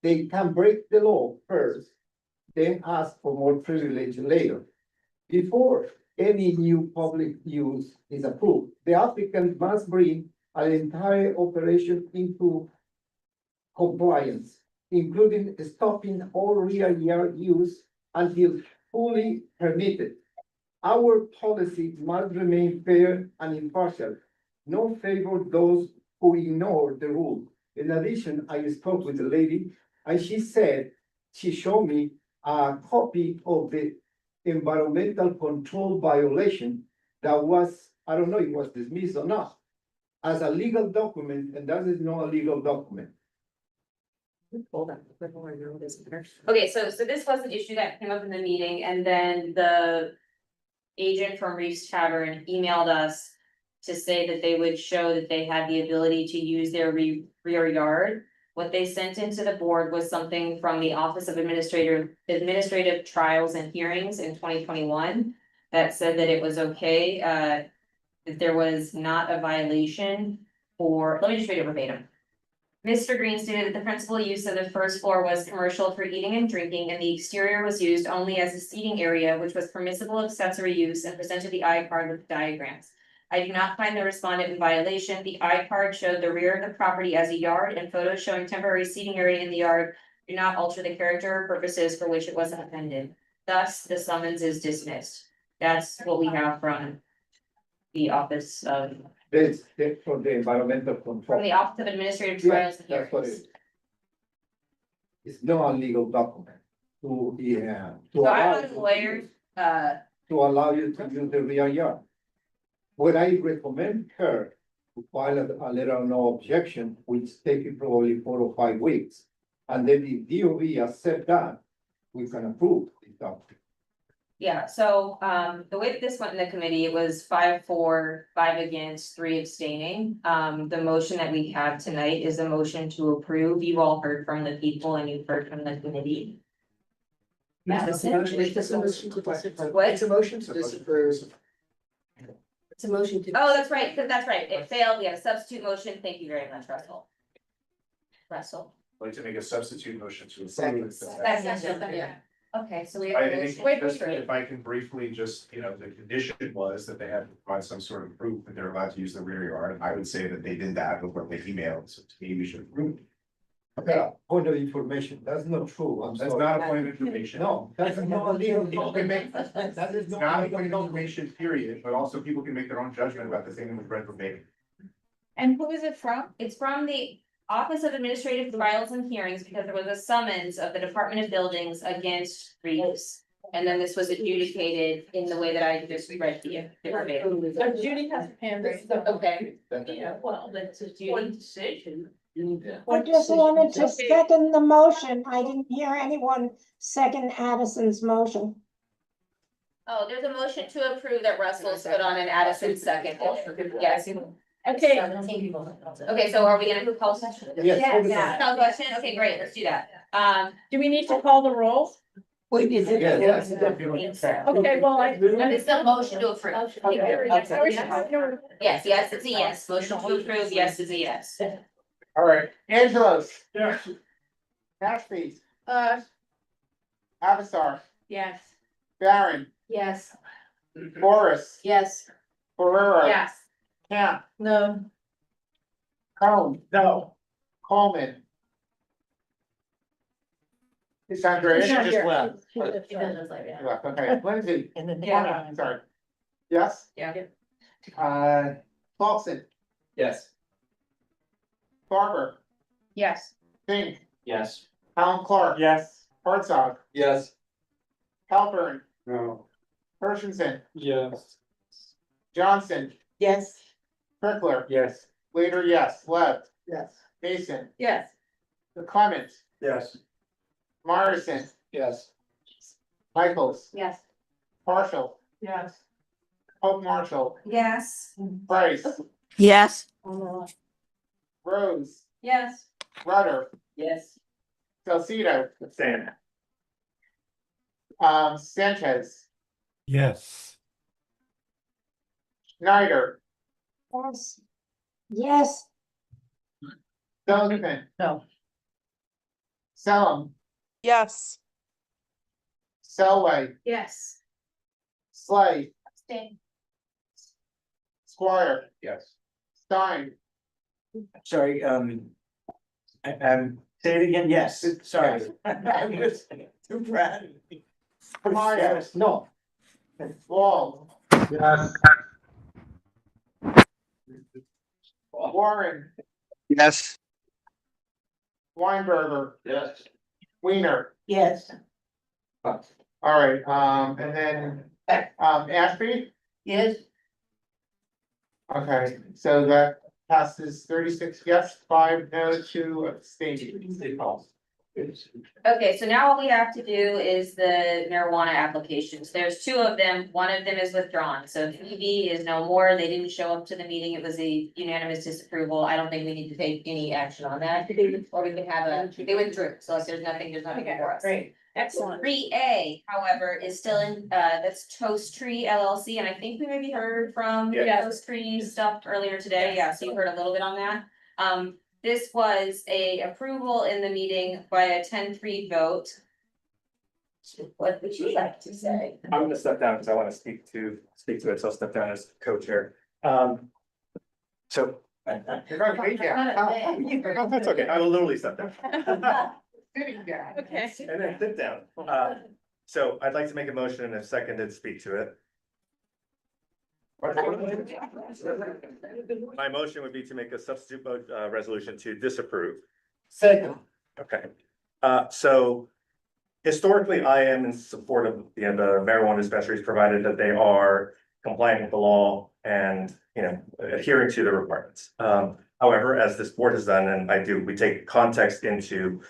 they can break the law first, then ask for more privilege later. Before any new public use is approved, the applicant must bring an entire operation into compliance, including stopping all rear yard use until fully permitted. Our policy must remain fair and impartial, not favor those who ignore the rule. In addition, I spoke with the lady and she said, she showed me a copy of the environmental control violation that was, I don't know, it was dismissed or not, as a legal document, and that is not a legal document. Hold on. Okay, so this was an issue that came up in the meeting, and then the agent from Reef's Tavern emailed us to say that they would show that they had the ability to use their rear yard. What they sent into the board was something from the Office of Administrative Trials and Hearings in 2021 that said that it was okay, that there was not a violation for, let me just read it verbatim. Mr. Green stated that the principal use of the first floor was commercial for eating and drinking, and the exterior was used only as a seating area, which was permissible accessory use, and presented the I-card with diagrams. I do not find the respondent in violation. The I-card showed the rear of the property as a yard, and photos showing temporary seating area in the yard do not alter the character or purposes for which it was intended. Thus, the summons is dismissed. That's what we have from the Office of. That's for the environmental control. From the Office of Administrative Trials and That's what it Hearings. is. It's not a legal document to, So I was a lawyer, to allow you to use the rear yard. What I recommend her to file a letter of no objection, which take it probably 4 or 5 weeks. And then if DOB accept that, we can approve the document. Yeah, so the way that this went in the committee, it was 5-4, 5 against, 3 abstaining. The motion that we have tonight is a motion to approve. You all heard from the people and you've heard from the committee. Madison? What? It's a motion to disapprove. It's a motion to. Oh, that's right, because that's right. It failed. We had a substitute motion. Thank you very much, Russell. Russell. I'd like to make a substitute motion to. Yeah. Okay, so we I have. think, just if I can briefly just, the condition was that they had to provide some sort of proof that they're allowed to use the rear yard. I would say that they did that with what they emailed, so to me, we should approve. Okay, point of information, that's not true. I'm That's sorry. not a point of information. No, that's not legal. People can make, That is it's not not a legal. point of information, period, but also people can make their own judgment about the thing with Brent verbatim. And who is it from? It's from the Office of Administrative Trials and Hearings, because there was a summons of the Department of Buildings against reuse. And then this was adjudicated in the way that I just read to you. So Judy has a hand raised. Okay. Yeah, well, that's a Judy decision. I just wanted to second the motion. I didn't hear anyone second Addison's motion. Oh, there's a motion to approve that Russell's put on an Addison second. Yes. Okay. Okay, so are we gonna do call session? Yes. Yeah, call question? Okay, great, let's do that. Do we need to call the roll? We need to. Yes. Okay, well, It's still a motion to approve. Okay. Yes, yes, it's a yes. Motion to approve, yes is a yes. All right, Angelos. Yes. Ashby. Avatar. Yes. Barron. Yes. Morris. Yes. Ferrero. Yes. Camp. No. Cone. No. Coleman. Sandra She's not just here. left. She Left, okay, Lindsay. Yeah. Sorry. Yes? Yeah. Paulson. Yes. Barber. Yes. Fink. Yes. Alan Clark. Yes. Herzog. Yes. Halpern. No. Hershenson. Yes. Johnson. Yes. Prickler. Yes. Later, yes. Left. Yes. Mason. Yes. Clement. Yes. Morrison. Yes. Michaels. Yes. Partial. Yes. Pope Marshall. Yes. Price. Yes. Rose. Yes. Rudder. Yes. Salcido. Stand. Sanchez. Yes. Schneider. Yes. Yes. Sullivan. No. Sellum. Yes. Selway. Yes. Slay. Stay. Squire. Yes. Stein. Sorry, say it again, yes, sorry. I was too proud. Kamaya. No. Wall. Yes. Warren. Yes. Weinberger. Yes. Weiner. Yes. All right, and then, Ashby? Yes. Okay, so that passes 36 yes, 5 no, 2 abstaining. Okay, so now all we have to do is the marijuana applications. There's 2 of them. One of them is withdrawn. So PB is no more. They didn't show up to the meeting. It was a unanimous disapproval. I don't think we need to take any action on that. Or we can have they withdrew. So if there's nothing for us. Great. Excellent. 3A, however, is still in, that's Toast Tree LLC, and I think we maybe heard from Yeah. Toast Tree stuff earlier today. Yeah, so you heard a little bit on that. This was a approval in the meeting by a 10-3 vote. What would you like to say? I'm gonna step down because I want to speak to it, so I'll step down as co-chair. So. You're gonna wait down. That's okay, I will literally step down. Okay. And then sit down. So I'd like to make a motion and a second to speak to it. My motion would be to make a substitute vote, resolution to disapprove. Second. Okay, so historically, I am in support of the marijuana dispensaries, provided that they are compliant with the law and, adhering to the requirements. However, as this board has done, and we take context into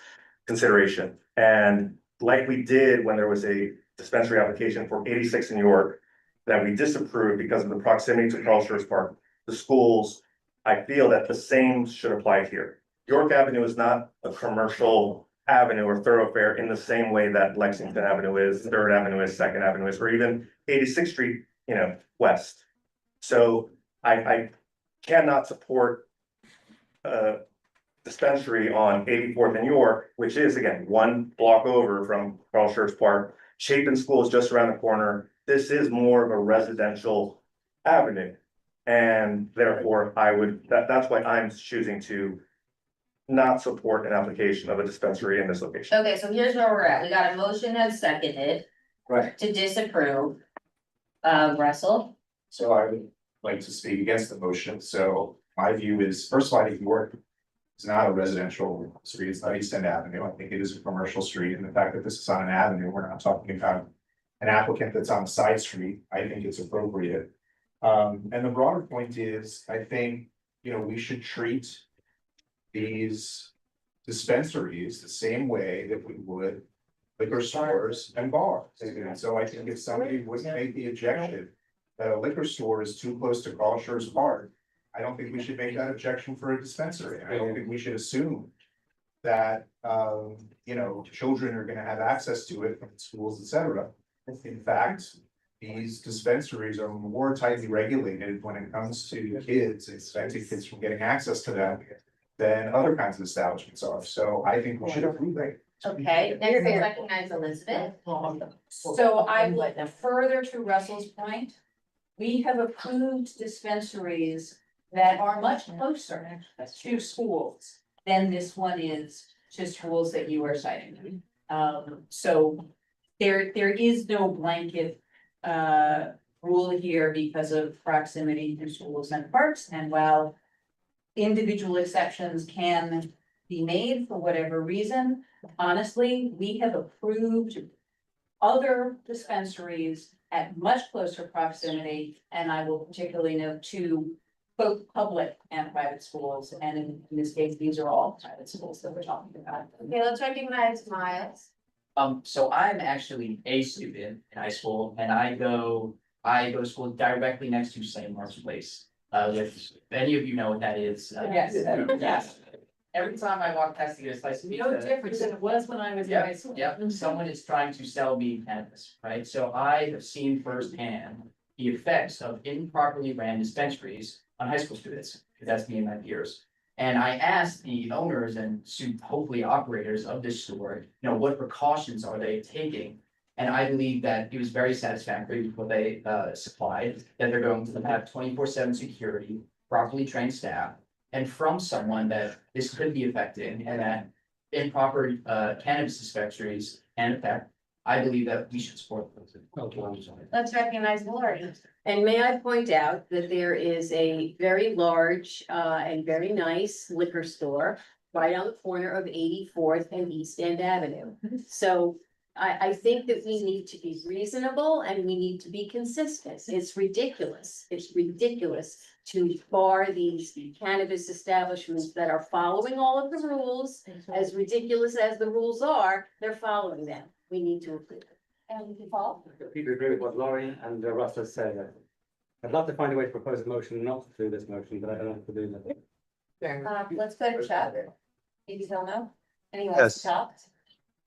consideration. And like we did when there was a dispensary application for 86 in York that we disapproved because of the proximity to Carl Schurz Park, the schools, I feel that the same should apply here. York Avenue is not a commercial avenue or thoroughfare in the same way that Lexington Avenue is, Third Avenue is, Second Avenue is, or even 86th Street, west. So I cannot support a dispensary on 84th and York, which is again, 1 block over from Carl Schurz Park. Chapin School is just around the corner. This is more of a residential avenue. And therefore that's why I'm choosing to not support an application of a dispensary in this location. Okay, so here's where we're at. We got a motion that's seconded Right. to disapprove. Russell? So I would like to speak against the motion. So my view is, first of all, I think York is not a residential street. It's not East End Avenue. I think it is a commercial street. And the fact that this is on an avenue, we're not talking about an applicant that's on a side street. I think it's appropriate. And the broader point is, I think, we should treat these dispensaries the same way that we would liquor stores and bars. And so I think if somebody would make the objection that a liquor store is too close to Carl Schurz Park, I don't think we should make that objection for a dispensary. I don't think we should assume that, children are gonna have access to it from schools, et cetera. In fact, these dispensaries are more tightly regulated when it comes to kids, expecting kids from getting access to them than other kinds of establishments are. So I think we should approve that. Okay, next I recognize Elizabeth. So I would further to Russell's point, we have approved dispensaries that are much closer to schools than this one is to schools that you are citing. So there is no blanket rule here because of proximity to schools and parks, and while individual exceptions can be made for whatever reason, honestly, we have approved other dispensaries at much closer proximity, and I will particularly note to both public and private schools, and in this case, these are all private schools that we're talking about. Okay, let's recognize Miles. So I'm actually a student in high school, and I go to school directly next to St. Mark's Place. If any of you know what that is. Yes. Yes. Every time I walk past to get a slice of pizza. No different than it was when I was in high school. Yep, someone is trying to sell me cannabis, right? So I have seen firsthand the effects of improperly ran dispensaries on high school students, because that's me and my peers. And I asked the owners and soon hopefully operators of this store, what precautions are they taking? And I believe that it was very satisfactory with what they supplied, that they're going to have 24/7 security, properly trained staff, and from someone that this could be affecting, and that improper cannabis dispensaries can affect. I believe that we should support those. Let's recognize Lori. And may I point out that there is a very large and very nice liquor store right on the corner of 84th and East End Avenue. So I think that we need to be reasonable and we need to be consistent. It's ridiculous. It's ridiculous to bar these cannabis establishments that are following all of the rules. As ridiculous as the rules are, they're following them. We need to approve it. And Paul? I completely agree with what Laurie and Russ has said. I'd love to find a way to propose a motion not to do this motion, but I don't have to do that. Let's go to Chuck. Maybe he'll know. Anyone Yes. to talk?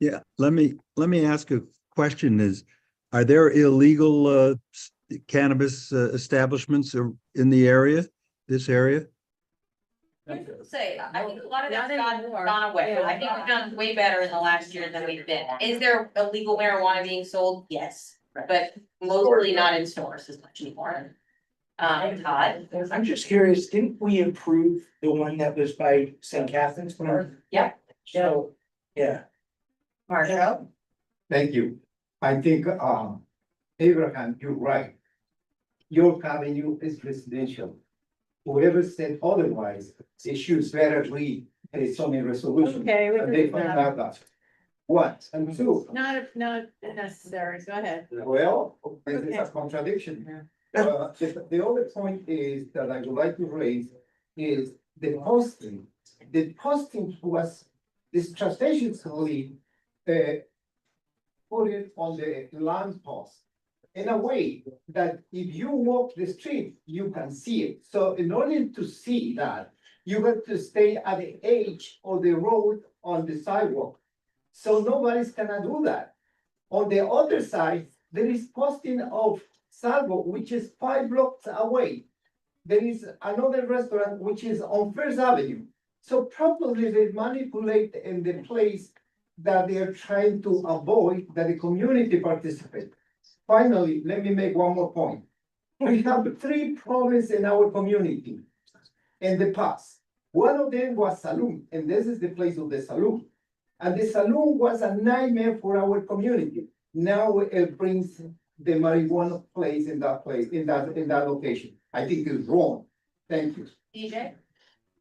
Yeah, let me ask a question are there illegal cannabis establishments in the area, this area? Say, I think a lot of that's gone away. I think we've done way better in the last year than we've been. Is there illegal marijuana being sold? Yes, but mostly not in stores as much anymore. Todd? I'm just curious, didn't we improve the one that was by St. Catherine's? Yeah. So, yeah. Marshall? Thank you. I think, Abraham, you're right. York Avenue is residential. Whoever said otherwise, they should better read a zoning resolution. Okay, we and can- they find out that. What, and two, Not necessary, go ahead. well, this is a contradiction. The other point is that I would like to raise is the posting. The posting was, this transitionally, put it on the lamp post in a way that if you walk the street, you can see it. So in order to see that, you have to stay at the edge of the road on the sidewalk. So nobody's gonna do that. On the other side, there is posting of sidewalk, which is 5 blocks away. There is another restaurant which is on First Avenue. So probably they manipulate in the place that they are trying to avoid that the community participate. Finally, let me make one more point. We have 3 problems in our community in the past. One of them was saloon, and this is the place of the saloon. And the saloon was a nightmare for our community. Now it brings the marijuana place, in that location. I think it's wrong. Thank you. DJ?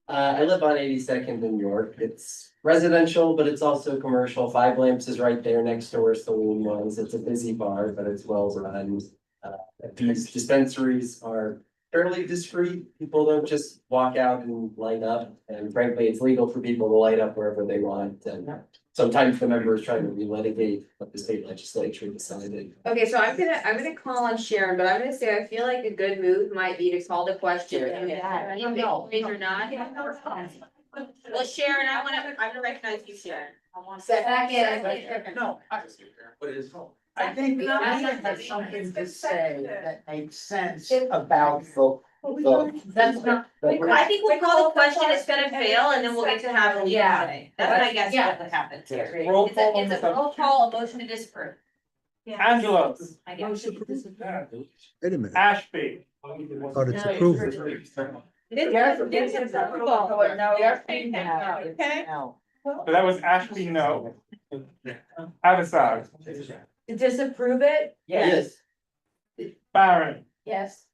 I live on 82nd in York. It's residential, but it's also commercial. Five Lamps is right there next door, Saloon Ones. It's a busy bar, but it's well run. These dispensaries are fairly discreet. People don't just walk out and light up. And frankly, it's legal for people to light up wherever they want. And sometimes the members try to relitigate what the state legislature decided. Okay, so I'm gonna call on Sharon, but I'm gonna say, I feel like a good move might be to call the question. Raise or not. Well, Sharon, I'm gonna recognize you, Sharon. Second. No, What is? I think we have something to say that makes sense about That's not. I think we'll call the question, it's gonna fail, and then we'll get to have a lead Yeah. say. That's my guess Yeah. what happens here. Roll It's a, call on it's the a roll call, a motion to disapprove. Angelo. I guess. Wait a minute, Ashby. thought it's approval. Okay. So that was Ashby, no. Avasar. To disapprove it? Yes. Barron. Yes.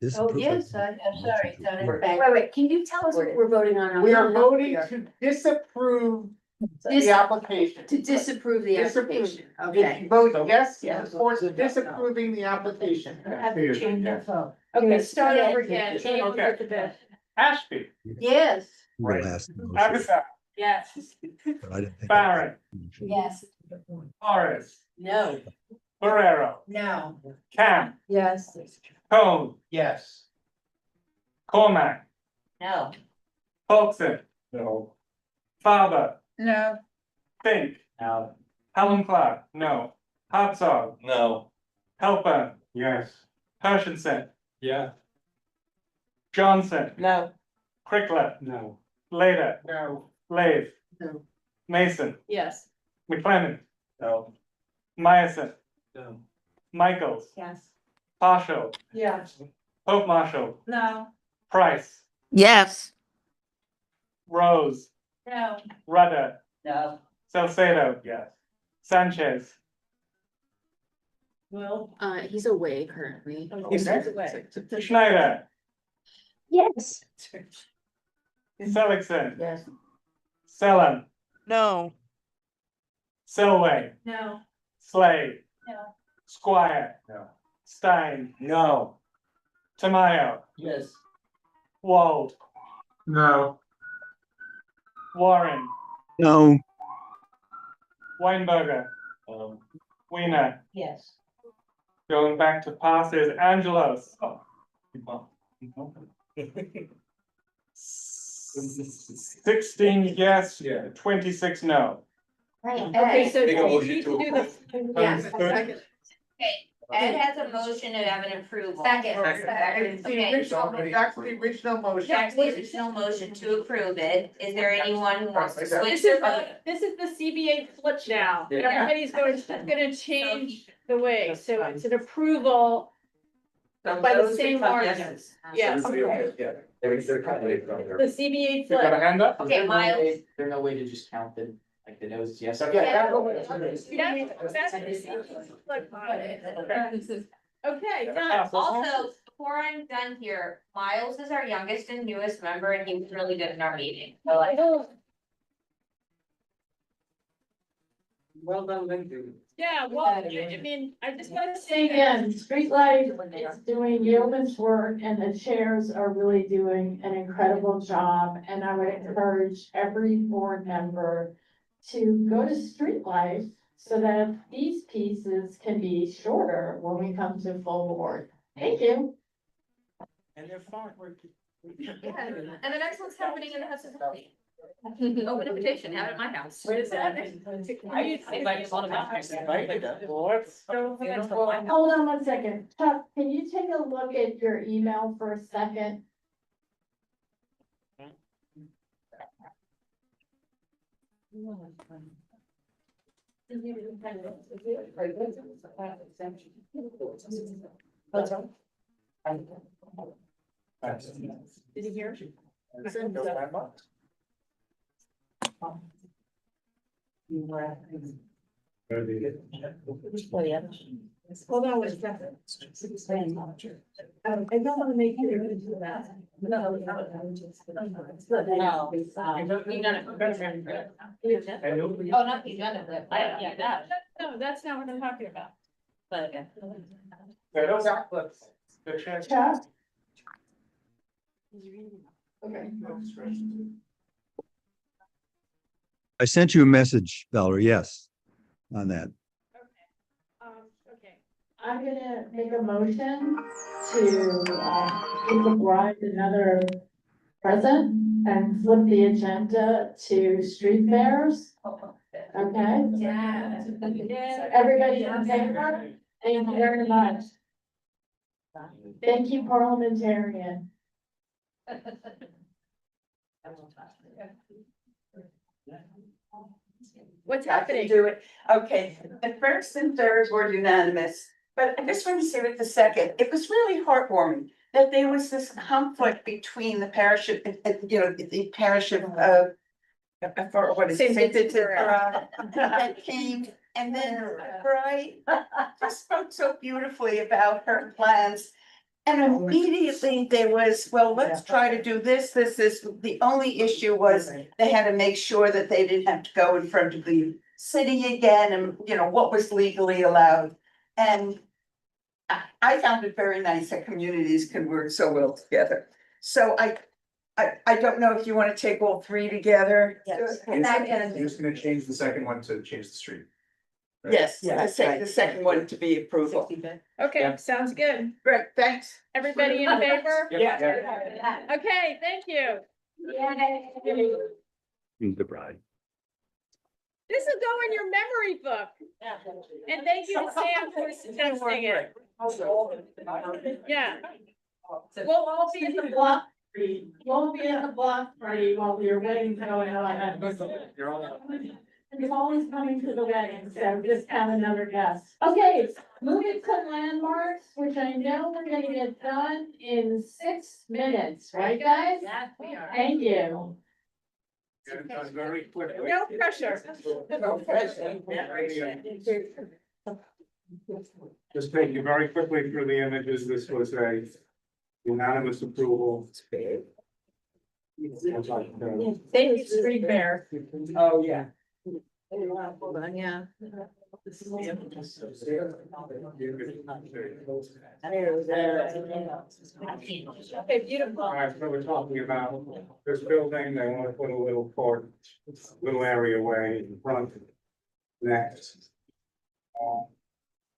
Disapprove it. I'm sorry, Wait, can you tell us what we're voting on? We are voting to disapprove the application. To disapprove the application, If okay. you vote yes, or disapproving the application. Okay, start over again. Okay. Ashby. Yes. We'll ask the motion, Avasar. Yes. but I didn't think. Barron. Yes. Morris. No. Barrero. No. Cam. Yes. Cone. Yes. Cormac. No. Folkson. No. Faber. No. Fink. No. Helen Clark. No. Hartzog. No. Helper. Yes. Hershenson. Yeah. Johnson. No. Crickler. No. Later. No. Lave. No. Mason. Yes. McLennan. No. Meyerson. No. Michaels. Yes. Partial. Yes. Pope Marshall. No. Price. Yes. Rose. No. Rudder. No. Salcedo. Yes. Sanchez. Well. He's away currently. Schneider. Yes. Seligson. Yes. No. Selland. Selway. No. Slade. No. Squire. No. Stein. No. Tamayo. Yes. Wald. No. Warren. No, Weinberger. Weiner. Yes. Going back to passes, Angelos. 16 yes, 26 no. Okay, so Make a you motion need to to do the. approve. Yes. Okay, Ed has a motion to have an approval. Second. Okay. That's the original motion. Jack's original motion to approve it. Is there anyone who wants to switch? This is the CB8 flip now. Everybody's gonna change the way, so it's an approval by the same ordinance. Yes. Yeah. They're kind of. The CB8 You got a flip. hand up? Okay, Miles. There's no way to just count the, like the nose, yes, Okay. That's the CB8 flip on it. Okay, done. Also, before I'm done here, Miles is our youngest and newest member, and he was really good in our meeting. So like, Well done, thank you. Yeah, well, I mean, I just gotta say again, Streetlight is doing yeoman's work and the chairs are really doing an incredible job. And I would encourage every board member to go to Streetlight so that these pieces can be shorter when we come to full board. Thank you. And they're fine. And the next one's happening in the Hudson Valley. Open invitation, have it at my house. Wait a second. Hold on one second. Chuck, can you take a look at your email for a second? Did you hear? Hold on one second. I don't want to make you into that. No. You done it. Oh, not you done it, but yeah, that. No, that's not what I'm talking about. But. Those outlets. The trans- Chuck? Okay. I sent you a message, Valerie, yes, on that. Okay. I'm gonna make a motion to, give the bride another present and flip the agenda to street fairs. Okay? Yeah. Everybody in favor? Thank you very much. Thank you, parliamentarian. What's happening? Do it. Okay, the first and third were unanimous, but I just want to say with the second, it was really heartwarming that there was this conflict between the parish, the parish of, for what is it? Saint Vincent that came, and then the bride just spoke so beautifully about her plans. And immediately there was, well, let's try to do this, the only issue was they had to make sure that they didn't have to go in front of the city again and, what was legally allowed. And I found it very nice that communities can work so well together. So I don't know if you want to take all three together. Yes. You're just gonna change the second one to change the street. Yes, the second one to be approval. Okay, sounds good. Great, thanks. Everybody in favor? Yeah. Okay, thank you. The bride. This will go in your memory book. And thank you to Sam for suggesting it. Yeah. We'll all be in the block. We'll be in the block party while your wedding's going on. He's always coming to the wedding, so just have another guest. Okay, moving to landmarks, which I know we're gonna get done in 6 minutes, right, guys? Yes, we are. Thank you. Get it done very quickly. No pressure. No pressure. Just take you very quickly through the images. This was a unanimous approval. Thank you, Street Bear. Oh, yeah. Hold on, yeah. Okay, beautiful. All right, so we're talking about this building, they want to put a little court, little area way in front. Next.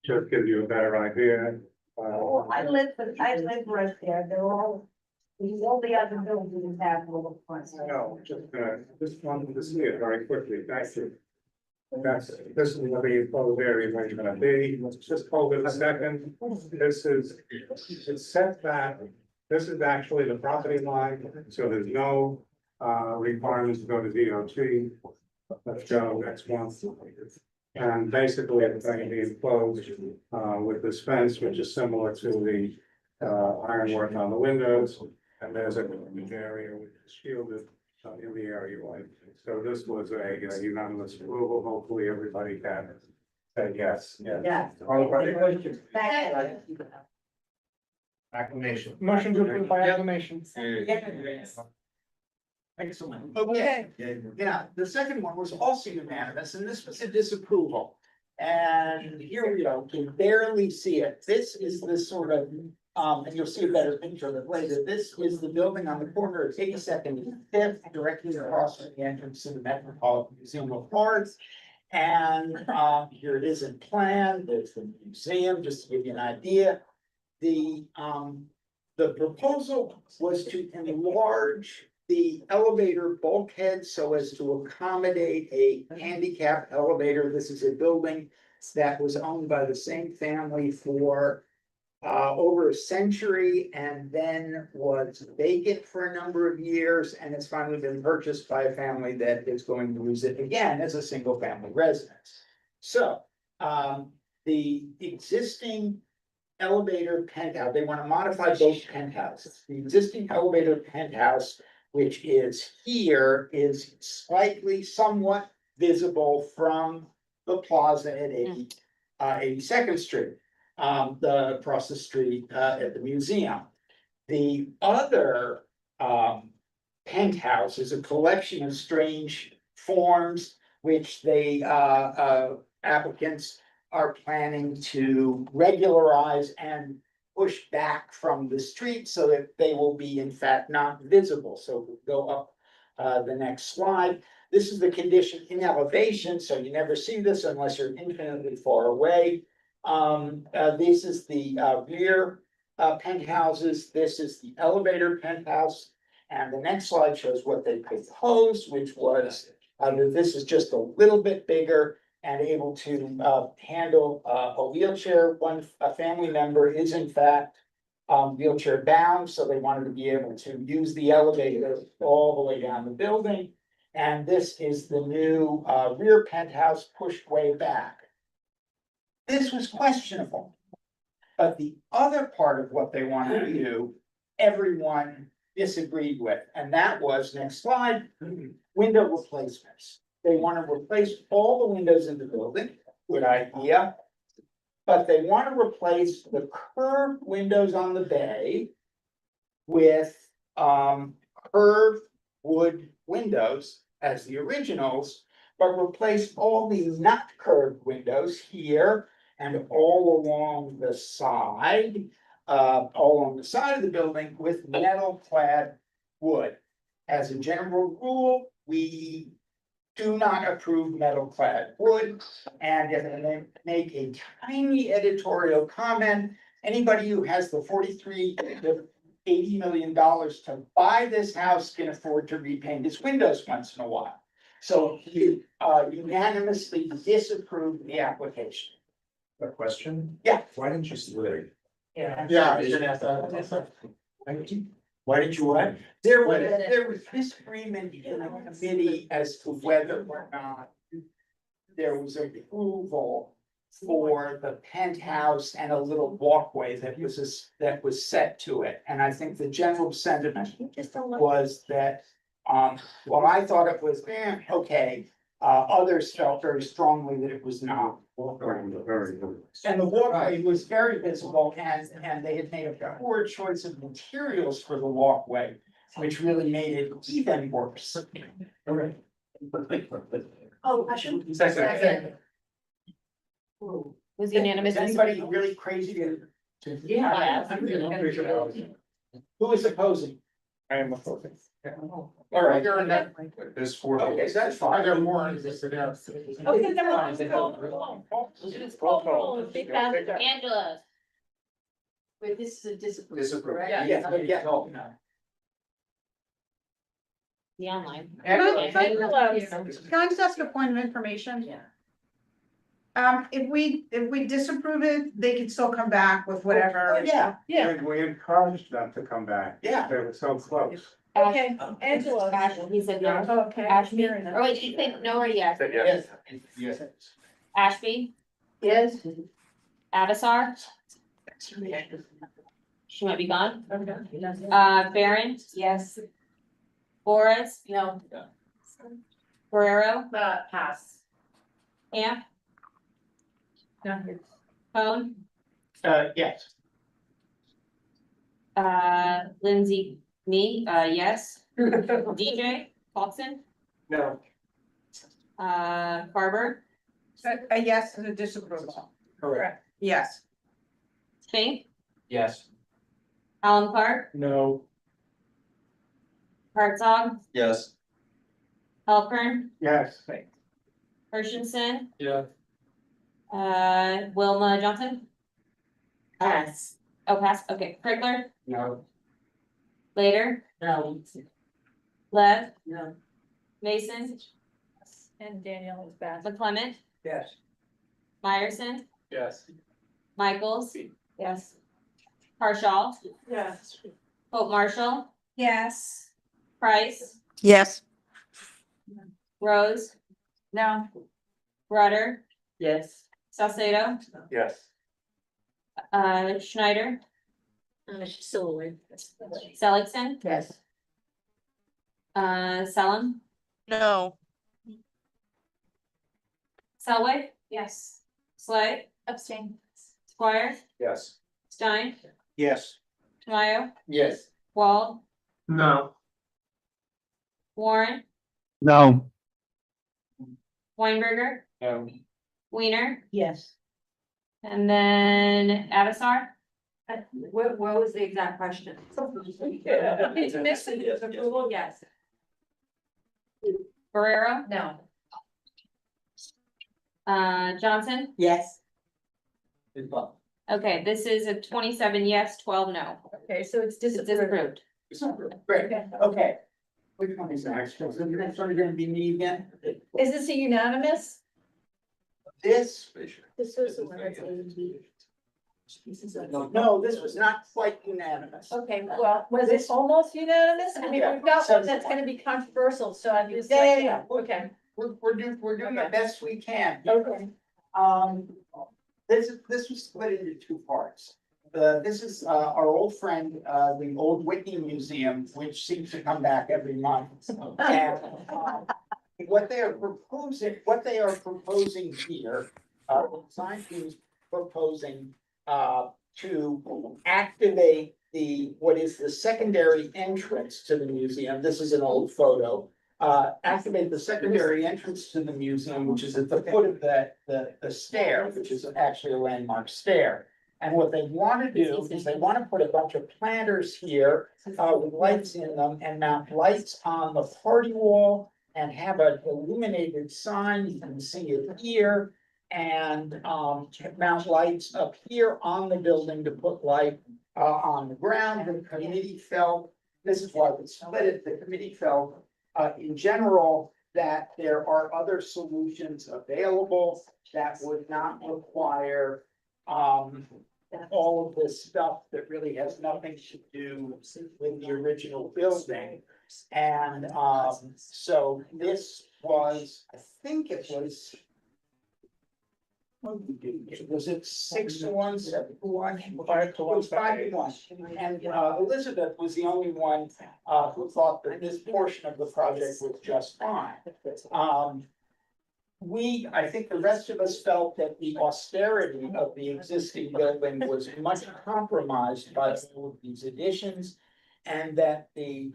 Just give you a better idea. I live right there, they're all the other buildings have little fronts. No, just wanted to see it very quickly, thank you. This is where the proposed area is gonna be, let's just hold it a second. This is, it's set back, this is actually the property line, so there's no requirements to go to DOT. Let's go next one. And basically it's going to be enclosed with this fence, which is similar to the ironwork on the windows. And there's a area which is shielded in the areaway. So this was a unanimous approval. Hopefully everybody can say yes. Yeah. All right. Acclamation. Motion to approve by acclamation. Excellent. Okay, yeah, the second one was also unanimous, and this was a disapproval. And here we go, can barely see it. This is the sort of, and you'll see a better picture of it later. This is the building on the corner of 82nd and 5th, directly across from the entrance to the Metropolitan Museum of Art. And here it is in plan, there's the museum, just to give you an idea. The proposal was to enlarge the elevator bulkhead so as to accommodate a handicap elevator. This is a building that was owned by the same family for over a century and then was vacant for a number of years and has finally been purchased by a family that is going to use it again as a single family residence. So the existing elevator penthouse, they want to modify both penthouses. The existing elevator penthouse, which is here, is slightly somewhat visible from the plaza at 82nd Street. Across the street at the museum. The other penthouse is a collection of strange forms which they applicants are planning to regularize and push back from the street so that they will be in fact not visible. So we'll go up the next slide. This is the condition in elevation, so you never see this unless you're infinitely far away. This is the rear penthouses, this is the elevator penthouse. And the next slide shows what they proposed, which was, this is just a little bit bigger and able to handle a wheelchair. A family member is in fact wheelchair bound, so they wanted to be able to use the elevator all the way down the building. And this is the new rear penthouse pushed way back. This was questionable, but the other part of what they wanted to do, everyone disagreed with, and that was, next slide, window replacements. They want to replace all the windows in the building, good idea. But they want to replace the curved windows on the bay with curved wood windows as the originals, but replace all the not curved windows here and all along the side, of the building with metal clad wood. As a general rule, we do not approve metal clad wood. And if I make a tiny editorial comment, anybody who has the 43 to $80 million to buy this house can afford to repaint its windows once in a while. So he unanimously disapproved the application. A question? Yeah. Why didn't you split? Yeah. Why did you what? There was disagreement in the committee as to whether or not there was approval for the penthouse and a little walkway that was set to it. And I think the general sentiment was that, well, I thought it was, okay. Others felt very strongly that it was not. And the walkway was very visible, and they had made a poor choice of materials for the walkway, which really made it even worse. Oh, I should. Second. Was unanimous. Is anybody really crazy to? Yeah. Who is opposing? I am opposing. All right. There's four. Okay, so that's fine. There are more on this. Okay, never mind. Just call roll. Be faster. Angela. Wait, this is a disapproval, Disapproval. correct? Yeah, The online. Can I just ask a point of information? Yeah. If we disapprove it, they can still come back with whatever. Yeah, We encouraged them to come back. Yeah. They were so close. Okay, Angela. He said no. Okay. Ashby, or wait, you think no or yes? Yes. yes. Ashby, Yes. Avisar, she might be gone. Barron, yes. Flores, No. Guerrero, Pass. Camp, Cone, Yes. Lindsay, me, yes. DJ, Paulson, No. Barber, A yes and a disapproval. Correct. Yes. Spink, Yes. Alan Clark, No. Hartzog, Yes. Halpern, Yes. Hershenson, Yeah. Wilma Johnson, Pass. oh, pass, okay, Prickler, No. Later, No. Lev, No. Mason, And Danielle is back. McClement, Yes. Meyerson, Yes. Michaels, Yes. Harshal, Yes. Hope Marshall, Yes. Price, Yes. Rose, No. Rudder, Yes. Salcedo, Yes. Schneider, Solely. Seligson, Yes. Selim, No. Selway, Yes. Slay, Abstain. Squire, Yes. Stein, Yes. Tamayo, Yes. Wald, No. Warren, No. Weinberger, No. Weiner, Yes. and then Avisar. What was the exact question? It's missing his approval, Yes. Guerrero, No. Johnson, Yes. okay, this is a 27 yes, 12 no. Okay, so it's It's disapproved. disapproved. Great, okay. Which one is next? So the next one is gonna be me again? Is this a unanimous? This, This was. no, this was not quite unanimous. Okay, well, was it almost unanimous? I mean, we've got one that's gonna be controversial, so I'm just. Yeah. Okay, We're doing the best we can. okay. This was split into two parts. This is, our old friend, the old Whitney Museum, which seems to come back every month. And, what they are proposing here, the design team is proposing, to activate what is the secondary entrance to the museum. This is an old photo. Activate the secondary entrance to the museum, which is at the foot of the stair, which is actually a landmark stair. And what they want to do is they want to put a bunch of planters here, with lights in them and mount lights on the party wall and have an illuminated sign, you can see it here. And, mount lights up here on the building to put light, on the ground. The committee felt, this is why we split it, the committee felt, in general, that there are other solutions available that would not require, all of this stuff that really has nothing to do with the original building. And, so this was, I think it was. Was it 6-1, 7-1? 5-1. And Elizabeth was the only one who thought that this portion of the project was just fine. I think the rest of us felt that the austerity of the existing building was much compromised by all of these additions. And that and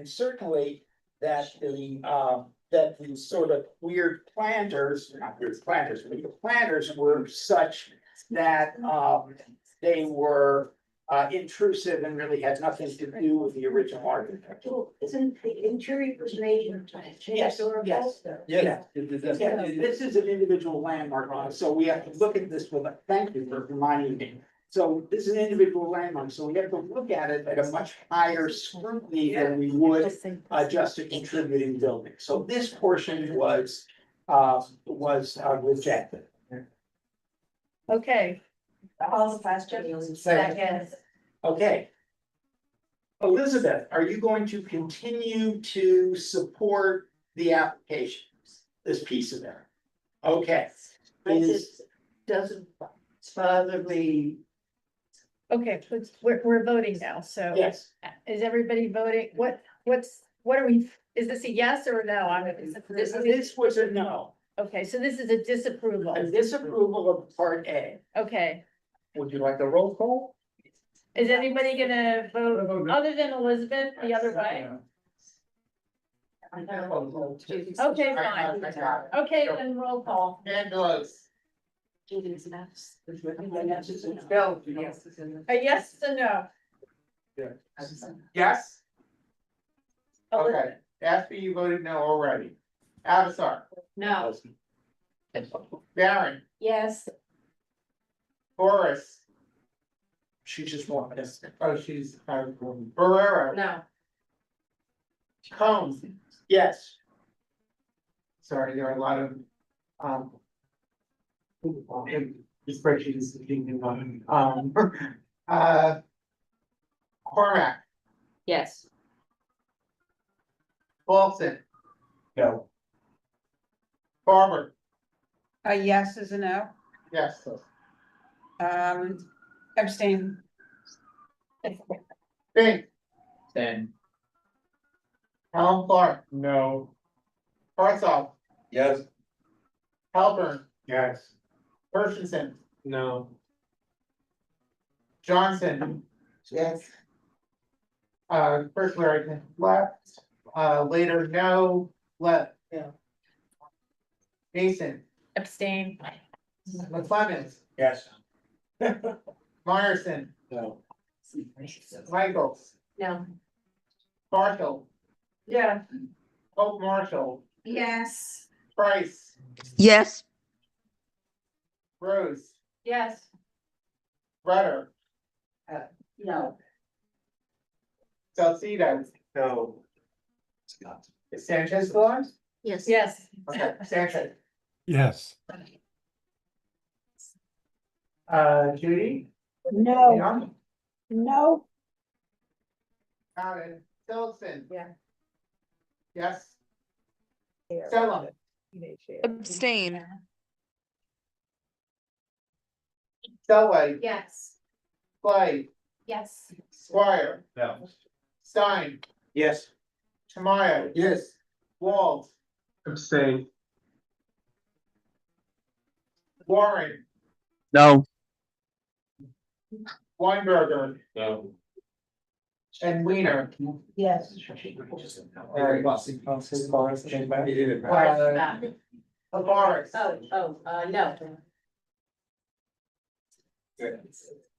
certainly that the sort of weird planters, not weird planters, but the planters were such that they were intrusive and really had nothing to do with the original architecture. Isn't the interior made? Yes, yes. Yeah. This is an individual landmark, so we have to look at this with, thank you for reminding me. So this is an individual landmark, so we have to look at it at a much higher scrutiny than we would just a contributing building. So this portion was rejected. Okay. All the questions. Second. Okay. Elizabeth, are you going to continue to support the application? This piece of it? Okay. Doesn't bother me. Okay, we're voting now, so. Yes. Is everybody voting? What are we, is this a yes or a no? This was a no. Okay, so this is a disapproval. A disapproval of part A. Okay, Would you like a roll call? is anybody gonna vote other than Elizabeth the other way? Okay, fine. Okay, then roll call. And A yes or no? Yes? Okay, after you voted no already. Avatar, No. Baron, Yes. Boris, She just wanted us. oh, she's, Barrera, No. Combs. Yes. Sorry, there are a lot of, the spreadsheet is being done, Cormac, Yes. Paulson, No. Barber, A yes is a no, yes. abstain. Bing, Then. Alan Clark, No. Bartzoff, Yes. Halpern, Yes. Hershenson, No. Johnson. Yes. First Larry left, later no, left. Yeah. Mason, Abstain. McClemens, Yes. Myerson, No. Michaels, No. Marshall, Yeah. Hope Marshall, Yes. Price, Yes. Rose, Yes. Rudder, No. Salcido, No. is Sanchez still on? Yes. Yes. Okay, Sanchez, Yes. Judy? No. Leon? No. Allen, Phillipson. Yeah. Yes. Salem, Abstain. Selway, Yes. Clay, Yes. Squire, No. Stein, Yes. Tamayo. Yes. Wald, Abstain. Warren, No. Weinberger, No. and Weiner. Yes. Tavares. No.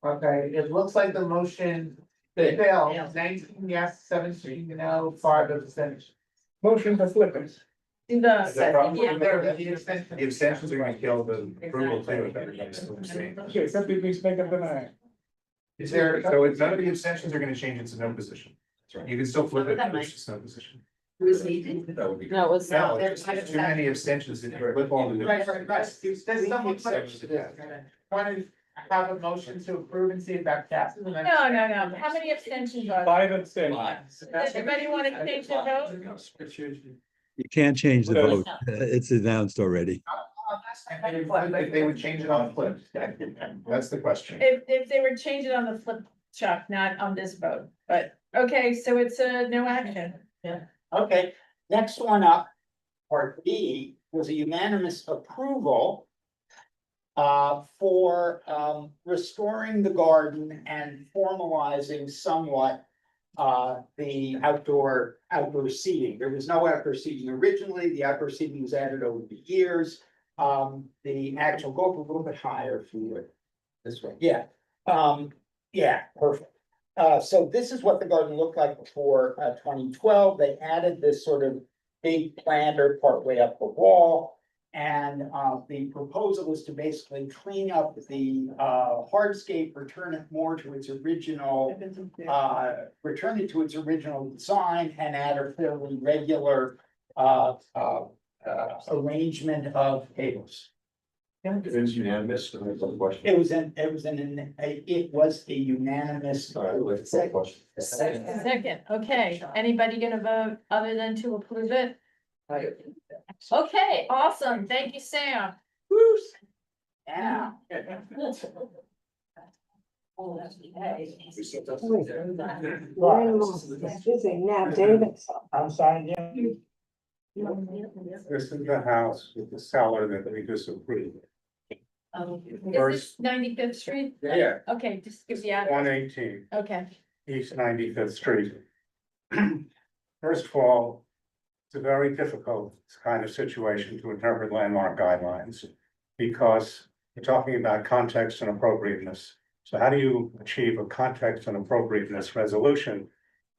Okay, it looks like the motion failed, 19 yes, 17 no, 5 abstentions. Motion to flip it. Do Is that problem? yeah. The abstentions are gonna kill the approval too, if everybody's still abstaining. Okay, some people expect up tonight. Is there? So it's none of the abstentions are gonna change into no position. You can still flip it, it's just no position. That would be. No, it was. No, there's too many abstentions that flip all the. Right. Does someone want to have a motion to approve and see if that passes? No. How many abstentions are there? 5 abstentions. Does anybody want to change their vote? You can't change the vote. It's announced already. If they would change it on the flip, that's the question. If they were changing on the flip, Chuck, not on this vote, but, okay, so it's a no action. Yeah. Okay, next one up, part B, was a unanimous approval. For restoring the garden and formalizing somewhat. The outdoor seating. There was no outdoor seating originally. The outdoor seating was added over the years. The actual, go up a little bit higher if you would. This way, yeah. Yeah, perfect. So this is what the garden looked like before 2012. They added this sort of big planter partway up the wall. And the proposal was to basically clean up the hardscape, return it more to its original. Return it to its original design and add a fairly regular arrangement of tables. It's unanimous, question. It was a unanimous. Second, okay, anybody gonna vote other than to approve it? Okay, awesome, thank you, Sam. Yeah. Now, David. I'm signing. This is the house with the cellar that we just approved. Is this 95th Street? Yeah. Okay, just give the address. 118 Okay, East 95th Street. First of all, it's a very difficult kind of situation to interpret landmark guidelines. Because you're talking about context and appropriateness. So how do you achieve a context and appropriateness resolution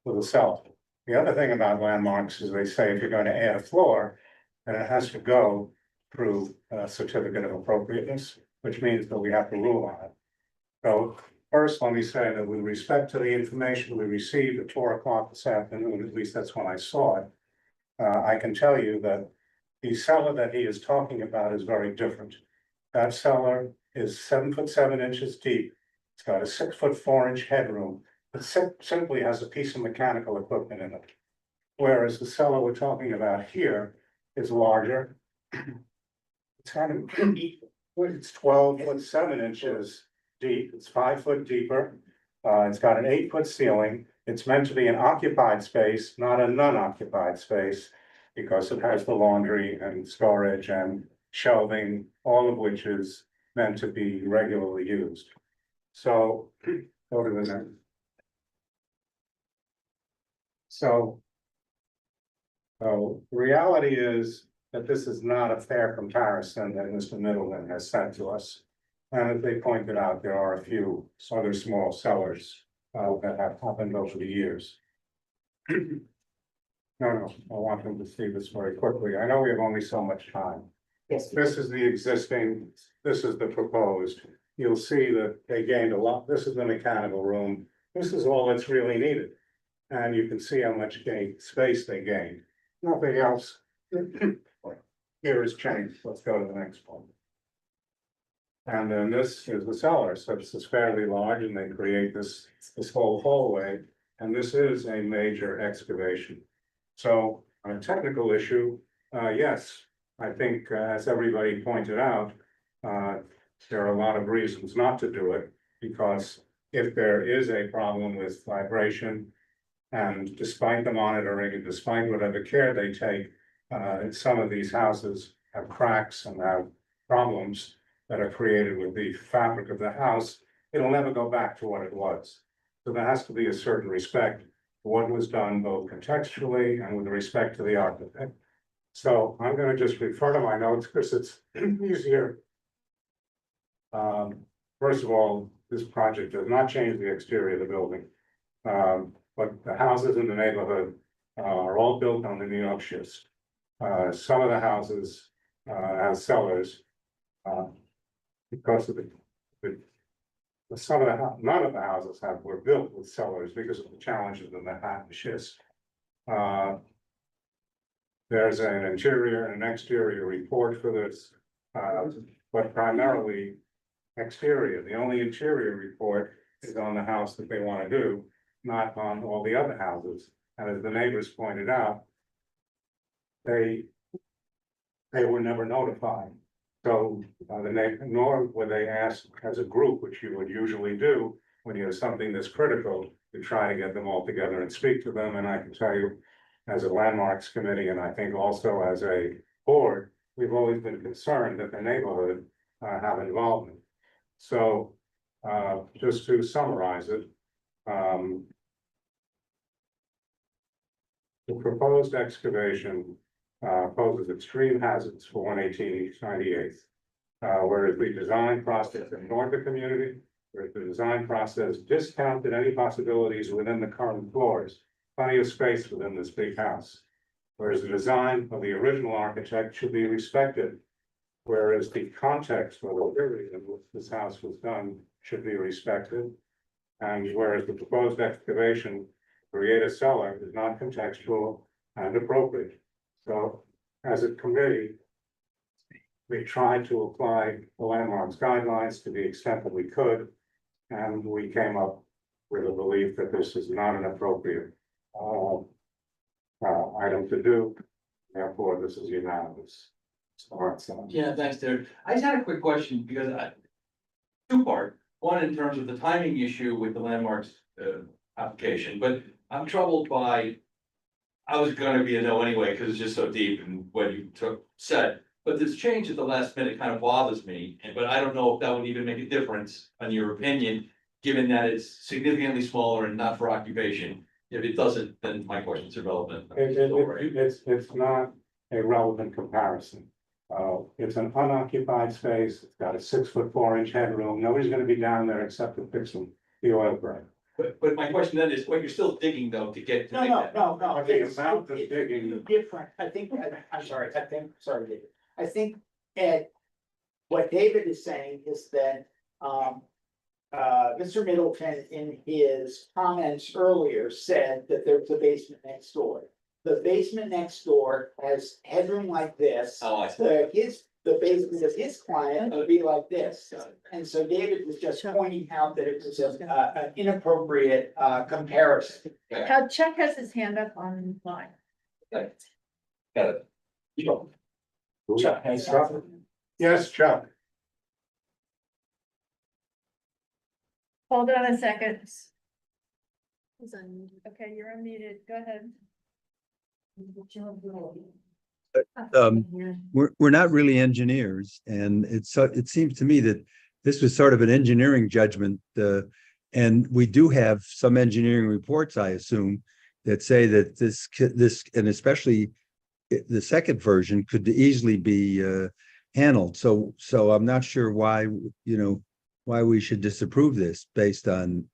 with a cell? The other thing about landmarks is they say if you're going to add a floor, and it has to go through a certificate of appropriateness, which means that we have to rule on it. So first, let me say that with respect to the information we received at 4 o'clock this afternoon, at least that's when I saw it. I can tell you that the cellar that he is talking about is very different. That cellar is 7'7" deep. It's got a 6'4" headroom. It simply has a piece of mechanical equipment in it. Whereas the cellar we're talking about here is larger. It's kind of, it's 12'7" deep. It's 5 foot deeper. It's got an 8 foot ceiling. It's meant to be an occupied space, not a non-occupied space, because it has the laundry and storage and shelving, all of which is meant to be regularly used. So, go to the next. So reality is that this is not a fair comparison that Mr. Middleton has sent to us. And as they pointed out, there are a few other small cellars that have happened over the years. No, I want them to see this very quickly. I know we have only so much time. Yes. This is the existing, this is the proposed. You'll see that they gained a lot. This is the mechanical room. This is all that's really needed. And you can see how much space they gained. Nothing else. Here is changed. Let's go to the next one. And then this is the cellar. So this is fairly large and they create this whole hallway. And this is a major excavation. So on a technical issue, yes, I think as everybody pointed out, there are a lot of reasons not to do it, because if there is a problem with vibration, and despite the monitoring and despite whatever care they take, some of these houses have cracks and have problems that are created with the fabric of the house, it'll never go back to what it was. So there has to be a certain respect for what was done both contextually and with respect to the architect. So I'm gonna just refer to my notes because it's easier. First of all, this project does not change the exterior of the building. But the houses in the neighborhood are all built on the New York schist. Some of the houses have cellars because of none of the houses were built with cellars because of the challenges in the schist. There's an interior and an exterior report for this, but primarily exterior. The only interior report is on the house that they want to do, not on all the other houses. And as the neighbors pointed out, they were never notified. So nor were they asked as a group, which you would usually do when you have something this critical, to try to get them all together and speak to them. And I can tell you, as a landmarks committee, and I think also as a board, we've always been concerned that the neighborhood have involvement. So just to summarize it, the proposed excavation poses extreme hazards for 118 East 98th. Whereas the design process ignored the community, whereas the design process discounted any possibilities within the current floors, plenty of space within this big house. Whereas the design of the original architect should be respected, whereas the context or the period in which this house was done should be respected. And whereas the proposed excavation to create a cellar is not contextual and appropriate. So as a committee, we tried to apply the landmarks guidelines to the extent that we could. And we came up with a belief that this is not an appropriate item to do. Therefore, this is unanimous. Yeah, thanks, Derek. I just had a quick question because two-part. One, in terms of the timing issue with the landmarks application, but I'm troubled by, I was gonna be a no anyway, because it's just so deep and what you said. But this change at the last minute kind of bothers me, but I don't know if that would even make a difference in your opinion, given that it's significantly smaller and not for occupation. If it doesn't, then my question's irrelevant. It's not a relevant comparison. It's an unoccupied space. It's got a 6'4" headroom. Nobody's gonna be down there except to fix the oil burn. But my question then is, what you're still digging though to get to No, make no, that. no, no. But the it's- amount of it's digging- Different, I think, I'm sorry, David. I think, Ed, what David is saying is that, Mr. Middleton in his comments earlier said that there's a basement next door. The basement next door has headroom like this. Oh, I see. The basement of his client would be like this. And so David was just pointing out that it was an inappropriate, comparison. Chuck has his hand up online. Got it. Chuck, yes, Chuck. Hold on a second. Okay, you're unmuted. Go ahead. We're not really engineers, and it seems to me that this was sort of an engineering judgment, and we do have some engineering reports, I assume, that say that this, and especially the second version could easily be handled. So I'm not sure why, why we should disapprove this based on,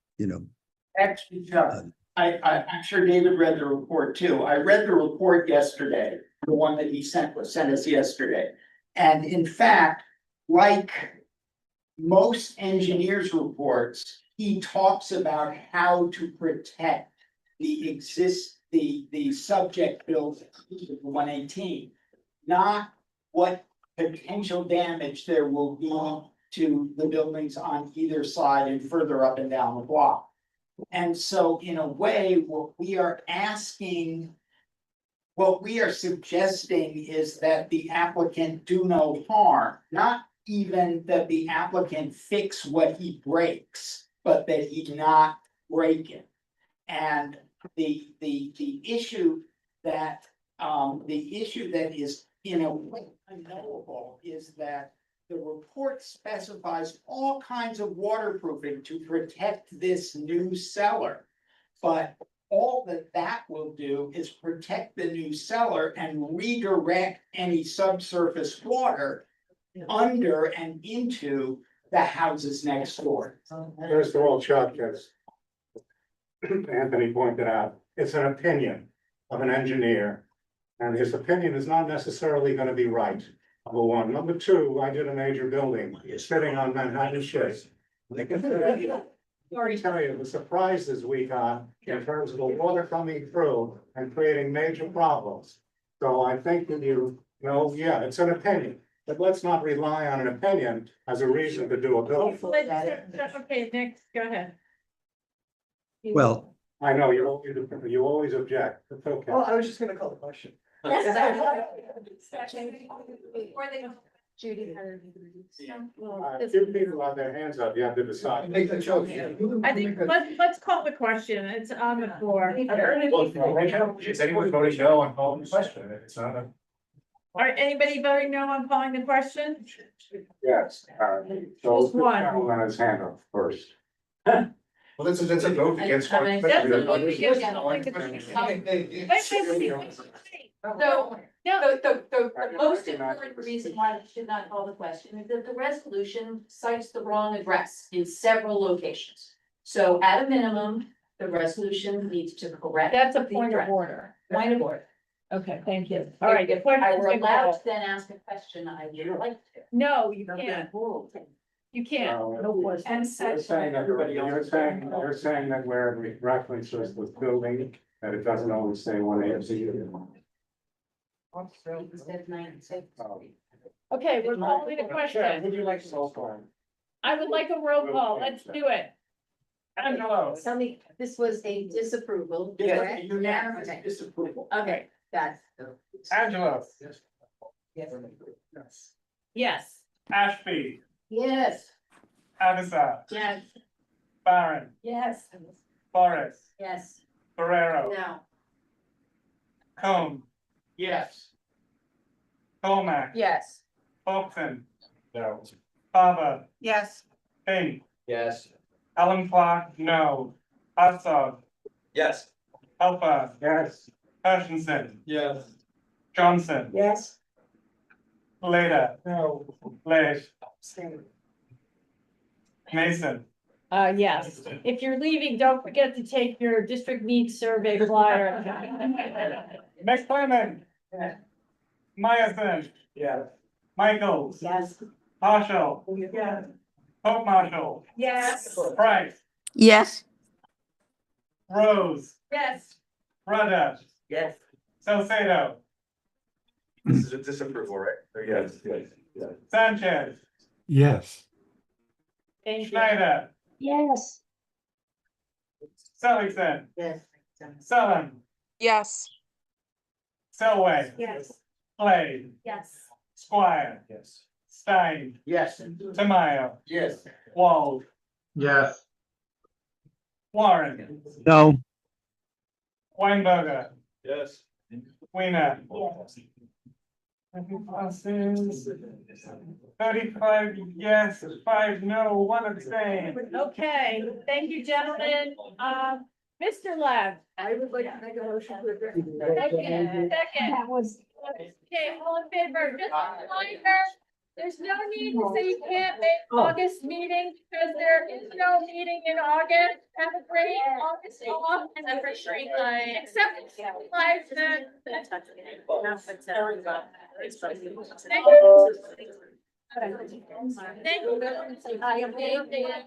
Actually, Chuck, I'm sure David read the report too. I read the report yesterday, the one that he sent us yesterday. And in fact, like most engineers' reports, he talks about how to protect the subject building, 118, not what potential damage there will be to the buildings on either side and further up and down the block. And so in a way, what we are suggesting is that the applicant do no harm, not even that the applicant fix what he breaks, but that he not break it. And the issue that is in a way unknowable is that the report specifies all kinds of waterproofing to protect this new cellar. But all that will do is protect the new cellar and redirect any subsurface water under and into the houses next door. First of all, Chuck, as Anthony pointed out, it's an opinion of an engineer. And his opinion is not necessarily gonna be right, number one. Number two, I did a major building sitting on Manhattan Shores. I can tell you, the surprises we got in terms of the water coming through and creating major problems. So I think that yeah, it's an opinion, but let's not rely on an opinion as a reason to do a building. Okay, next, go ahead. well, I know, you always object, it's okay. I was just gonna call the question. Judy. Two people have their hands up, you have to decide. Make the choice. I think, let's call the question. It's on the floor. Is anyone voting no on calling the question? It's not a. All right, anybody voting no on calling the question? Yes, so Just one. Carolyn has hand up first. Well, that's a vote against. That's a vote against calling the question. So, the most important reason why we should not call the question is that the resolution cites the wrong address in several locations. So at a minimum, the resolution needs to correct. That's a the point of address. order. Point of order. Okay, thank you. All right. If I were allowed to then ask a question, I would like to. No, you can't. You can't. And You're saying that, you're saying that where it references the building, that it doesn't always say 180. Okay, we're calling the question. Would you like to roll call? I would like a roll call. Let's do it. Angelo. Tell me, this was a disapproval. correct? Unanimous Okay. disapproval. Okay, that's. Angelo. Yes. Yes. Ashby, Yes. Avisa, Yes. Barron, Yes. Forrest, Yes. Ferrero, No. Cone, Yes. Colmack, Yes. Folkson. No. Faber, Yes. Pink, Yes. Alan Clark, no. Herzog, Yes. Alpha. Yes. Hershenson, Yes. Johnson, Yes. Later. No. Leish, Mason, Yes, if you're leaving, don't forget to take your district needs survey flyer. McClellan. Myason. Yeah. Michaels. Yes. Marshall. Yes. Pope Marshall. Yes. Price. Yes. Rose. Yes. Rudda. Yes. Salcedo. This is a disapproval, right? Yes, yes. Sanchez. Yes. Thank you. Schneider. Yes. Seligson. Yes. Sullen. Yes. Selway. Yes. Slade. Yes. Squire. Yes. Stein. Yes. Tamayo. Yes. Wald. Yes. Warren. No. Weinberger. Yes. Weiner. Thirty-five yes, 5 no, 1 abstain. Okay, thank you, gentlemen. Mr. Lev. I would like to make a motion to adjourn. Second. That was. Okay, all in favor, just a reminder, there's no need to say you can't make August meeting, because there is no meeting in August. Have a great August off, and I'm pretty sure except live Thank you. Thank you.